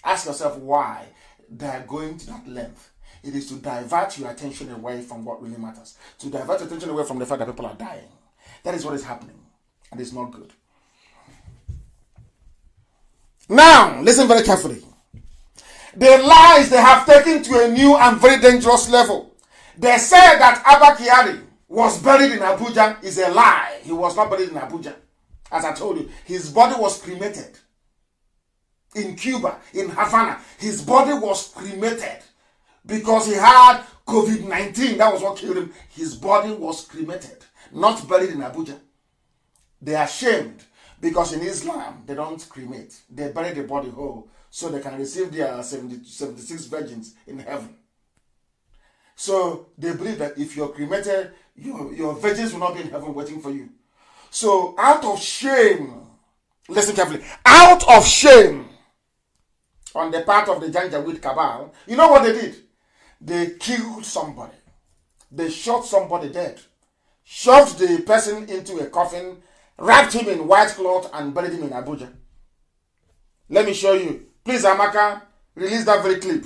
Ask yourself why they are going to that length. It is to divert your attention away from what really matters. To divert your attention away from the fact that people are dying. That is what is happening. And it's not good. Now, listen very carefully. The lies they have taken to a new and very dangerous level. They said that Abba Kyari was buried in Abuja is a lie. He was not buried in Abuja. As I told you, his body was cremated. In Cuba, in Havana, his body was cremated because he had COVID-19. That was what killed him. His body was cremated, not buried in Abuja. They are ashamed because in Islam, they don't cremate. They bury the body whole so they can receive their 76 virgins in heaven. So they believe that if you're cremated, your virgins will not be in heaven waiting for you. So out of shame, listen carefully, out of shame on the part of the Janjaweed cabal, you know what they did? They killed somebody. They shot somebody dead, shoved the person into a coffin, wrapped him in white cloth and buried him in Abuja. Let me show you. Please, Amaka, release that very clip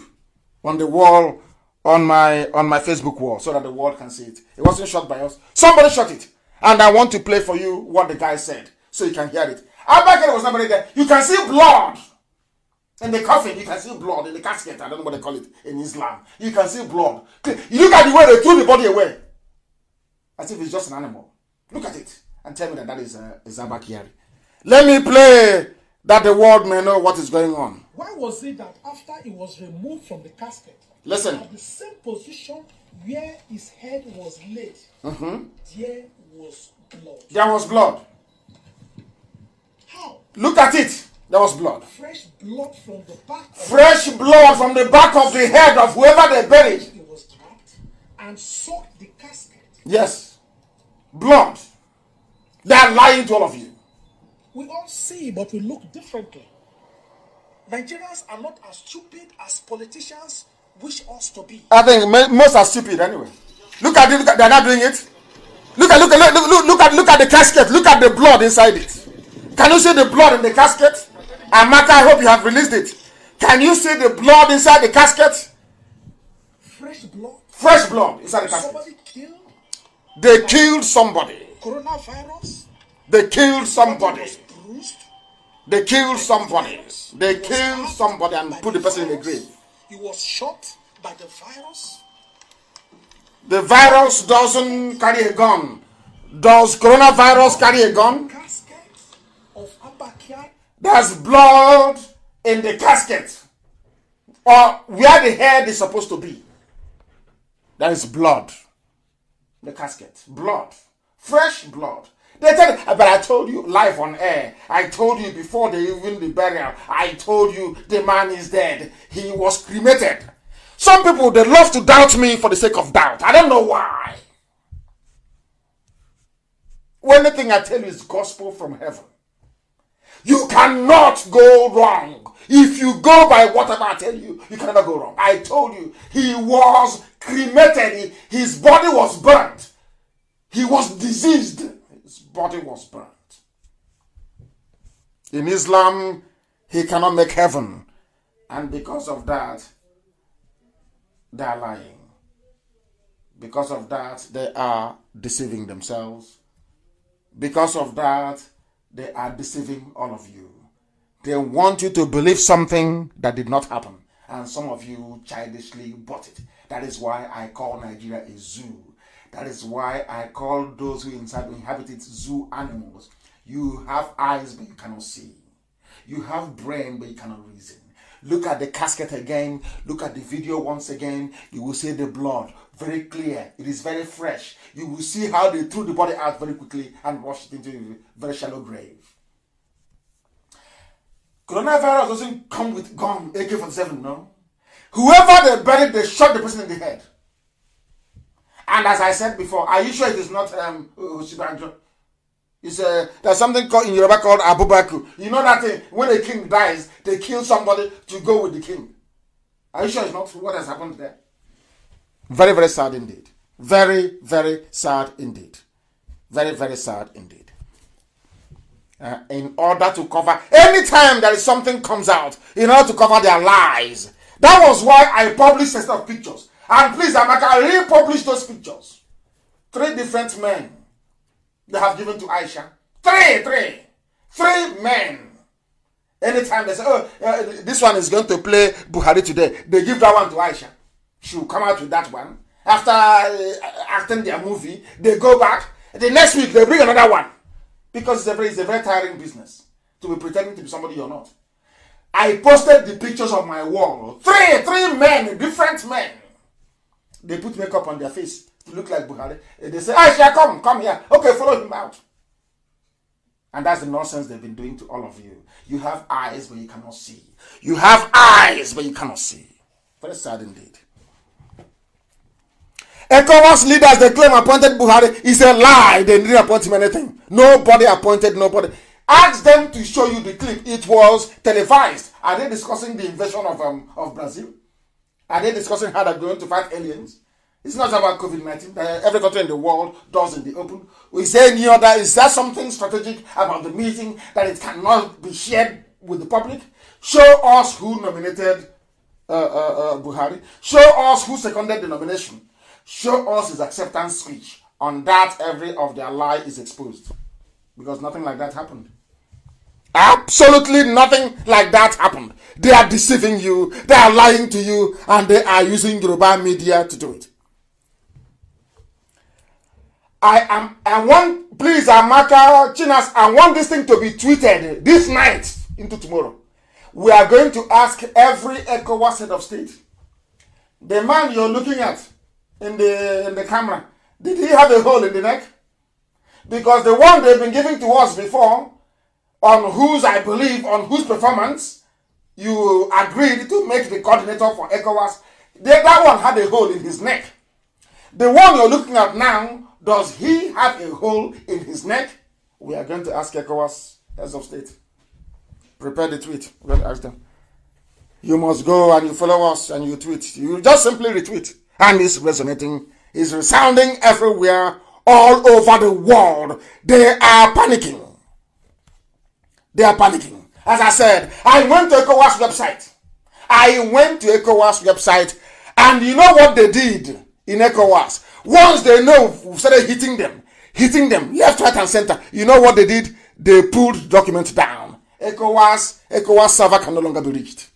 on the wall, on my Facebook wall, so that the world can see it. It wasn't shot by us. Somebody shot it. And I want to play for you what the guy said, so you can hear it. Abba Kyari was not buried there. You can see blood in the coffin. You can see blood in the casket. I don't know what they call it in Islam. You can see blood. You look at the way they threw the body away, as if it's just an animal. Look at it and tell me that that is Abba Kyari. Let me play that the world may know what is going on. Why was it that after he was removed from the casket, listen, at the same position where his head was laid, there was blood? There was blood. How? Look at it. There was blood. Fresh blood from the back. Fresh blood from the back of the head of whoever they buried. He was trapped and soaked the casket. Yes. Blood. They are lying to all of you. We all see, but we look differently. Nigerians are not as stupid as politicians wish us to be. I think most are stupid anyway. Look at it. They're not doing it. Look at the casket. Look at the blood inside it. Can you see the blood in the casket? Amaka, I hope you have released it. Can you see the blood inside the casket? Fresh blood. Fresh blood inside the casket. Somebody killed. They killed somebody. Coronavirus. They killed somebody. Bruised. They killed somebody. They killed somebody and put the person in the grave. He was shot by the virus. The virus doesn't carry a gun. Does coronavirus carry a gun? Casket of Abba Kyari. There's blood in the casket, or where the head is supposed to be. There is blood. The casket, blood, fresh blood. They tell you, but I told you live on air. I told you before the burial. I told you the man is dead. He was cremated. Some people, they love to doubt me for the sake of doubt. I don't know why. Anything I tell you is gospel from heaven. You cannot go wrong. If you go by whatever I tell you, you can never go wrong. I told you, he was cremated. His body was burnt. He was diseased. His body was burnt. In Islam, he cannot make heaven. And because of that, they are lying. Because of that, they are deceiving themselves. Because of that, they are deceiving all of you. They want you to believe something that did not happen. And some of you childishly bought it. That is why I call Nigeria a zoo. That is why I call those who inhabit it zoo animals. You have eyes, but you cannot see. You have brain, but you cannot reason. Look at the casket again. Look at the video once again. You will see the blood. Very clear. It is very fresh. You will see how they threw the body out very quickly and rushed it into a very shallow grave. Coronavirus doesn't come with gun, AK-47, no. Whoever they buried, they shot the person in the head. And as I said before, are you sure it is not Shibanjo? There's something called in Yoruba called Abubaku. You know that thing, when a king dies, they kill somebody to go with the king. Are you sure it's not what has happened there? Very, very sad indeed. Very, very sad indeed. Very, very sad indeed. In order to cover, anytime there is something comes out, in order to cover their lies. That was why I published a set of pictures. And please, Amaka, republish those pictures. 3 different men they have given to Aisha. 3 men. Anytime they say, oh, this one is going to play Buhari today, they give that one to Aisha. She will come out with that one. After acting their movie, they go back. The next week, they bring another one. Because it's a very tiring business to be pretending to be somebody you're not. I posted the pictures on my wall. 3 men, different men. They put makeup on their face to look like Buhari. They say, Aisha, come here. Okay, follow him out. And that's the nonsense they've been doing to all of you. You have eyes, but you cannot see. You have eyes, but you cannot see. Very sad indeed. ECOWAS leaders, they claim appointed Buhari. Is a lie. They didn't appoint him anything. Nobody appointed nobody. Ask them to show you the clip. It was televised. Are they discussing the invasion of Brazil? Are they discussing how they're going to fight aliens? It's not about COVID-19. Every country in the world does in the open. Is there something strategic about the meeting that it cannot be shared with the public? Show us who nominated Buhari. Show us who seconded the nomination. Show us his acceptance speech. On that, every of their lie is exposed. Because nothing like that happened. Absolutely nothing like that happened. They are deceiving you. They are lying to you. And they are using Yoruba media to do it. I want, please, Amaka, Chinas, I want this thing to be tweeted this night into tomorrow. We are going to ask every ECOWAS head of state. The man you're looking at in the camera, did he have a hole in the neck? Because the one they've been giving to us before, on whose performance you agreed to make the coordinator for ECOWAS, that one had a hole in his neck. The one you're looking at now, does he have a hole in his neck? We are going to ask ECOWAS heads of state. Prepare the tweet. We're going to ask them. You must go and you follow us and you tweet. You just simply retweet. And it's resonating. It's resounding everywhere, all over the world. They are panicking. They are panicking. As I said, I went to ECOWAS website. And you know what they did in ECOWAS? Once they know we started hitting them left, right, and center. You know what they did? They pulled the document down. ECOWAS server can no longer be reached.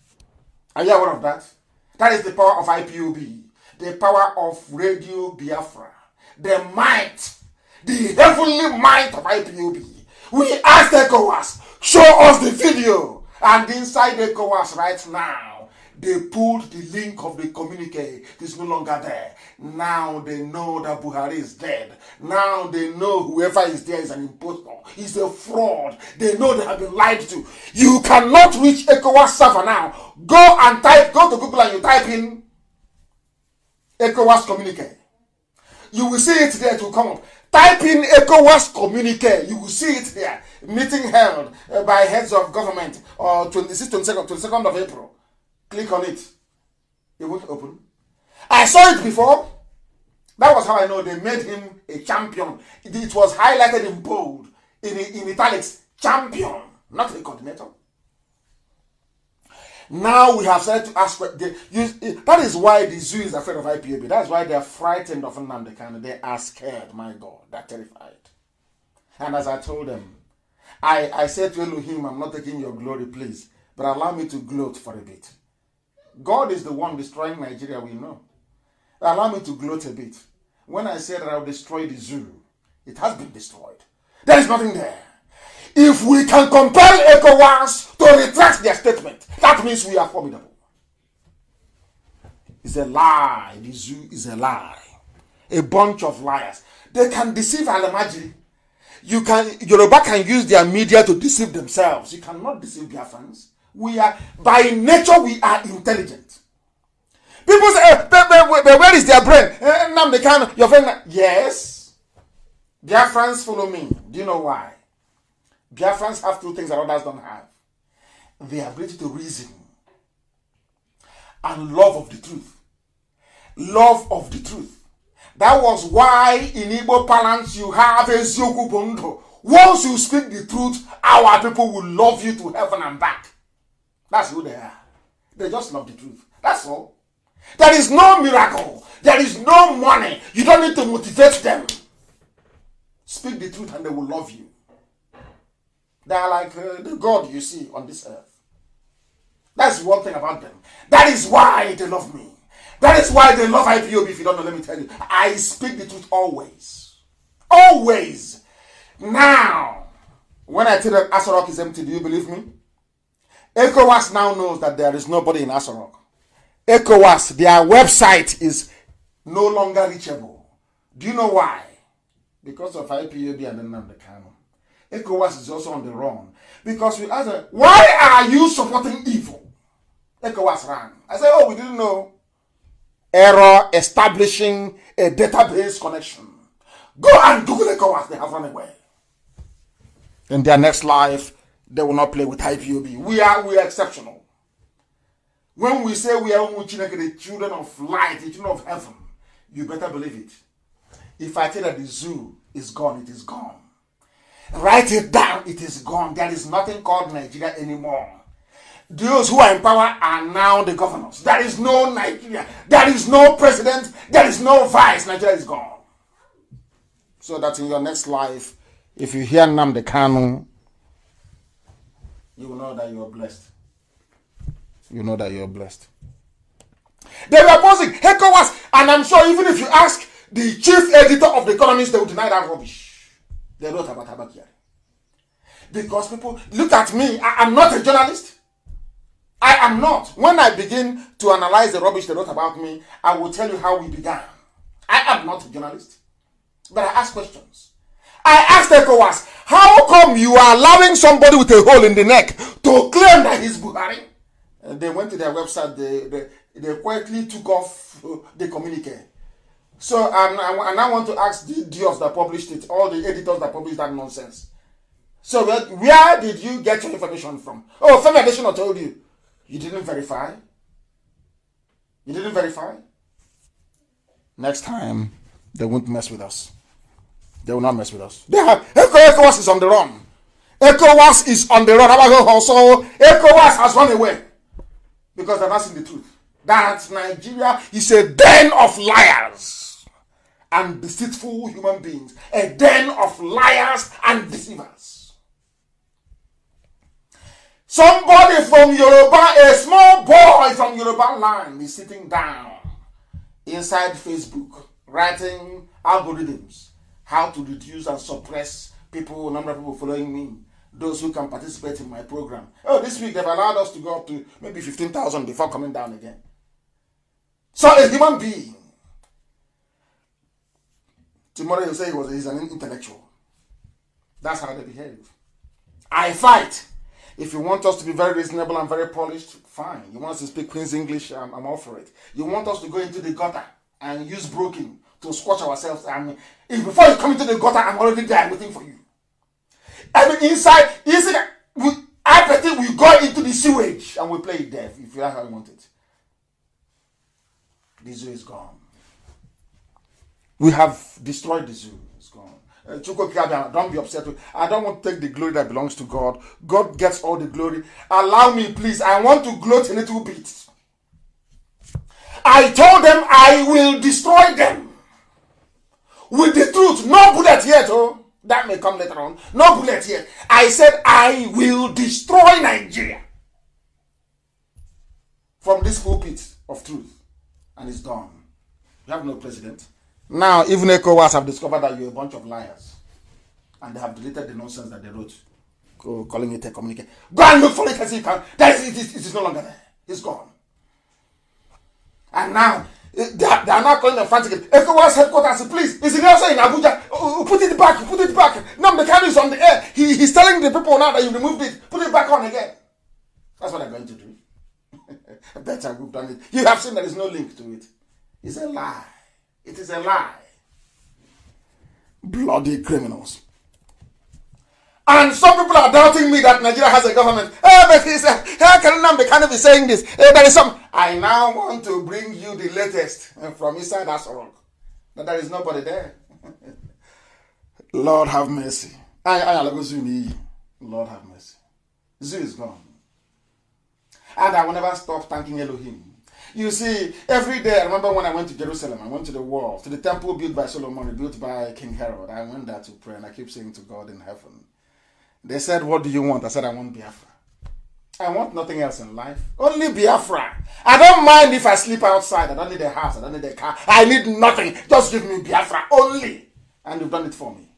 Are you aware of that? That is the power of IPOB, the power of Radio Biafra, the might, the heavenly might of IPOB. We asked ECOWAS, show us the video, and inside ECOWAS right now, they pulled the link of the communique. It's no longer there. Now they know that Buhari is dead. Now they know whoever is there is an impostor. He's a fraud. They know they have been lied to. You cannot reach ECOWAS server now. Go to Google and you type in ECOWAS communique. You will see it there to come up. Type in ECOWAS communique. You will see it here. Meeting held by heads of government or 22nd of April. Click on it. It won't open. I saw it before. That was how I know they made him a champion. It was highlighted in bold, in italics. Champion, not a coordinator. Now we have started to ask. That is why the zoo is afraid of IPOB. That's why they are frightened of Nnamdi Kanu. They are scared. My God, they're terrified. And as I told them, I said to Elohim, I'm not taking your glory, please, but allow me to gloat for a bit. God is the one destroying Nigeria, we know. Allow me to gloat a bit. When I said that I will destroy the zoo, it has been destroyed. There is nothing there. If we can compel ECOWAS to retract their statement, that means we are formidable. It's a lie. The zoo is a lie. A bunch of liars. They can deceive Alamaji. Yoruba can use their media to deceive themselves. You cannot deceive Biafrans. By nature, we are intelligent. People say, where is their brain? Nnamdi Kanu, your friend. Yes. Biafrans follow me. Do you know why? Biafrans have two things that others don't have. The ability to reason and love of the truth. Love of the truth. That was why in Igbo parlance you have a Ezioku Bondo. Once you speak the truth, our people will love you to heaven and back. That's who they are. They just love the truth. That's all. There is no miracle. There is no money. You don't need to motivate them. Speak the truth and they will love you. They are like the God you see on this earth. That's one thing about them. That is why they love me. That is why they love IPOB. If you don't know, let me tell you. I speak the truth always. Always. Now, when I tell that Asarok is empty, do you believe me? ECOWAS now knows that there is nobody in Asarok. ECOWAS, their website is no longer reachable. Do you know why? Because of IPOB and Nnamdi Kanu. ECOWAS is also on the run. Because we asked them, why are you supporting evil? ECOWAS ran. I said, oh, we didn't know. Error establishing a database connection. Go and Google ECOWAS. They have run away. In their next life, they will not play with IPOB. We are exceptional. When we say we are the children of light, the children of heaven, you better believe it. If I tell that the zoo is gone, it is gone. Write it down, it is gone. There is nothing called Nigeria anymore. Those who are in power are now the governors. There is no Nigeria. There is no president. There is no vice. Nigeria is gone. So that in your next life, if you hear Nnamdi Kanu, you will know that you are blessed. You know that you are blessed. They were opposing ECOWAS, and I'm sure even if you ask the chief editor of The Economist, they will deny that rubbish. They wrote about Abakari. Because people, look at me, I am not a journalist. I am not. When I begin to analyze the rubbish they wrote about me, I will tell you how we began. I am not a journalist. But I ask questions. I asked ECOWAS, how come you are allowing somebody with a hole in the neck to claim that he's Buhari? And they went to their website, they quietly took off the communique. So I now want to ask the idiots that published it, all the editors that published that nonsense. So where did you get your information from? Oh, Femi Adesina told you. You didn't verify? You didn't verify? Next time, they won't mess with us. They will not mess with us. ECOWAS is on the run. ECOWAS is on the run. Also, ECOWAS has run away. Because they're not seeing the truth. That Nigeria is a den of liars and deceitful human beings. A den of liars and deceivers. Somebody from Yoruba, a small boy from Yoruba land is sitting down inside Facebook writing algorithms. How to reduce and suppress people, number of people following me. Those who can participate in my program. Oh, this week they've allowed us to go up to maybe 15,000 before coming down again. So a human being. Tomorrow he'll say he's an intellectual. That's how they behave. I fight. If you want us to be very reasonable and very polished, fine. You want us to speak Queen's English, I'm all for it. You want us to go into the gutter and use broken to squash ourselves. And if before you come into the gutter, I'm already there waiting for you. I mean, inside, I bet we go into the sewage and we play it deaf if that's how you want it. The zoo is gone. We have destroyed the zoo. It's gone. Don't be upset. I don't want to take the glory that belongs to God. God gets all the glory. Allow me, please. I want to gloat a little bit. I told them I will destroy them. With the truth. No bullet yet, oh. That may come later on. No bullet yet. I said I will destroy Nigeria. From this pulpit of truth. And it's gone. You have no president. Now, even ECOWAS have discovered that you're a bunch of liars. And they have deleted the nonsense that they wrote. Calling it a communique. Go and look for it as you can. It is no longer there. It's gone. And now, they are now calling them frantic. ECOWAS headquarters, please. Is it also in Abuja? Put it back. Put it back. Nnamdi Kanu is on the air. He's telling the people now that you removed it. Put it back on again. That's what they're going to do. Better group done it. You have seen there is no link to it. It's a lie. It is a lie. Bloody criminals. And some people are doubting me that Nigeria has a government. How can Nnamdi Kanu be saying this? There is some. I now want to bring you the latest from inside Asorok. That there is nobody there. Lord have mercy. Lord have mercy. Zoo is gone. And I will never stop thanking Elohim. You see, every day, I remember when I went to Jerusalem, I went to the wall, to the temple built by Solomon, built by King Herod. I went there to pray, and I keep saying to God in heaven. They said, what do you want? I said, I want Biafra. I want nothing else in life. Only Biafra. I don't mind if I sleep outside. I don't need a house. I don't need a car. I need nothing. Just give me Biafra only. And you've done it for me.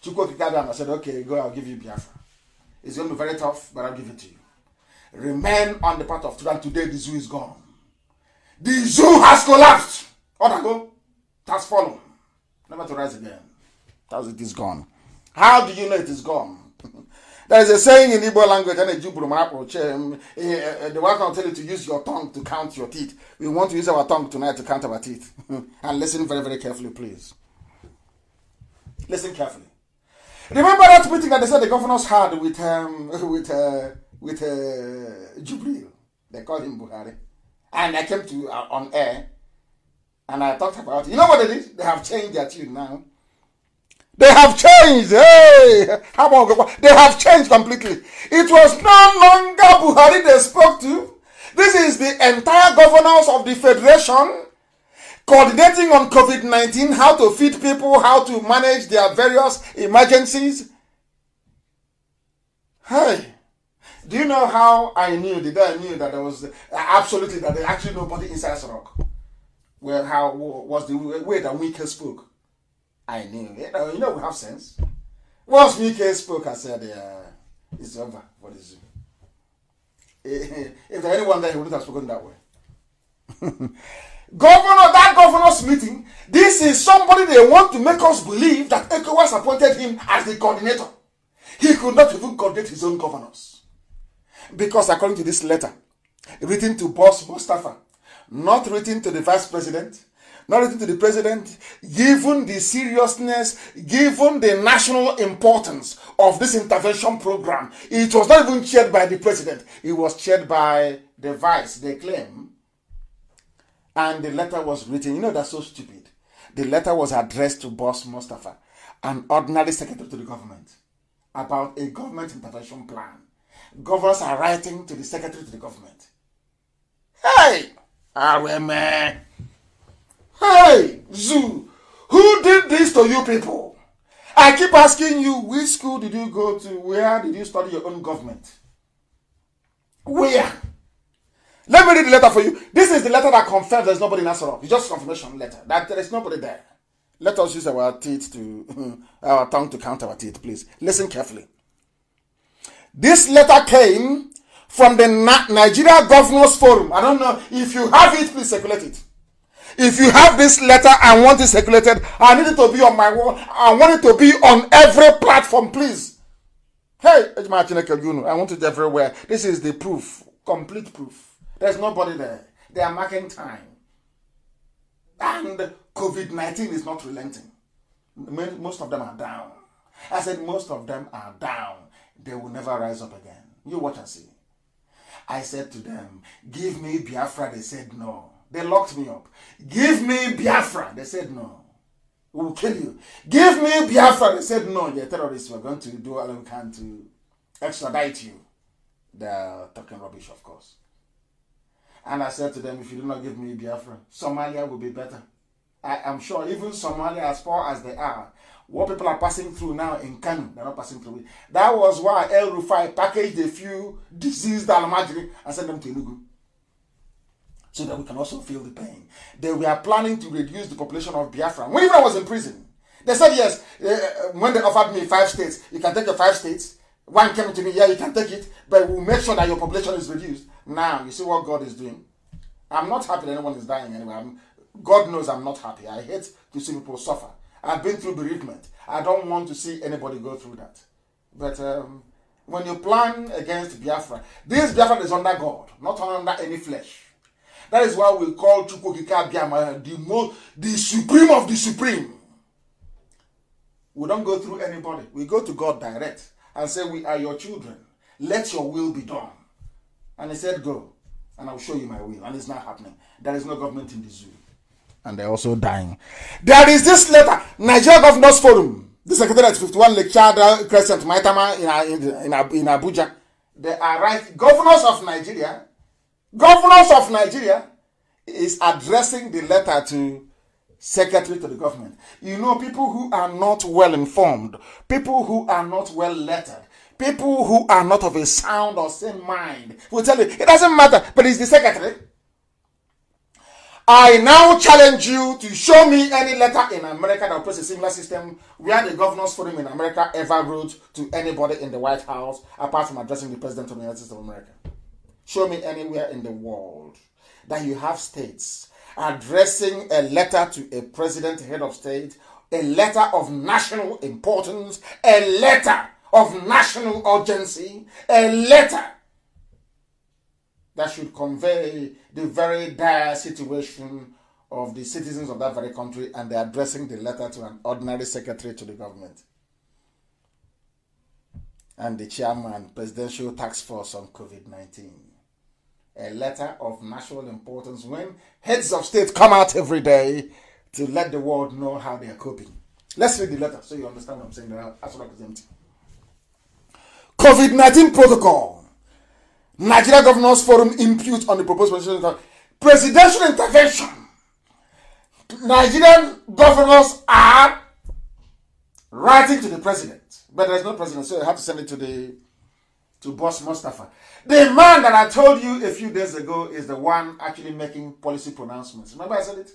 I said, okay, go, I'll give you Biafra. It's going to be very tough, but I'll give it to you. Remain on the path of truth, and today the zoo is gone. The zoo has collapsed. Odago, it has fallen. Never to rise again. That's it is gone. How do you know it is gone? There is a saying in Igbo language, and the one can tell you to use your tongue to count your teeth. We want to use our tongue tonight to count our teeth. And listen very, very carefully, please. Listen carefully. Remember that meeting that they said the governors had with Jubril. They called him Buhari. And I came to on air and I talked about it. You know what they did? They have changed their tune now. They have changed. Hey! They have changed completely. It was no longer Buhari they spoke to. This is the entire governors of the Federation coordinating on COVID-19, how to feed people, how to manage their various emergencies. Hey! Do you know how I knew? The day I knew that there was absolutely that there actually nobody inside Sorok. Well, how was the way that Wike spoke? I knew. You know we have sense. Once Wike spoke, I said, it's over for the zoo. If there anyone there, he wouldn't have spoken that way. That governor's meeting, this is somebody they want to make us believe that ECOWAS appointed him as the coordinator. He could not even coordinate his own governors. Because according to this letter, written to Boss Mustafa, not written to the vice president, not written to the president, given the seriousness, given the national importance of this intervention program, it was not even chaired by the president. It was chaired by the vice, they claim. And the letter was written, you know that's so stupid. The letter was addressed to Boss Mustafa, an ordinary secretary to the government, about a government intervention plan. Governors are writing to the secretary to the government. Hey! RMA! Hey! Zoo! Who did this to you people? I keep asking you, which school did you go to? Where did you study your own government? Where? Let me read the letter for you. This is the letter that confirms there's nobody in Asorok. It's just a confirmation letter. That there is nobody there. Let us use our teeth to, our tongue to count our teeth, please. Listen carefully. This letter came from the Nigeria Governors Forum. I don't know. If you have it, please circulate it. If you have this letter and want it circulated, I need it to be on my wall. I want it to be on every platform, please. Hey, I want it everywhere. This is the proof. Complete proof. There's nobody there. They are marking time. And COVID-19 is not relenting. Most of them are down. I said most of them are down. They will never rise up again. You watch and see. I said to them, give me Biafra. They said no. They locked me up. Give me Biafra. They said no. We will kill you. Give me Biafra. They said no. You're terrorists. We're going to do all we can to extradite you. They're talking rubbish, of course. And I said to them, if you do not give me Biafra, Somalia will be better. I am sure even Somalia, as far as they are, what people are passing through now in Kanu, they're not passing through it. That was why El Rufai packaged a few diseased Almajiri and sent them to Enugu, so that we can also feel the pain. They were planning to reduce the population of Biafra. When I was in prison, they said yes. When they offered me 5 states, you can take your 5 states. One came to me, yeah, you can take it, but we'll make sure that your population is reduced. Now, you see what God is doing? I'm not happy that anyone is dying anyway. God knows I'm not happy. I hate to see people suffer. I've been through bereavement. I don't want to see anybody go through that. But when you plan against Biafra, this Biafra is under God, not under any flesh. That is why we call Chukwukika Biama the supreme of the supreme. We don't go through anybody. We go to God direct and say, we are your children. Let your will be done. And he said, go, and I'll show you my will. And it's not happening. There is no government in the zoo. And they're also dying. There is this letter, Nigeria Governors Forum, the Secretary at 51 Lake Chad Crescent, Maitama in Abuja. They are right. Governors of Nigeria is addressing the letter to Secretary to the government. You know, people who are not well informed, people who are not well lettered, people who are not of a sound or sane mind will tell you, it doesn't matter, but it's the secretary. I now challenge you to show me any letter in America that operates a similar system where the Governors Forum in America ever wrote to anybody in the White House apart from addressing the President of the United States of America. Show me anywhere in the world that you have states addressing a letter to a president, head of state, a letter of national importance, a letter of national urgency, a letter that should convey the very dire situation of the citizens of that very country, and they're addressing the letter to an ordinary secretary to the government. And the chairman, Presidential Task Force on COVID-19. A letter of national importance when heads of state come out every day to let the world know how they are coping. Let's read the letter so you understand what I'm saying. That's what I'm saying. COVID-19 protocol. Nigeria Governors Forum impute on the proposed presidential intervention. Nigerian governors are writing to the president, but there's no president, so you have to send it to Boss Mustafa. The man that I told you a few days ago is the one actually making policy pronouncements. Remember I said it?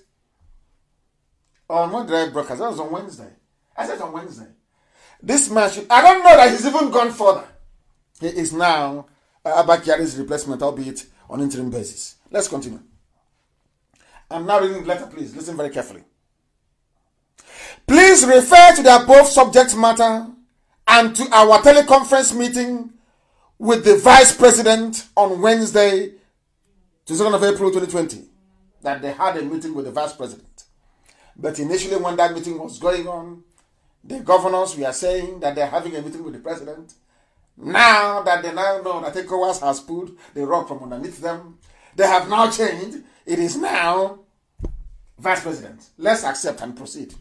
On when did I broadcast? That was on Wednesday. I said on Wednesday. This man should, I don't know that he's even gone further. He is now Abakari's replacement, albeit on interim basis. Let's continue. I'm now reading the letter, please. Listen very carefully. Please refer to the above subject matter and to our teleconference meeting with the Vice President on Wednesday, 22nd of April 2020, that they had a meeting with the Vice President. But initially when that meeting was going on, the governors were saying that they're having a meeting with the President. Now that they now know that ECOWAS has pulled the rug from underneath them, they have now changed. It is now Vice President. Let's accept and proceed.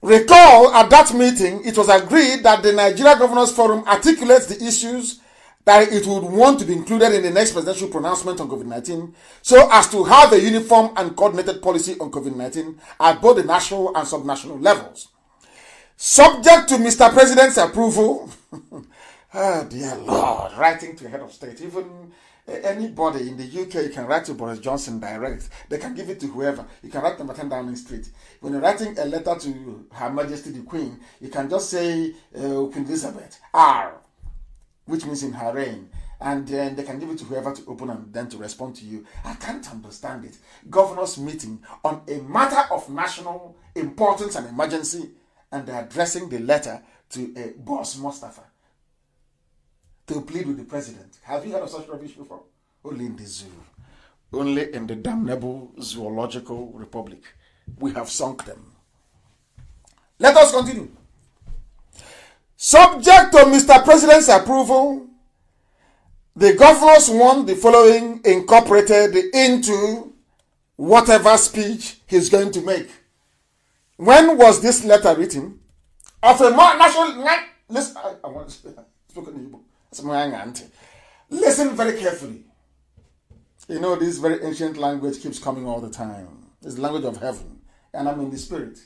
Recall, at that meeting, it was agreed that the Nigeria Governors Forum articulates the issues that it would want to be included in the next presidential pronouncement on COVID-19 so as to have a uniform and coordinated policy on COVID-19 at both the national and subnational levels. Subject to Mr. President's approval, oh dear Lord, writing to head of state, even anybody in the UK can write to Boris Johnson direct. They can give it to whoever. You can write number 10 Downing Street. When you're writing a letter to Her Majesty the Queen, you can just say Queen Elizabeth R, which means in her reign, and then they can give it to whoever to open and then to respond to you. I can't understand it. Governors meeting on a matter of national importance and emergency, and they're addressing the letter to a Boss Mustafa to plead with the president. Have you heard of such rubbish before? Only in the zoo. Only in the damnable zoological republic we have sunk them. Let us continue. Subject to Mr. President's approval, the governors want the following incorporated into whatever speech he's going to make. When was this letter written? Of a national... Listen, I want to speak in Igbo. Listen very carefully. You know, this very ancient language keeps coming all the time. It's the language of heaven. And I'm in the spirit.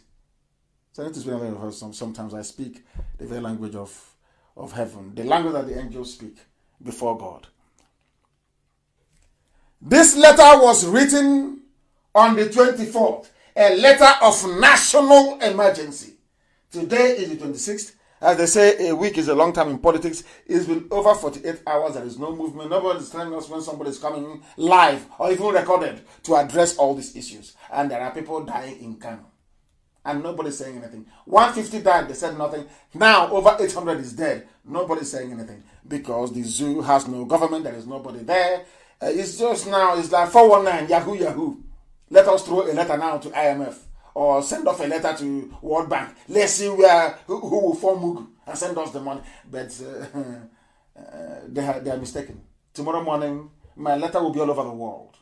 So I need to speak language of heaven. Sometimes I speak the very language of heaven. The language that the angels speak before God. This letter was written on the 24th. A letter of national emergency. Today is the 26th. As they say, a week is a long time in politics. It's been over 48 hours. There is no movement. Nobody is telling us when somebody is coming live or even recorded to address all these issues. And there are people dying in Kanu. And nobody is saying anything. 150 died. They said nothing. Now, over 800 is dead. Nobody is saying anything. Because the zoo has no government. There is nobody there. It's just now, it's like 419, Yahoo, Yahoo. Let us throw a letter now to IMF. Or send off a letter to World Bank. Let's see who will form Mugu and send us the money. But they are mistaken. Tomorrow morning, my letter will be all over the world.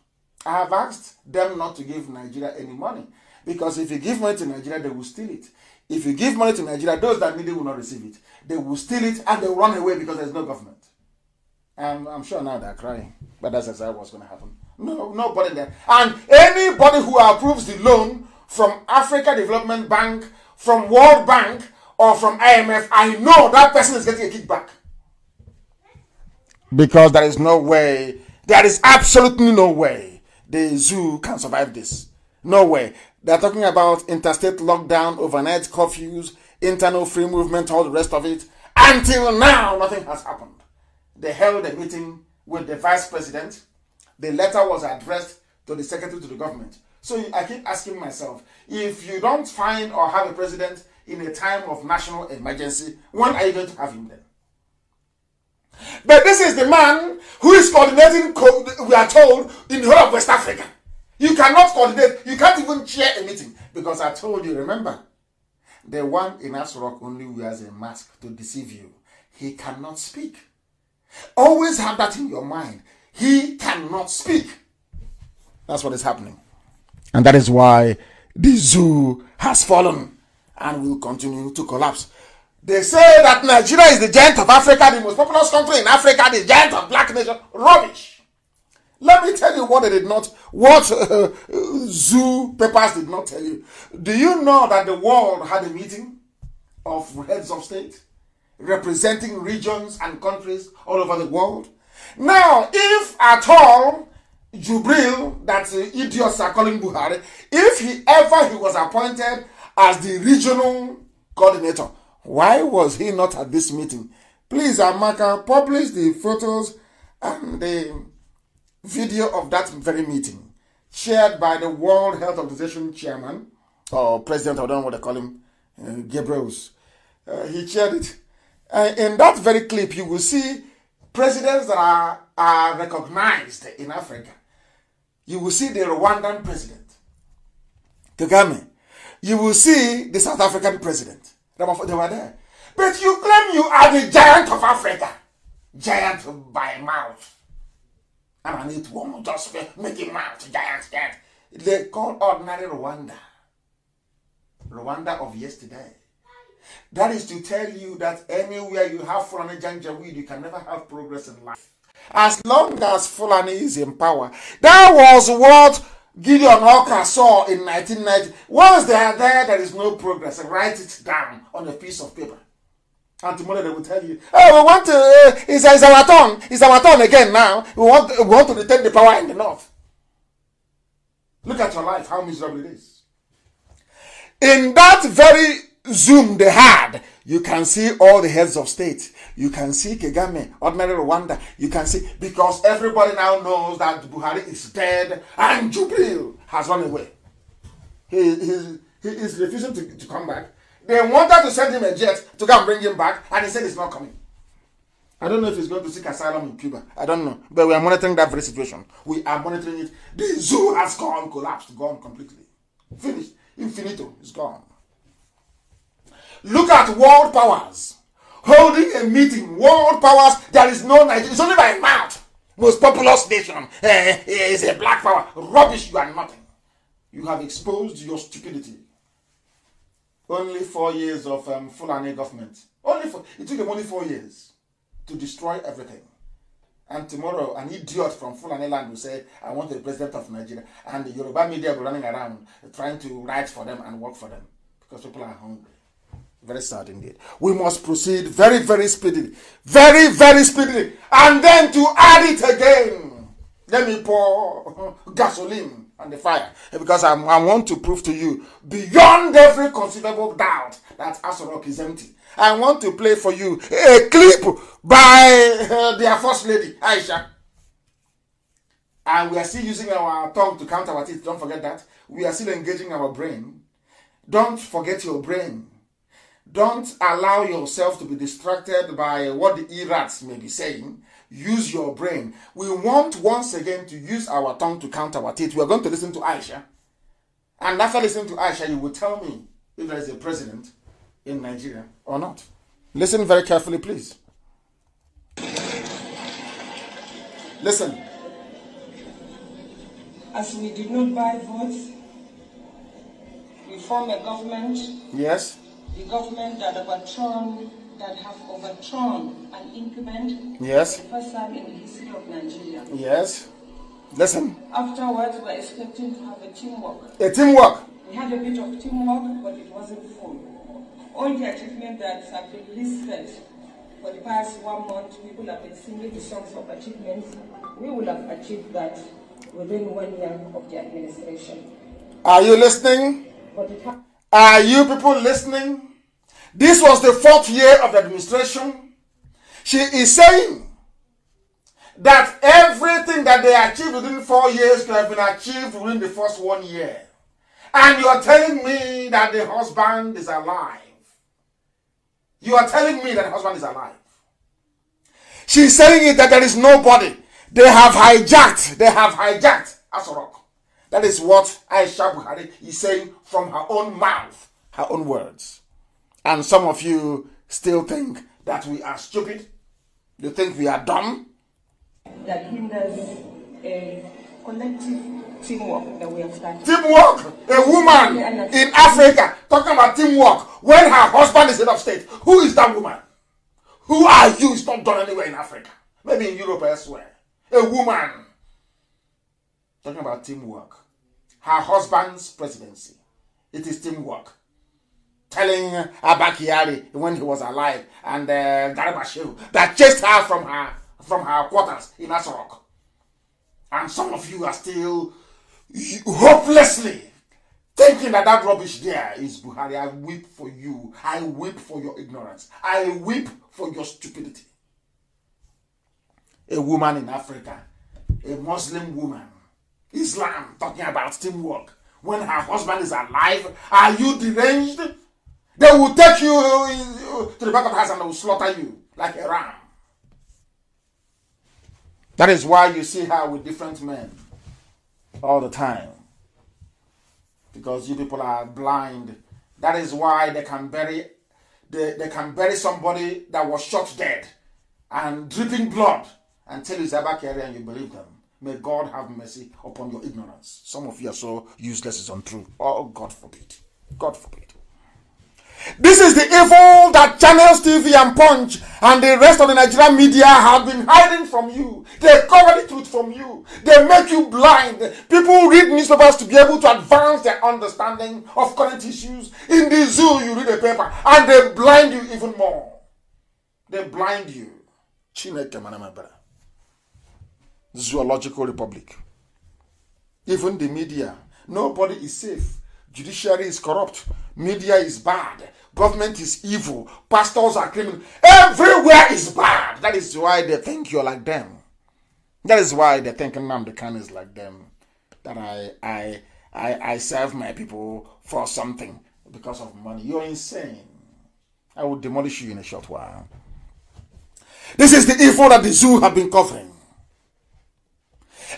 I have asked them not to give Nigeria any money. Because if you give money to Nigeria, they will steal it. If you give money to Nigeria, those that need it will not receive it. They will steal it and they will run away because there is no government. I'm sure now they're crying. But that's exactly what's going to happen. No, nobody there. And anybody who approves the loan from Africa Development Bank, from World Bank, or from IMF, I know that person is getting a kickback. Because there is no way, there is absolutely no way the zoo can survive this. No way. They're talking about interstate lockdown, overnight curfews, internal free movement, all the rest of it. Until now, nothing has happened. They held a meeting with the vice president. The letter was addressed to the secretary to the government. So I keep asking myself, if you don't find or have a president in a time of national emergency, when are you going to have him then? But this is the man who is coordinating, we are told, in the whole of West Africa. You cannot coordinate, you can't even chair a meeting. Because I told you, remember, the one in Asrock only wears a mask to deceive you. He cannot speak. Always have that in your mind. He cannot speak. That's what is happening. And that is why the zoo has fallen and will continue to collapse. They say that Nigeria is the giant of Africa, the most populous country in Africa, the giant of black nation. Rubbish. Let me tell you what they did not, what zoo papers did not tell you. Do you know that the world had a meeting of heads of state representing regions and countries all over the world? Now, if at all Jubril, that idiots are calling Buhari, if he was appointed as the regional coordinator, why was he not at this meeting? Please, Amaka, publish the photos and the video of that very meeting, shared by the World Health Organization chairman, or president, I don't know what they call him, Gabriels. He shared it. In that very clip, you will see presidents that are recognized in Africa. You will see the Rwandan president, Kagame. You will see the South African president. They were there. But you claim you are the giant of Africa. Giant by mouth. And I need one just make him mouth. Giant. They call ordinary Rwanda. Rwanda of yesterday. That is to tell you that anywhere you have Fulani Janjaweed, you can never have progress in life. As long as Fulani is in power. That was what Gideon Oka saw in 1990. Once they are there, there is no progress. Write it down on a piece of paper. And tomorrow they will tell you, oh, we want to, it's our turn. It's our turn again now. We want to retain the power in the north. Look at your life, how miserable it is. In that very Zoom they had, you can see all the heads of state. You can see Kagame, ordinary Rwanda. You can see, because everybody now knows that Buhari is dead and Jubril has run away. He is refusing to come back. They wanted to send him a jet to go and bring him back, and he said he's not coming. I don't know if he's going to seek asylum in Cuba. I don't know. But we are monitoring that very situation. We are monitoring it. The zoo has collapsed, gone completely. Finished. Infinito is gone. Look at world powers holding a meeting. World powers, there is no Nigeria. It's only by mouth. Most populous nation is a black power. Rubbish, you are nothing. You have exposed your stupidity. Only 4 years of Fulani government. It took them only 4 years to destroy everything. And tomorrow, an idiot from Fulani land will say, I want the president of Nigeria. And the Yoruba media will be running around trying to write for them and work for them. Because people are hungry. Very sad indeed. We must proceed very, very speedily. Very, very speedily. And then to add it again, let me pour gasoline on the fire. Because I want to prove to you, beyond every conceivable doubt, that Aso Rock is empty. I want to play for you a clip by their first lady, Aisha. And we are still using our tongue to count our teeth. Don't forget that. We are still engaging our brain. Don't forget your brain. Don't allow yourself to be distracted by what the E-rats may be saying. Use your brain. We want once again to use our tongue to count our teeth. We are going to listen to Aisha. And after listening to Aisha, you will tell me if there is a president in Nigeria or not. Listen very carefully, please. Listen. As we did not buy votes, we form a government. Yes. The government that have overthrown an incumbent. Yes. For the first time in the history of Nigeria. Yes. Listen. Afterwards, we're expecting to have a teamwork. A teamwork. We had a bit of teamwork, but it wasn't full. All the achievements that have been listed for the past 1 month, people have been singing the songs of achievements. We will have achieved that within 1 year of the administration. Are you listening? Are you people listening? This was the 4th year of the administration. She is saying that everything that they achieved within 4 years could have been achieved within the first 1 year. And you are telling me that the husband is alive. You are telling me that the husband is alive. She's saying it that there is nobody. They have hijacked Aso Rock. That is what Aisha Buhari is saying from her own mouth, her own words. And some of you still think that we are stupid. You think we are dumb. That hinders a collective teamwork that we have started. Teamwork! A woman in Africa talking about teamwork when her husband is head of state. Who is that woman? Who are you? It's not done anywhere in Africa. Maybe in Europe or elsewhere. A woman talking about teamwork. Her husband's presidency. It is teamwork. Telling Abakari when he was alive and Garibashew that chased her from her quarters in Aso Rock. And some of you are still hopelessly thinking that that rubbish there is Buhari. I weep for you. I weep for your ignorance. I weep for your stupidity. A woman in Africa, a Muslim woman, Islam, talking about teamwork. When her husband is alive, are you deranged? They will take you to the back of the house and they will slaughter you like a ram. That is why you see her with different men all the time. Because you people are blind. That is why they can bury somebody that was shot dead and dripping blood and tell you it's Abakari and you believe them. May God have mercy upon your ignorance. Some of you are so useless it's untrue. Oh, God forbid. God forbid. This is the evil that Channels TV and Punch and the rest of the Nigerian media have been hiding from you. They cover the truth from you. They make you blind. People read newspapers to be able to advance their understanding of current issues. In the zoo, you read a paper and they blind you even more. They blind you. Chineke manamabara. Zoological Republic. Even the media. Nobody is safe. Judiciary is corrupt. Media is bad. Government is evil. Pastors are criminals. Everywhere is bad. That is why they think you're like them. That is why they think Nnamdi Kanu is like them. That I serve my people for something because of money. You're insane. I will demolish you in a short while. This is the evil that the zoo have been covering.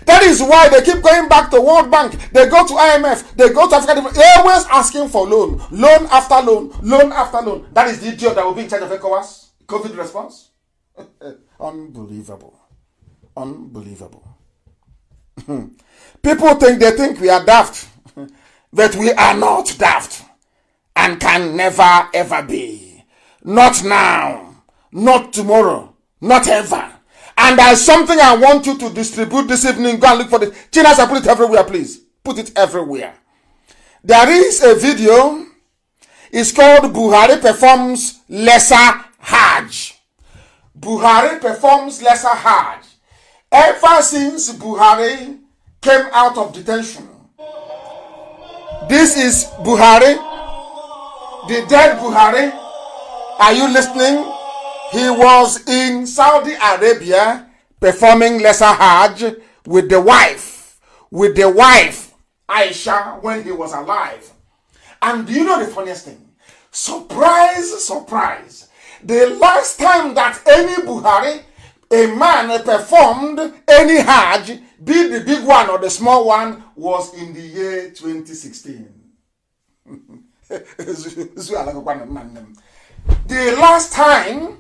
That is why they keep going back to World Bank. They go to IMF. They go to Africa. Always asking for loan. Loan after loan. Loan after loan. That is the idiot that will be in charge of ECOWAS. COVID response. Unbelievable. Unbelievable. People think we are daft. But we are not daft. And can never ever be. Not now. Not tomorrow. Not ever. And there's something I want you to distribute this evening. Go and look for it. Chinas, put it everywhere, please. Put it everywhere. There is a video. It's called Buhari Performs Lesser Hajj. Buhari performs lesser Hajj. Ever since Buhari came out of detention. This is Buhari. The dead Buhari. Are you listening? He was in Saudi Arabia performing lesser Hajj with the wife Aisha, when he was alive. And do you know the funniest thing? Surprise, surprise. The last time that any Buhari, a man, performed any Hajj, be the big one or the small one, was in the year 2016. The last time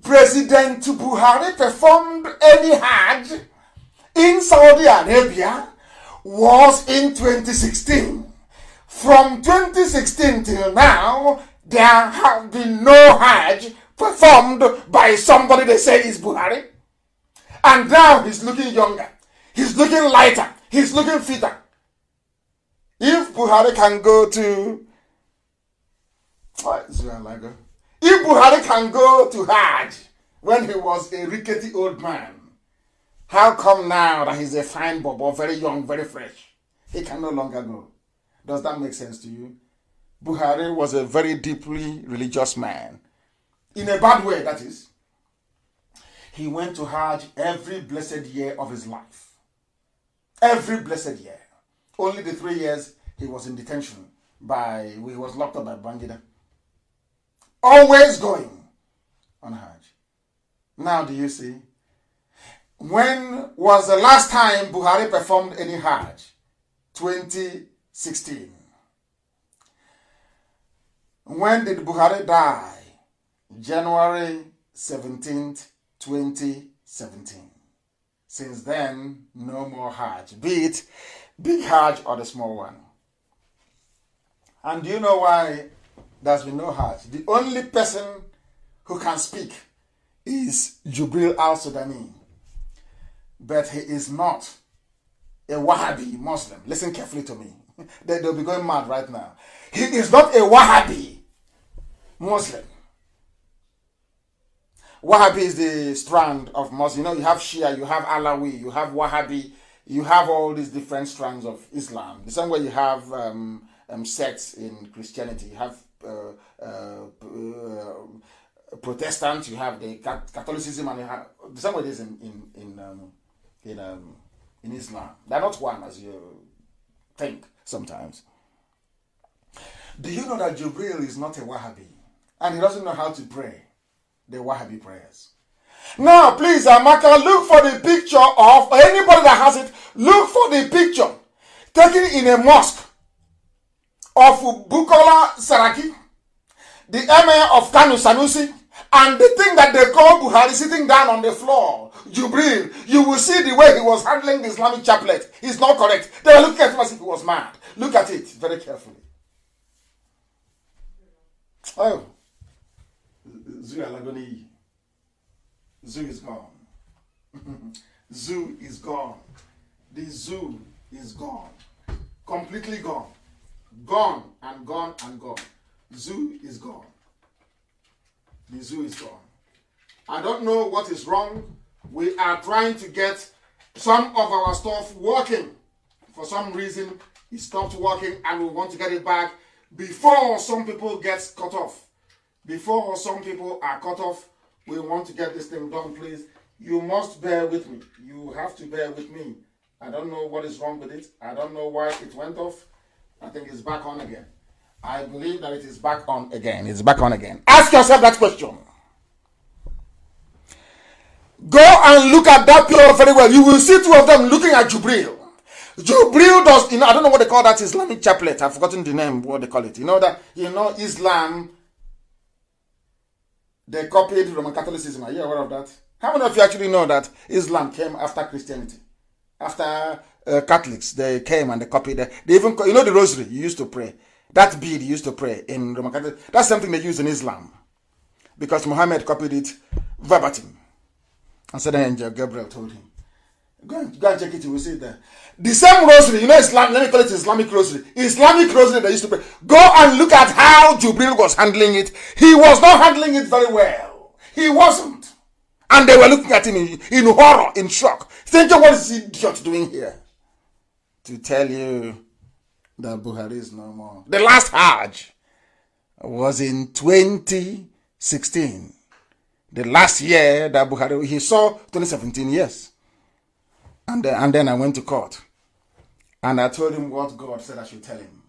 President Buhari performed any Hajj in Saudi Arabia was in 2016. From 2016 till now, there have been no Hajj performed by somebody they say is Buhari. And now he's looking younger. He's looking lighter. He's looking fitter. If Buhari can go to... If Buhari can go to Hajj when he was a rickety old man, how come now that he's a fine bobo, very young, very fresh, he can no longer go? Does that make sense to you? Buhari was a very deeply religious man. In a bad way, that is. He went to Hajj every blessed year of his life. Every blessed year. Only the 3 years he was in detention he was locked up by Bangida. Always going on Hajj. Now do you see? When was the last time Buhari performed any Hajj? 2016. When did Buhari die? January 17th, 2017. Since then, no more Hajj. Be it big Hajj or the small one. And do you know why there's been no Hajj? The only person who can speak is Jubril al-Sudani. But he is not a Wahhabi Muslim. Listen carefully to me. They'll be going mad right now. He is not a Wahhabi Muslim. Wahhabi is the strand of Muslim. You know, you have Shia, you have Alawi, you have Wahhabi, you have all these different strands of Islam. The same way you have sects in Christianity. You have Protestants, you have the Catholicism, and you have the same way it is in Islam. They're not one as you think sometimes. Do you know that Jubril is not a Wahhabi? And he doesn't know how to pray the Wahhabi prayers. Now, please, Amaka, look for the picture of anybody that has it. Look for the picture taken in a mosque of Bukola Saraki, the emir of Kanu Sanusi, and the thing that they call Buhari sitting down on the floor, Jubril. You will see the way he was handling the Islamic chaplet. He's not correct. They were looking at him as if he was mad. Look at it very carefully. Oh. Zoo Alagoni. Zoo is gone. Zoo is gone. The zoo is gone. Completely gone. Gone and gone and gone. Zoo is gone. The zoo is gone. I don't know what is wrong. We are trying to get some of our stuff working. For some reason, it stopped working and we want to get it back before some people get cut off. Before some people are cut off, we want to get this thing done, please. You must bear with me. You have to bear with me. I don't know what is wrong with it. I don't know why it went off. I think it's back on again. I believe that it is back on again. It's back on again. Ask yourself that question. Go and look at that picture very well. You will see two of them looking at Jubril. Jubril does, I don't know what they call that Islamic chaplet. I've forgotten the name, what they call it. Islam, they copied Roman Catholicism. Are you aware of that? How many of you actually know that Islam came after Christianity? After Catholics, they came and they copied it. They even, the rosary you used to pray. That bead you used to pray in Roman Catholic. That's something they use in Islam. Because Muhammad copied it verbatim. And so the angel Gabriel told him, go and check it, you will see it there. The same rosary, Islam, let me call it Islamic rosary. Islamic rosary they used to pray. Go and look at how Jubril was handling it. He was not handling it very well. He wasn't. And they were looking at him in horror, in shock, thinking, what is this idiot doing here? To tell you that Buhari is no more. The last Hajj was in 2016. The last year that Buhari, he saw 2017, yes. And then I went to court. And I told him what God said I should tell him.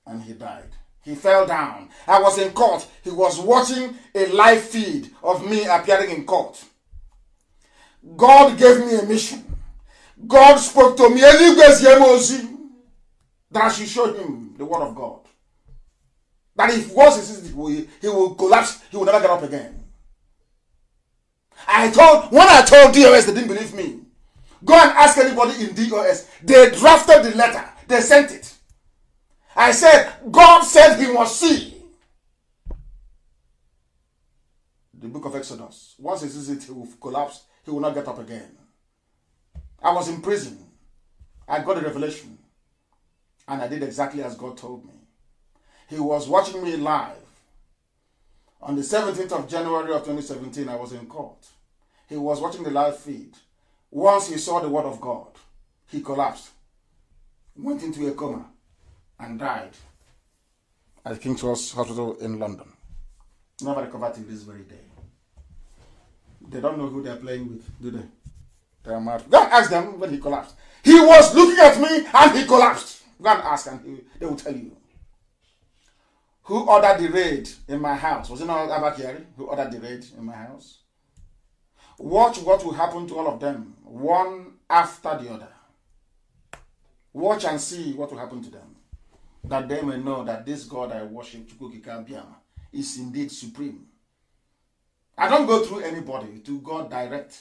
And he died. He fell down. I was in court. He was watching a live feed of me appearing in court. God gave me a mission. God spoke to me. That I should show him the word of God. That if once he will collapse, he will never get up again. When I told DOS, they didn't believe me. Go and ask anybody in DOS. They drafted the letter. They sent it. I said, God said he must see. The book of Exodus. Once he sees it, he will collapse. He will not get up again. I was in prison. I got a revelation. And I did exactly as God told me. He was watching me live. On the 17th of January of 2017, I was in court. He was watching the live feed. Once he saw the word of God, he collapsed, went into a coma, and died at King's Hospital in London. Never recovered till this very day. They don't know who they're playing with, do they? They're mad. Go and ask them when he collapsed. He was looking at me and he collapsed. Go and ask and they will tell you. Who ordered the raid in my house? Was it not Abakari who ordered the raid in my house? Watch what will happen to all of them, one after the other. Watch and see what will happen to them. That they may know that this God I worship, is indeed supreme. I don't go through anybody, to God direct.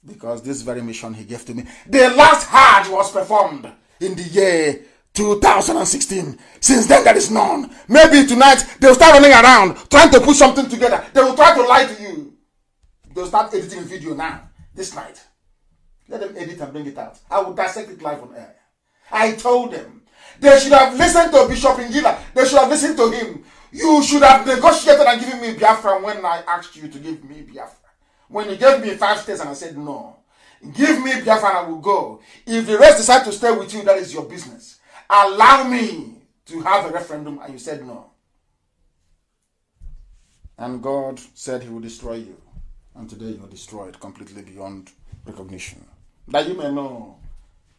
Because this very mission he gave to me. The last Hajj was performed in the year 2016. Since then there is none. Maybe tonight they will start running around trying to put something together. They will try to lie to you. They will start editing a video now, this night. Let them edit and bring it out. I will dissect it live on air. I told them they should have listened to Bishop Ngila. They should have listened to him. You should have negotiated and given me Biafra when I asked you to give me Biafra. When you gave me 5 states and I said no. Give me Biafra and I will go. If the rest decide to stay with you, that is your business. Allow me to have a referendum and you said no. And God said he will destroy you. And today you are destroyed completely beyond recognition. That you may know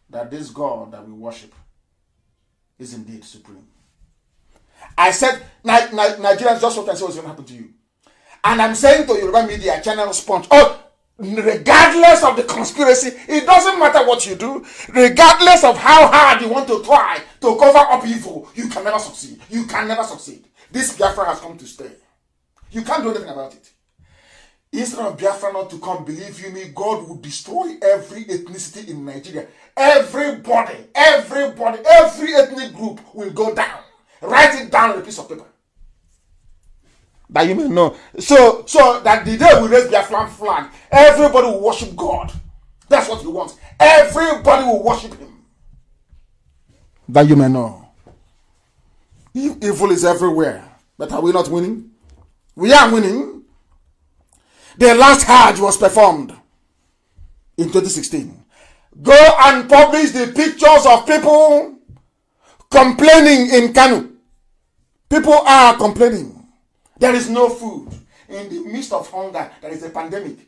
that this God that we worship is indeed supreme. I said, Nigerians, just what I say was going to happen to you. And I'm saying to Yoruba media, channel sponge, regardless of the conspiracy, it doesn't matter what you do, regardless of how hard you want to try to cover up evil, you can never succeed. You can never succeed. This Biafra has come to stay. You can't do anything about it. Instead of Biafra not to come, believe you me, God will destroy every ethnicity in Nigeria. Everybody, every ethnic group will go down. Write it down on a piece of paper. That you may know. So that the day we raise Biafran flag, everybody will worship God. That's what he wants. Everybody will worship him. That you may know. Evil is everywhere. But are we not winning? We are winning. The last Hajj was performed in 2016. Go and publish the pictures of people complaining in Kanu. People are complaining. There is no food. In the midst of hunger, there is a pandemic.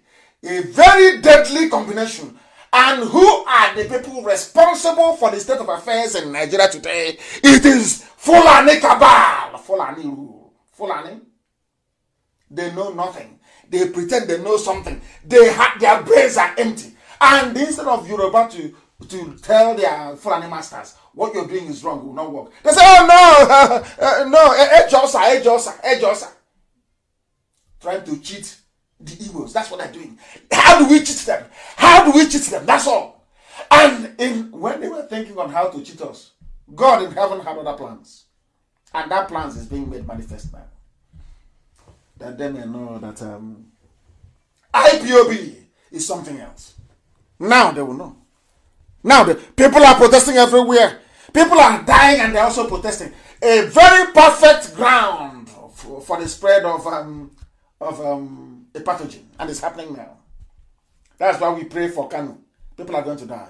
A very deadly combination. And who are the people responsible for the state of affairs in Nigeria today? It is Fulani cabal. Fulani rule. Fulani. They know nothing. They pretend they know something. Their brains are empty. And instead of Yoruba to tell their Fulani masters, what you're doing is wrong, it will not work. They say, oh no, Ejosa. Trying to cheat the Igbos. That's what they're doing. How do we cheat them? That's all. And when they were thinking on how to cheat us, God in heaven had other plans. And that plans is being made manifest now. That they may know that IPOB is something else. Now they will know. Now the people are protesting everywhere. People are dying and they're also protesting. A very perfect ground for the spread of a pathogen. And it's happening now. That's why we pray for Kanu. People are going to die.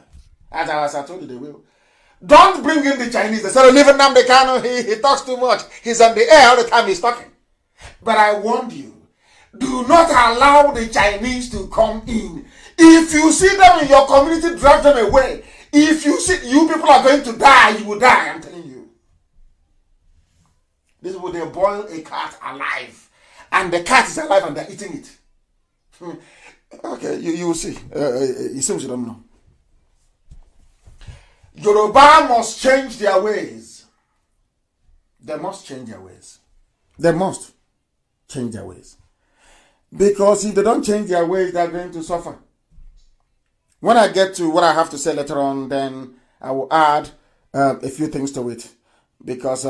As I told you, they will. Don't bring in the Chinese. They say, leave Nnamdi Kanu. He talks too much. He's on the air all the time he's talking. But I warned you, do not allow the Chinese to come in. If you see them in your community, drive them away. If you see you people are going to die, you will die, I'm telling you. This is where they boil a cat alive. And the cat is alive and they're eating it. Okay, you will see. It seems you don't know. Yoruba must change their ways. They must change their ways. They must change their ways. Because if they don't change their ways, they're going to suffer. When I get to what I have to say later on, then I will add a few things to it. Because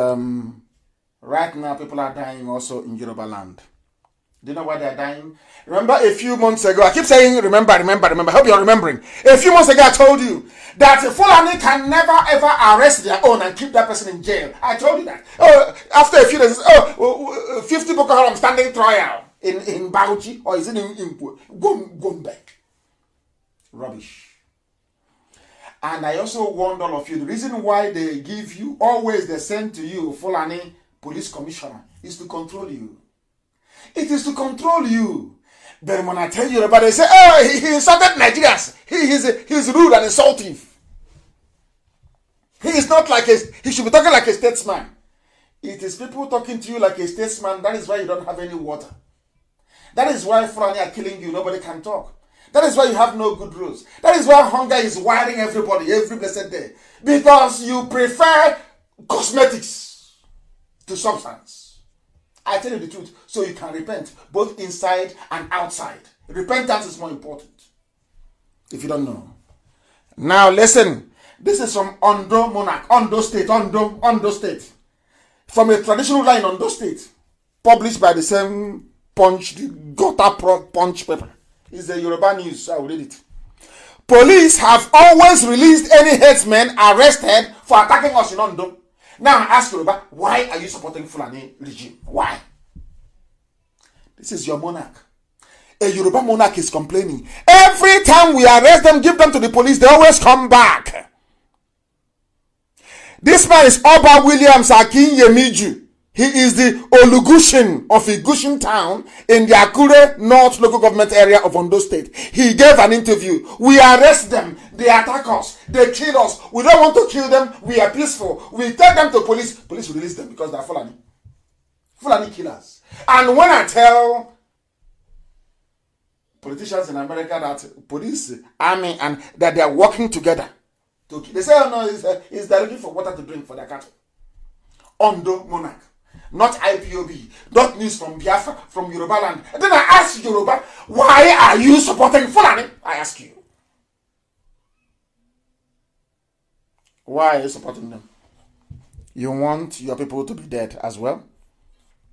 right now, people are dying also in Yoruba land. Do you know why they're dying? Remember a few months ago, I keep saying remember. I hope you're remembering. A few months ago, I told you that Fulani can never ever arrest their own and keep that person in jail. I told you that. After a few days, 50 Boko Haram standing trial in Bauchi, or is it in Gombe? Rubbish. And I also warned all of you, the reason why they give you, always they send to you Fulani police commissioner, is to control you. It is to control you. But when I tell you about it, they say, oh, he insulted Nigerians. He's rude and insultive. He is not like he should be talking like a statesman. It is people talking to you like a statesman. That is why you don't have any water. That is why Fulani are killing you. Nobody can talk. That is why you have no good rules. That is why hunger is wiring everybody every blessed day. Because you prefer cosmetics to substance. I tell you the truth, so you can repent, both inside and outside. Repentance is more important, if you don't know. Now listen, this is from Ondo Monarch, Ondo State, Ondo State. From a traditional line in Ondo State, published by the same Punch, the Gota Punch paper. It's the Yoruba news, so I will read it. Police have always released any headsmen arrested for attacking us in Ondo. Now I ask Yoruba, why are you supporting Fulani regime? Why? This is your monarch. A Yoruba monarch is complaining. Every time we arrest them, give them to the police, they always come back. This man is Oba Williams Akin Yemiju. He is the Olugushin of Igushin town in the Akure North local government area of Ondo State. He gave an interview. We arrest them. They attack us. They kill us. We don't want to kill them. We are peaceful. We take them to police. Police release them because they are Fulani. Fulani killers. And when I tell politicians in America that police, army, and that they are working together, they say, oh no, they're looking for water to drink for their cattle. Ondo Monarch. Not IPOB, not news from Biafra, from Yoruba land. And then I ask Yoruba, why are you supporting Fulani? I ask you. Why are you supporting them? You want your people to be dead as well?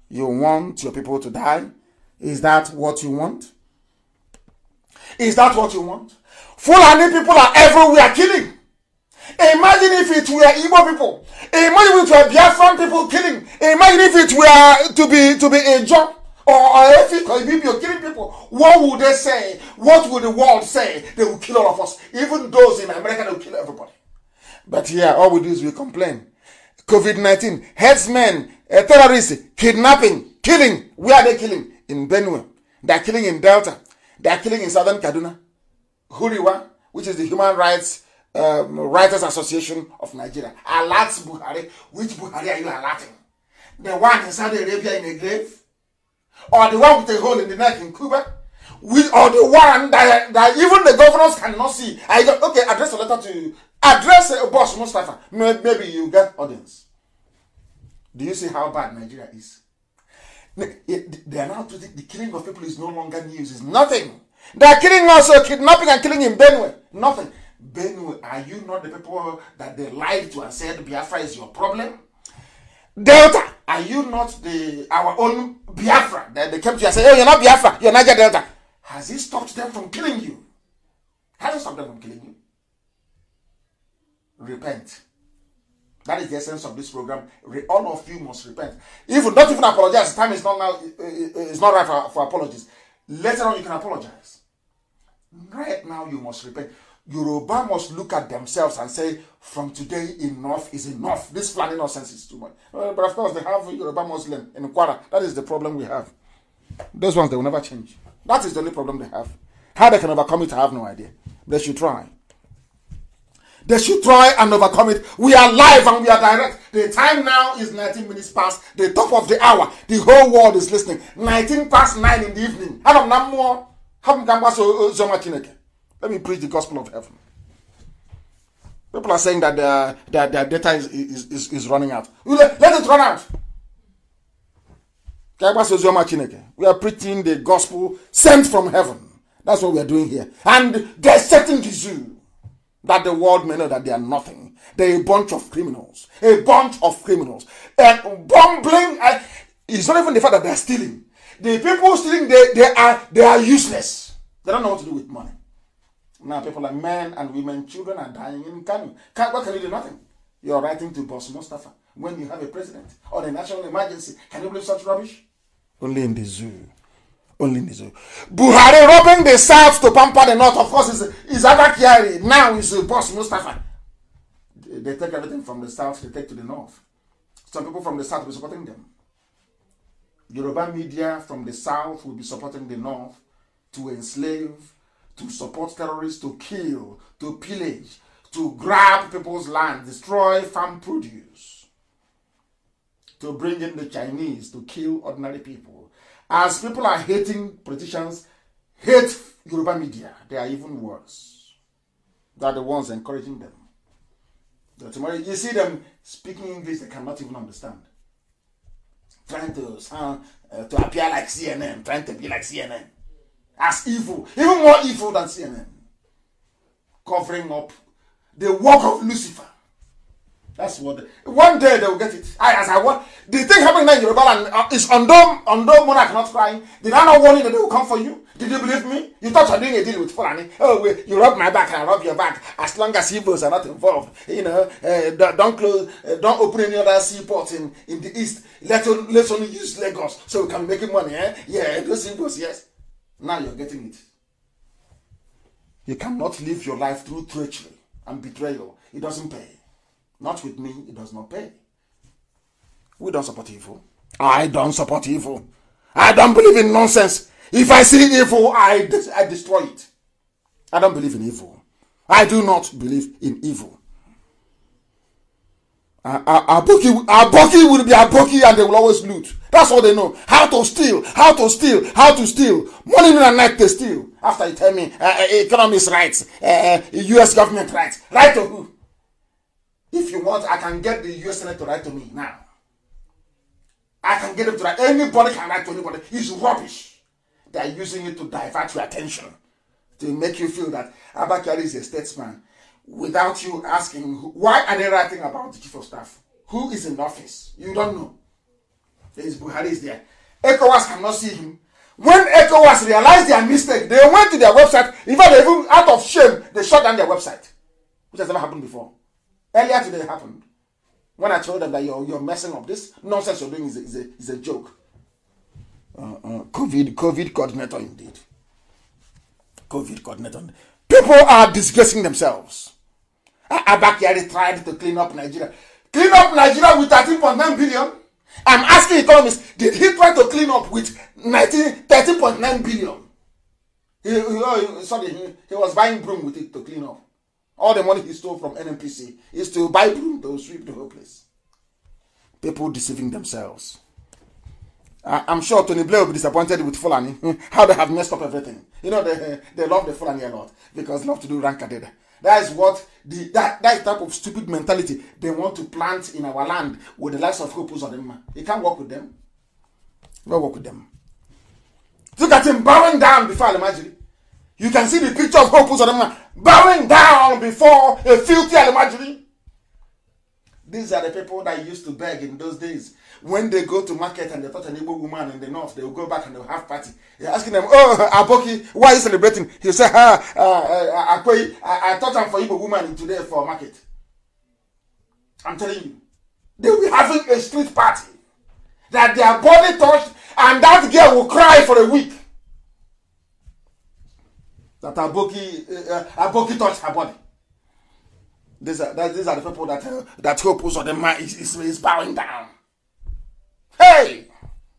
You want your people to die? Is that what you want? Is that what you want? Fulani people are everywhere killing. Imagine if it were Igbo people. Imagine if it were Biafran people killing. Imagine if it were to be a job or if it were killing people. What would they say? What would the world say? They will kill all of us. Even those in America, they will kill everybody. But here, all we do is we complain. COVID-19, headsmen, terrorists, kidnapping, killing. Where are they killing? In Benue. They are killing in Delta. They are killing in Southern Kaduna. Huriwa, which is the Human Rights Writers Association of Nigeria. Alerts Buhari. Which Buhari are you alerting? The one in Saudi Arabia in a grave? or the one with a hole in the neck in Cuba, or the one that even the governors cannot see. I go, okay, address a letter to address a boss Mustafa. Maybe you get audience. Do you see how bad Nigeria is? They are now the killing of people is no longer news. It's nothing. They are killing us, kidnapping and killing in Benue. Nothing. Benue, are you not the people that they lied to and said Biafra is your problem? Delta, are you not our own Biafra that they came to you and said, oh, you're not Biafra, you're Niger Delta? Has it stopped them from killing you? Has it stopped them from killing you? Repent. That is the essence of this program. All of you must repent. Not even apologize. Time is not now. It's not right for apologies. Later on, you can apologize. Right now, you must repent. Yoruba must look at themselves and say, from today, enough is enough. This Fulani nonsense is too much. But of course, they have Yoruba Muslim in Kwara. That is the problem we have. Those ones, they will never change. That is the only problem they have. How they can overcome it, I have no idea. They should try. They should try and overcome it. We are live and we are direct. The time now is 19 minutes past the top of the hour. The whole world is listening. 19 past 9 in the evening. Let me preach the gospel of heaven. People are saying that their data is running out. Let it run out. We are preaching the gospel sent from heaven. That's what we are doing here. And dissecting the zoo. That the world may know that they are nothing. They're a bunch of criminals. A bunch of criminals. And bumbling. It's not even the fact that they're stealing. The people stealing, they are useless. They don't know what to do with money. Now people like men and women, children are dying in Kanu. What can you do? Nothing. You're writing to Boss Mustafa when you have a president or a national emergency. Can you believe such rubbish? Only in the zoo. Only in the zoo. Buhari robbing the south to pamper the north. Of course, is Abakari. Now is Boss Mustafa. They take everything from the south, they take to the north. Some people from the south will be supporting them. Yoruba media from the south will be supporting the north to enslave, to support terrorists, to kill, to pillage, to grab people's land, destroy farm produce, to bring in the Chinese to kill ordinary people. As people are hating politicians, hate Yoruba media, they are even worse. They are the ones encouraging them. Tomorrow you see them speaking English they cannot even understand. Trying to appear like CNN, trying to be like CNN. As evil, even more evil than CNN. Covering up the work of Lucifer. That's what. One day they will get it. The thing happening now in Yoruba land is Ondo monarch not crying. Did I not warn you that they will come for you? Did you believe me? You thought you were doing a deal with Fulani. Oh, wait, you rub my back and I rub your back. As long as Igbos are not involved, don't open any other seaports in the east. Let's only use Lagos so we can be making money. Yeah, those Igbos, yes. Now you're getting it. You cannot live your life through treachery and betrayal. It doesn't pay. Not with me, it does not pay. We don't support evil. I don't support evil. I don't believe in nonsense. If I see evil, I destroy it. I don't believe in evil. I do not believe in evil. Aboki will be Aboki and they will always loot. That's all they know. How to steal. Morning and night they steal. After you tell me, economist rights, US government rights. Right to who? If you want, I can get the US Senate to write to me now. I can get them to write. Anybody can write to anybody. It's rubbish. They are using it to divert your attention. To make you feel that Abakari is a statesman. Without you asking, why are they writing about the chief of staff? Who is in office? You don't know. There is Buhari is there. ECOWAS cannot see him. When ECOWAS realized their mistake, they went to their website. In fact, even out of shame, they shut down their website. Which has never happened before. Earlier today it happened. When I told them that you're messing up, this nonsense you're doing is a joke. COVID coordinator indeed. COVID coordinator. People are disgracing themselves. Abakari tried to clean up Nigeria. Clean up Nigeria with 13.9 billion? I'm asking economists, did he try to clean up with 13.9 billion? He was buying broom with it to clean up. All the money he stole from NNPC is to buy broom to sweep the whole place. People deceiving themselves. I'm sure Tony Blair will be disappointed with Fulani. How they have messed up everything. You know, they love the Fulani a lot because they love to do rankadeda. That is what that type of stupid mentality they want to plant in our land with the likes of Hopus or them. You can't work with them. You can't work with them. Look at him bowing down before Alimajiri. You can see the picture of Hopus or them bowing down before a filthy Alimajiri. These are the people that used to beg in those days. When they go to market and they touch an Igbo woman in the north, they will go back and they will have party. You're asking them, oh, Aboki, why are you celebrating? He'll say, I touched him for Igbo woman today for market. I'm telling you. They will be having a street party that their body touched, and that girl will cry for a week. That Aboki touched her body. These are the people that hope on the man is bowing down. Hey!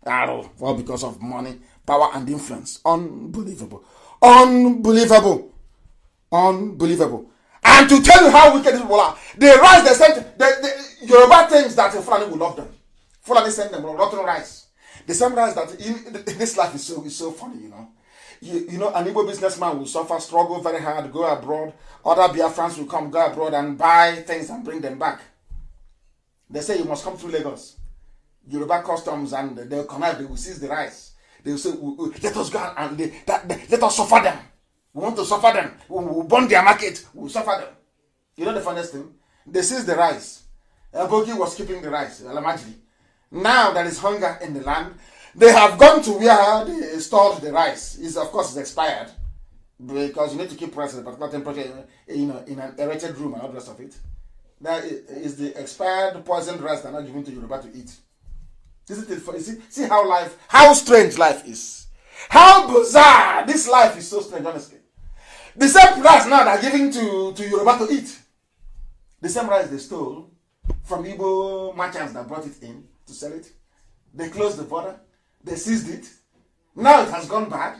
Well, because of money, power, and influence. Unbelievable. Unbelievable. Unbelievable. And to tell you how wicked these people are, they rice they sent, the Yoruba things that Fulani will love them. Fulani send them rotten rice. The same rice that this life is so funny, you know. You know, an Igbo businessman will suffer, struggle very hard, go abroad. Other Biafrans will come, go abroad and buy things and bring them back. They say you must come through Lagos. Yoruba customs, and they'll connive, they will seize the rice. They will say, let us go and let us suffer them. We want to suffer them. We'll burn their market. We'll suffer them. You know the funniest thing? They seized the rice. Aboki was keeping the rice. Now there is hunger in the land. They have gone to where they stored the rice. Of course, it's expired. Because you need to keep rice at a particular temperature, you know, in an aerated room and all the rest of it. That is the expired poisoned rice that are not given to Yoruba to eat. See how strange life is. How bizarre this life is. So strange, honestly. The same rice now they're giving to Yoruba to eat. The same rice they stole from Igbo merchants that brought it in to sell it. They closed the border. They seized it. Now it has gone bad.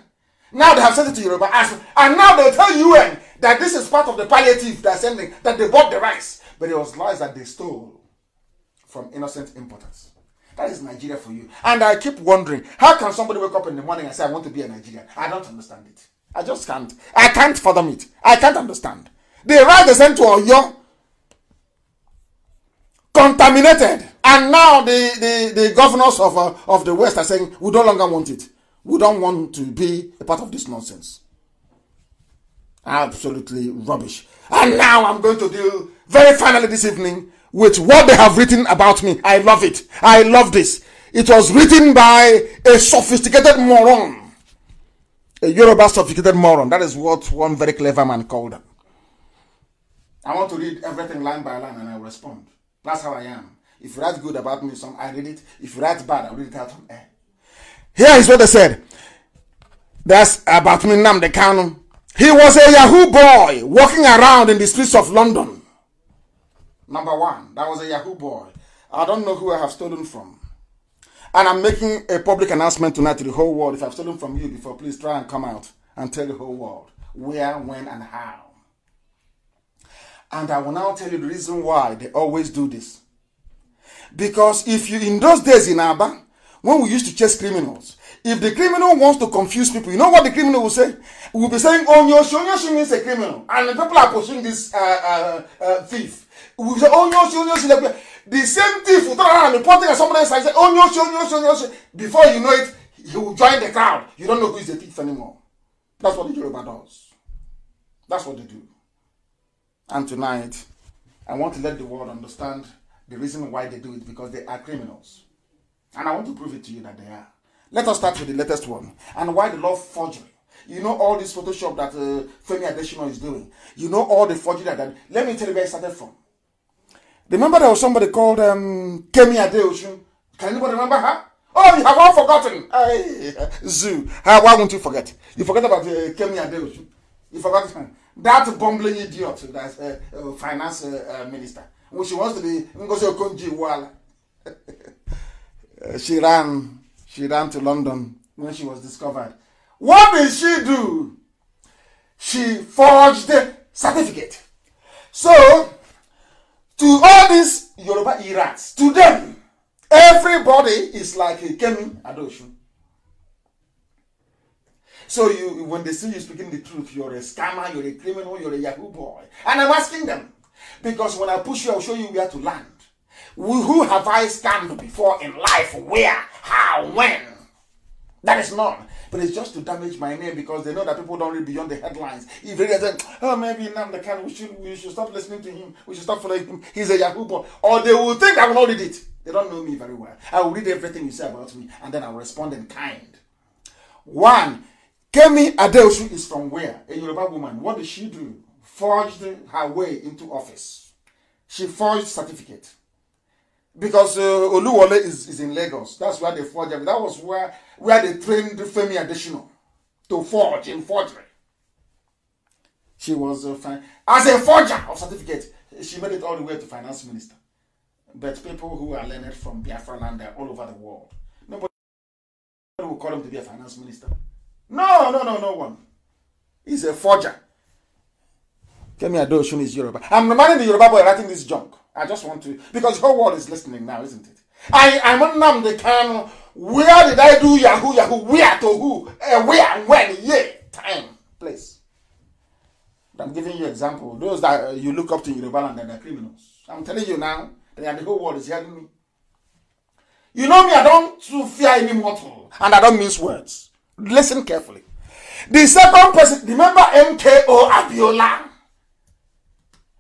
Now they have sent it to Yoruba. And now they'll tell UN that this is part of the palliative they're sending, that they bought the rice. But it was rice that they stole from innocent importers. That is Nigeria for you. And I keep wondering, how can somebody wake up in the morning and say, I want to be a Nigerian? I don't understand it. I just can't. I can't fathom it. I can't understand. The rice they sent to Oyo, contaminated. And now the governors of the West are saying, we no longer want it. We don't want to be a part of this nonsense. Absolutely rubbish. And now I'm going to deal very finally this evening with what they have written about me. I love it. I love this. It was written by a sophisticated moron. A Yoruba sophisticated moron. That is what one very clever man called them. I want to read everything line by line and I will respond. That's how I am. If you write good about me, I read it. If you write bad, I read it out on air. Here is what they said. That's about Mazi Nnamdi Kanu. He was a Yahoo boy walking around in the streets of London. Number one, that was a Yahoo boy. I don't know who I have stolen from. And I'm making a public announcement tonight to the whole world. If I've stolen from you before, please try and come out and tell the whole world where, when, and how. And I will now tell you the reason why they always do this. Because if you, in those days in Aba, when we used to chase criminals, if the criminal wants to confuse people, you know what the criminal will say? We will be saying, Onyoshi means a criminal. And the people are pursuing this thief. We will say, Onyoshi. The same thief will turn around and reporting at somebody else and say, Onyoshi. Before you know it, he will join the crowd. You don't know who is the thief anymore. That's what the Yoruba does. That's what they do. And tonight, I want to let the world understand the reason why they do it, because they are criminals. And I want to prove it to you that they are. Let us start with the latest one. And why the love forgery. You know all this Photoshop that Femi Adesina is doing. You know all the forgery that. Let me tell you where it started from. Remember there was somebody called Kemi Adeosun. Can anybody remember her? Oh, you have all forgotten. Zoo. Why won't you forget? You forget about Kemi Adeosun. You forgot her. That bumbling idiot, that's finance minister. When she wants to be Ngozi Okonjo-Iweala. She ran to London when she was discovered. What did she do? She forged the certificate. So, to all these Yoruba Irats, to them, Everybody is like a Kemi Adoshu. So when they see you speaking the truth, you're a scammer, you're a criminal, you're a Yahoo boy. And I'm asking them, because when I push you, I'll show you where to land. Who have I scammed before in life? Where? How? When? That is none. But it's just to damage my name, because they know that people don't read beyond the headlines. If they say, oh, maybe Nnamdi Kanu, we should stop listening to him, we should stop following him, he's a Yahoo boy. Or they will think I will not read it. They don't know me very well. I will read everything you say about me, and then I will respond in kind. One, Kemi Adeosu is from where? A Yoruba woman. What did she do? Forged her way into office. She forged certificate. Because Oluwole is in Lagos. That's where they forged it. That was where they trained Femi Adesina to forge in forgery. She was as a forger of certificate. She made it all the way to finance minister. But people who are learned from Biafra land are all over the world. Nobody will call him to be a finance minister. No one. He's a forger. Kemi Adeosun is Yoruba. I'm reminding the Yoruba boy writing this junk. I just want to, because the whole world is listening now, isn't it? I'm Nnamdi Kanu. Where did I do Yahoo? Where to who? Where and when? Yeah, time, place. I'm giving you example. Those that you look up to in Yoruba land, they're criminals. I'm telling you now, the whole world is hearing me. You know me, I don't fear any mortal, and I don't mince words. Listen carefully. The second person, remember MKO Abiola?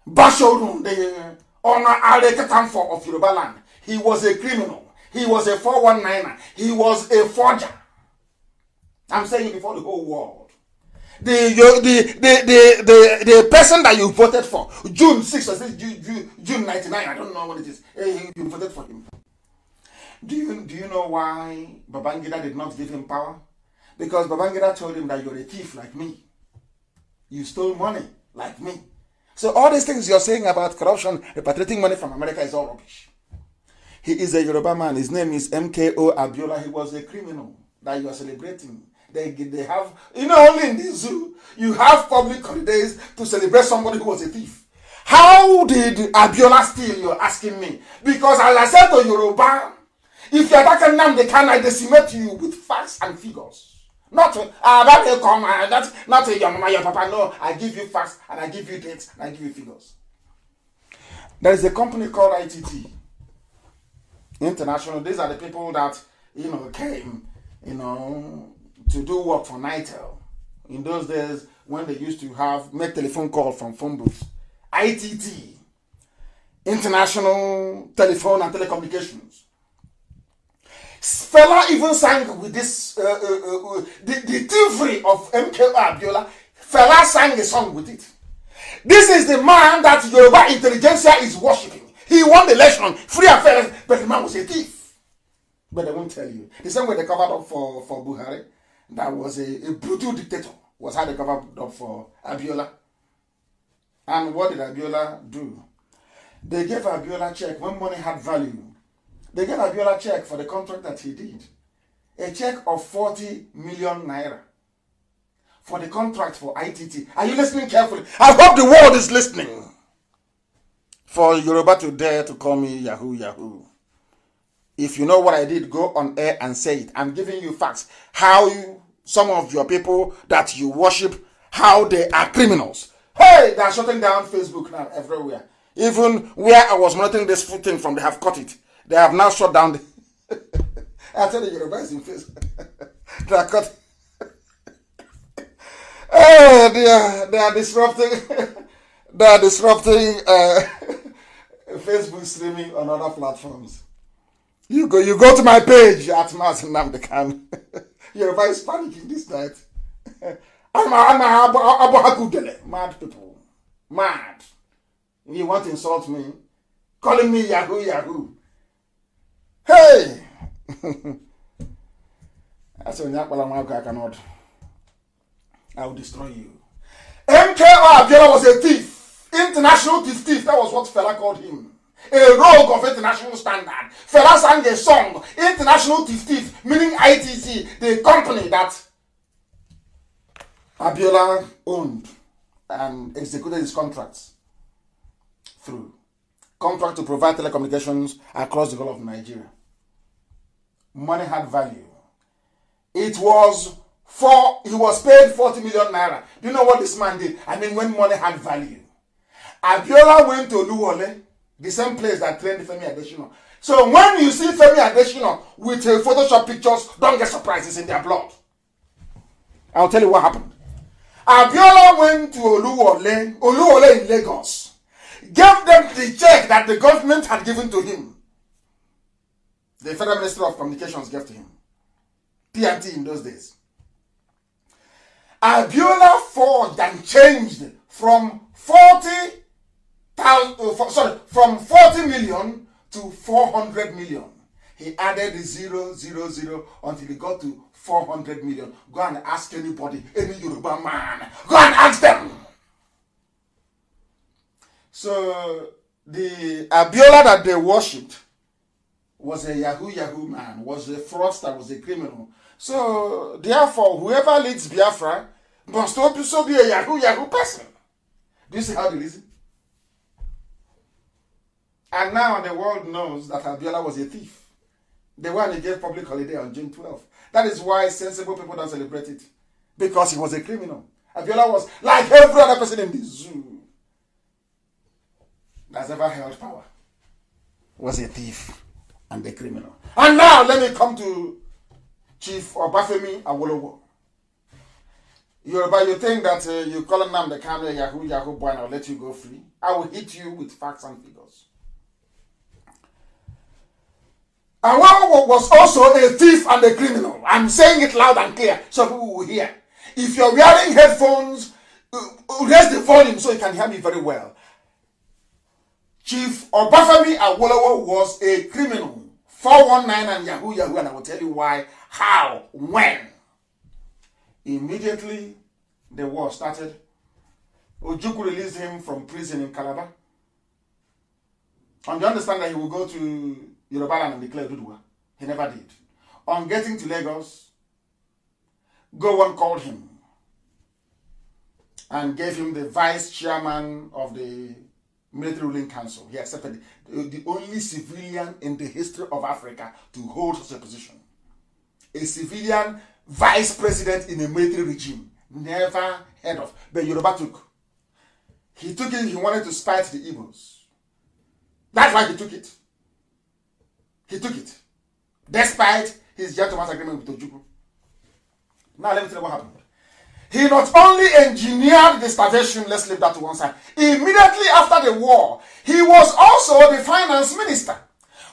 Bashorun, the honor Alekatamfo of Yoruba land. He was a criminal. He was a 419er. He was a forger. I'm saying it before the whole world. The person that you voted for, June 6th or June 99, I don't know what it is. You voted for him. Do you know why Babangida did not give him power? Because Babangida told him that you're a thief like me. You stole money like me. So all these things you're saying about corruption, repatriating money from America is all rubbish. He is a Yoruba man. His name is MKO Abiola. He was a criminal that you are celebrating. They have, only in the zoo, you have public holidays to celebrate somebody who was a thief. How did Abiola steal, you're asking me? Because as I said to Yoruba, if you're attacking Nnamdi Kanu, I decimate you with facts and figures. Not that's not your mama, your papa. No, I give you facts and I give you dates and I give you figures. There is a company called ITT International. These are the people that came to do work for Nitel in those days when they used to make telephone call from phone booths. ITT International Telephone and Telecommunications. Fela even sang with this, the thievery of MK Abiola. Fela sang a song with it. This is the man that Yoruba intelligentsia is worshipping. He won the election, free and fair, but the man was a thief. But they won't tell you. The same way they covered up for Buhari, that was a brutal dictator, was how they covered up for Abiola. And what did Abiola do? They gave Abiola a check when money had value. They gave Abiola a check for the contract that he did. A check of 40 million naira for the contract for ITT. Are you listening carefully? I hope the world is listening. For Yoruba to dare to call me Yahoo. If you know what I did, go on air and say it. I'm giving you facts. How some of your people that you worship, how they are criminals. Hey, they are shutting down Facebook now everywhere. Even where I was monitoring this thing from, they have cut it. They have now shut down I tell you, Yoruba is in Facebook. They are cut. Oh, they are disrupting. They are disrupting Facebook streaming on other platforms. You go to my page at Mazi Nnamdi Kanu. Yoruba is panicking this night. Mad people. Mad. You want to insult me? Calling me Yahoo. Hey! That's when I cannot. I will destroy you. MKO Abiola was a thief. International thief. That was what Fela called him. A rogue of international standard. Fela sang a song. International thief. Meaning ITC, the company that Abiola owned and executed his contracts through. Contract to provide telecommunications across the whole of Nigeria. money had value. It was he was paid 40 million naira. Do you know what this man did? I mean, when money had value. Abiola went to Oluwole, the same place that trained Femi Adesina. So when you see Femi Adesina with Photoshop pictures, don't get surprised, it's in their blood. I'll tell you what happened. Abiola went to Oluwole in Lagos, gave them the check that the government had given to him. The Federal Minister of Communications gave to him. P&T in those days. Abiola forged and changed from 40 million to 400 million. He added the 000 until he got to 400 million. Go and ask anybody, any Yoruba man. Go and ask them. So the Abiola that they worshipped was a Yahoo man, was a fraudster, was a criminal. So therefore, whoever leads Biafra must also be a Yahoo person. Do you see how they reason? And now the world knows that Abiola was a thief. The one he gave public holiday on June 12th. That is why sensible people don't celebrate it. Because he was a criminal. Abiola was like every other person in the zoo that's ever held power. Was a thief and a criminal. And now let me come to Chief Obafemi Awolowo. Yoruba, you think that you call Nnamdi Kanu a Yahoo boy and I'll let you go free? I will hit you with facts and figures. Awolowo was also a thief and a criminal. I'm saying it loud and clear so people will hear. If you're wearing headphones, raise the volume so you can hear me very well. Chief Obafemi Awolowo was a criminal. 419 and Yahoo, and I will tell you why, how, when. Immediately, the war started. Ojukwu released him from prison in Calabar. And you understand that he will go to Yorubaland and declare Dudua. He never did. On getting to Lagos, Gowon called him and gave him the vice chairman of the Military Ruling Council. He accepted it. The only civilian in the history of Africa to hold such a position. A civilian vice president in a military regime. Never heard of. But Yoruba took. He took it, he wanted to spite the Igbos. That's why he took it. He took it. Despite his gentleman's agreement with Ojukwu. Now let me tell you what happened. He not only engineered the starvation, let's leave that to one side. Immediately after the war, he was also the finance minister.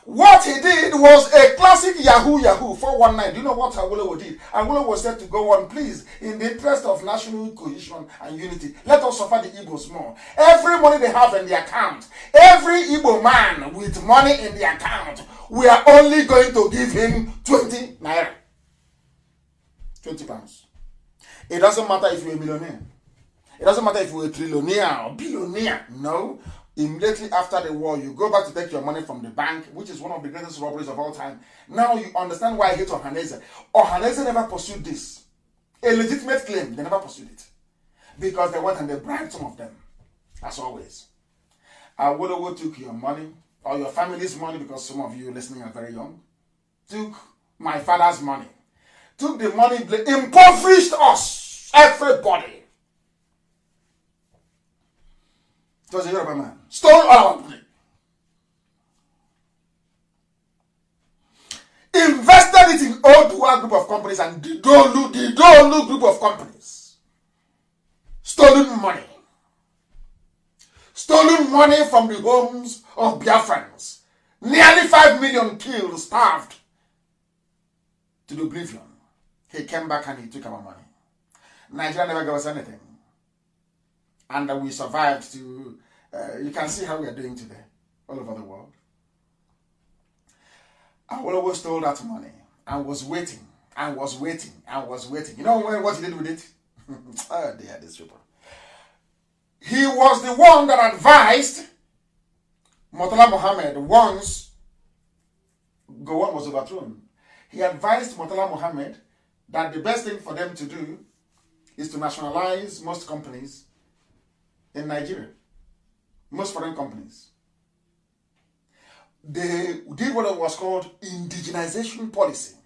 What he did was a classic Yahoo 419. Do you know what Awolowo did? Awolowo was said to go on, please, in the interest of national cohesion and unity, let us suffer the Igbos more. Every money they have in the account, every Igbo man with money in the account, we are only going to give him 20 naira. 20 pounds. It doesn't matter if you're a millionaire. It doesn't matter if you're a trillionaire or billionaire. No. Immediately after the war, you go back to take your money from the bank, which is one of the greatest robberies of all time. Now you understand why I hate Ohaneze. Ohaneze never pursued this. A legitimate claim, they never pursued it. Because they went and they bribed some of them. As always. Awolowo took your money, or your family's money, because some of you listening are very young. Took my father's money. Took the money, impoverished us, everybody. It was a Yoruba man. Stole all our money. Invested it in Odua group of companies and the Dolu group of companies. Stolen money. Stolen money from the homes of Biafrans. Nearly 5 million killed, starved to the oblivion. He came back and he took our money. Nigeria never gave us anything. And we survived to, you can see how we are doing today, all over the world. Awolowo stole that money and was waiting, and was waiting, and was waiting. You know what he did with it? Oh dear, this people. He was the one that advised Murtala Mohammed once Gowon was overthrown. He advised Murtala Mohammed that the best thing for them to do is to nationalize most companies in Nigeria. Most foreign companies. they did what was called indigenization policy.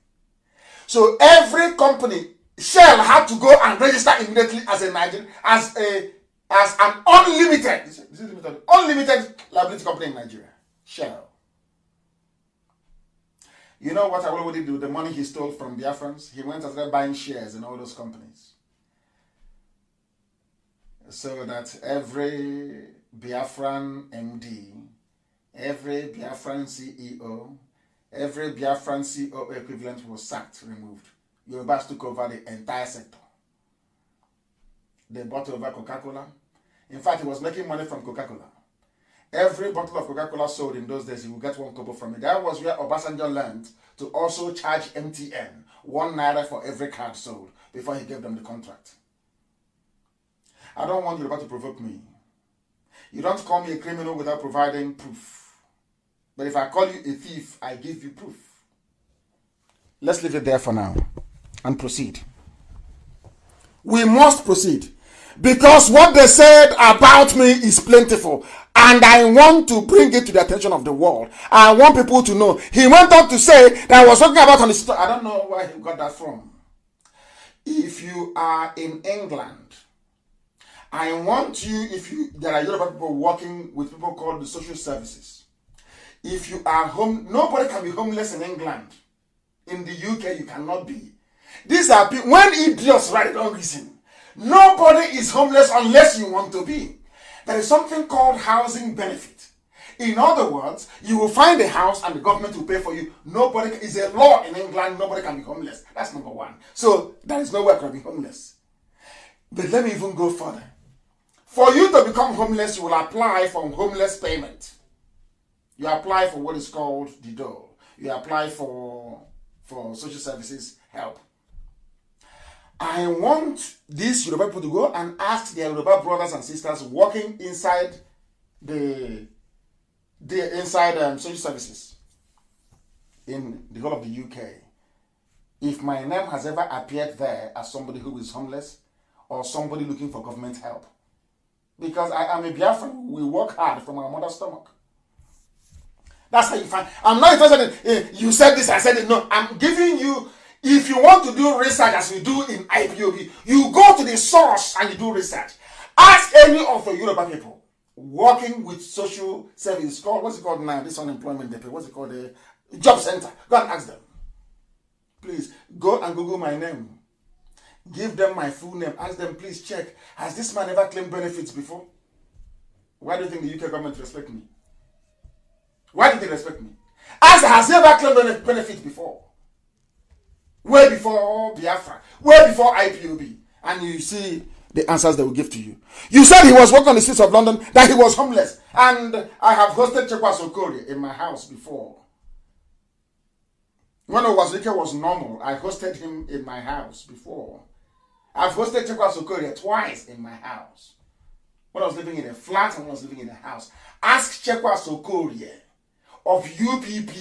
So every company, Shell had to go and register immediately as a Nigerian, as an unlimited liability company in Nigeria. Shell. You know what Awolowo did with the money he stole from Biafrans? He went and started buying shares in all those companies. So that every Biafran MD, every Biafran CEO, every Biafran CEO equivalent was sacked, removed. Yorubas took over the entire sector. They bought over Coca-Cola. In fact, he was making money from Coca-Cola. Every bottle of Coca-Cola sold in those days, he would get 1 kobo from it. That was where Obasanjo learned to also charge MTN 1 naira for every card sold before he gave them the contract. I don't want Yoruba to provoke me. You don't call me a criminal without providing proof. But if I call you a thief, I give you proof. Let's leave it there for now and proceed. We must proceed. Because what they said about me is plentiful. And I want to bring it to the attention of the world. I want people to know. He went on to say that I was talking about on his... I don't know where he got that from. If you are in England, I want you, there are Yoruba people working with people called the social services. If you are home, nobody can be homeless in England. In the UK, you cannot be. These are people, when idiots write it on reason, nobody is homeless unless you want to be. There is something called housing benefit. In other words, you will find a house and the government will pay for you. Nobody is a law in England, nobody can be homeless. That's number one. So there is nowhere to be homeless. But let me even go further. For you to become homeless, you will apply for homeless payment. You apply for what is called the dole. You apply for social services help. I want these Yoruba people to go and ask their Yoruba brothers and sisters working inside social services in the whole of the UK, if my name has ever appeared there as somebody who is homeless or somebody looking for government help. Because I am a Biafran, we work hard from our mother's stomach. That's how you find. I'm not interested in, you said this, I said it. No, I'm giving you, if you want to do research as we do in IPOB, you go to the source and you do research. Ask any of the Yoruba people working with social service, called, what's it called now? This unemployment they pay, what's it called? The job center. Go and ask them. Please, go and Google my name. Give them my full name. Ask them, please check. Has this man ever claimed benefits before? Why do you think the UK government respect me? Why do they respect me? Ask, has he ever claimed benefits before? Way before Biafra. Way before IPOB. And you see the answers they will give to you. You said he was working on the streets of London, that he was homeless. And I have hosted Chekwa Sokori in my house before. When Owazike was normal, I hosted him in my house before. I've hosted Chekwa Sokori twice in my house. When I was living in a flat and when I was living in a house. Ask Chekwa Sokori of UPP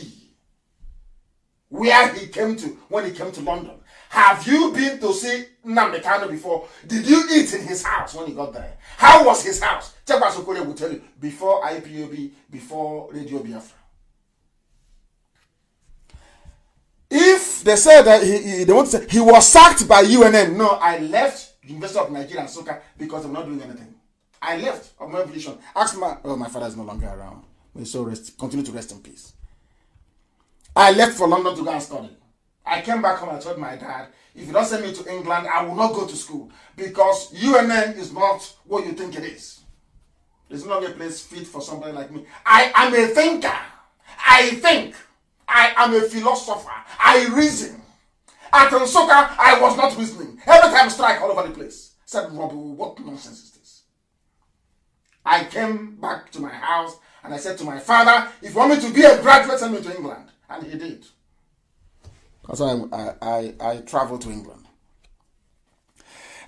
where he came to when he came to London. Have you been to see Nnamdi Kanu before? Did you eat in his house when he got there? How was his house? Chekwa Sokori will tell you before IPOB, before Radio Biafra. If they say that they want to say he was sacked by UNN, no, I left University of Nigeria and Soka because I'm not doing anything. I left of my position. Ask my father is no longer around. May so continue to rest in peace. I left for London to go and study. I came back home and I told my dad, if you don't send me to England, I will not go to school because UNN is not what you think it is. It's not a place fit for somebody like me. I am a thinker. I think. I am a philosopher. I reason. At Nsoka, I was not reasoning. Every time strike all over the place. I said, Robbie, what nonsense is this? I came back to my house and I said to my father, if you want me to be a graduate, send me to England. And he did. That's why I traveled to England.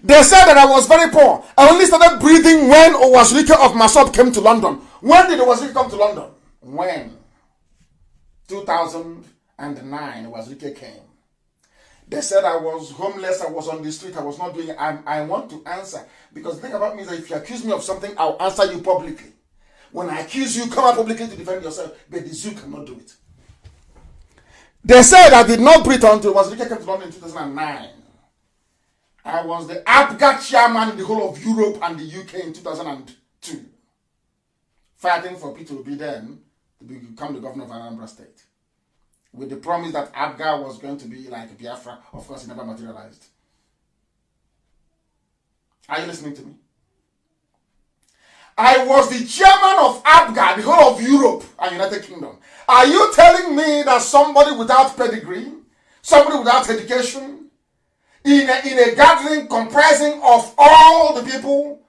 They said that I was very poor. I only started breathing when Owazulike of Masop came to London. When did Owazulike come to London? When? 2009, Owazulike came. They said I was homeless, I was on the street, I was not doing it. I want to answer. Because the thing about me is that if you accuse me of something, I'll answer you publicly. When I accuse you, come out publicly to defend yourself. But the zoo cannot do it. They said I did not breathe until Wazirike came to London in 2009. I was the APGA chairman in the whole of Europe and the UK in 2002. Fighting for Peter Obi then to become the governor of Anambra State. With the promise that APGA was going to be like Biafra. Of course, it never materialized. Are you listening to me? I was the chairman of APGA, the whole of Europe and United Kingdom. Are you telling me that somebody without pedigree, somebody without education, in a gathering comprising of all the people,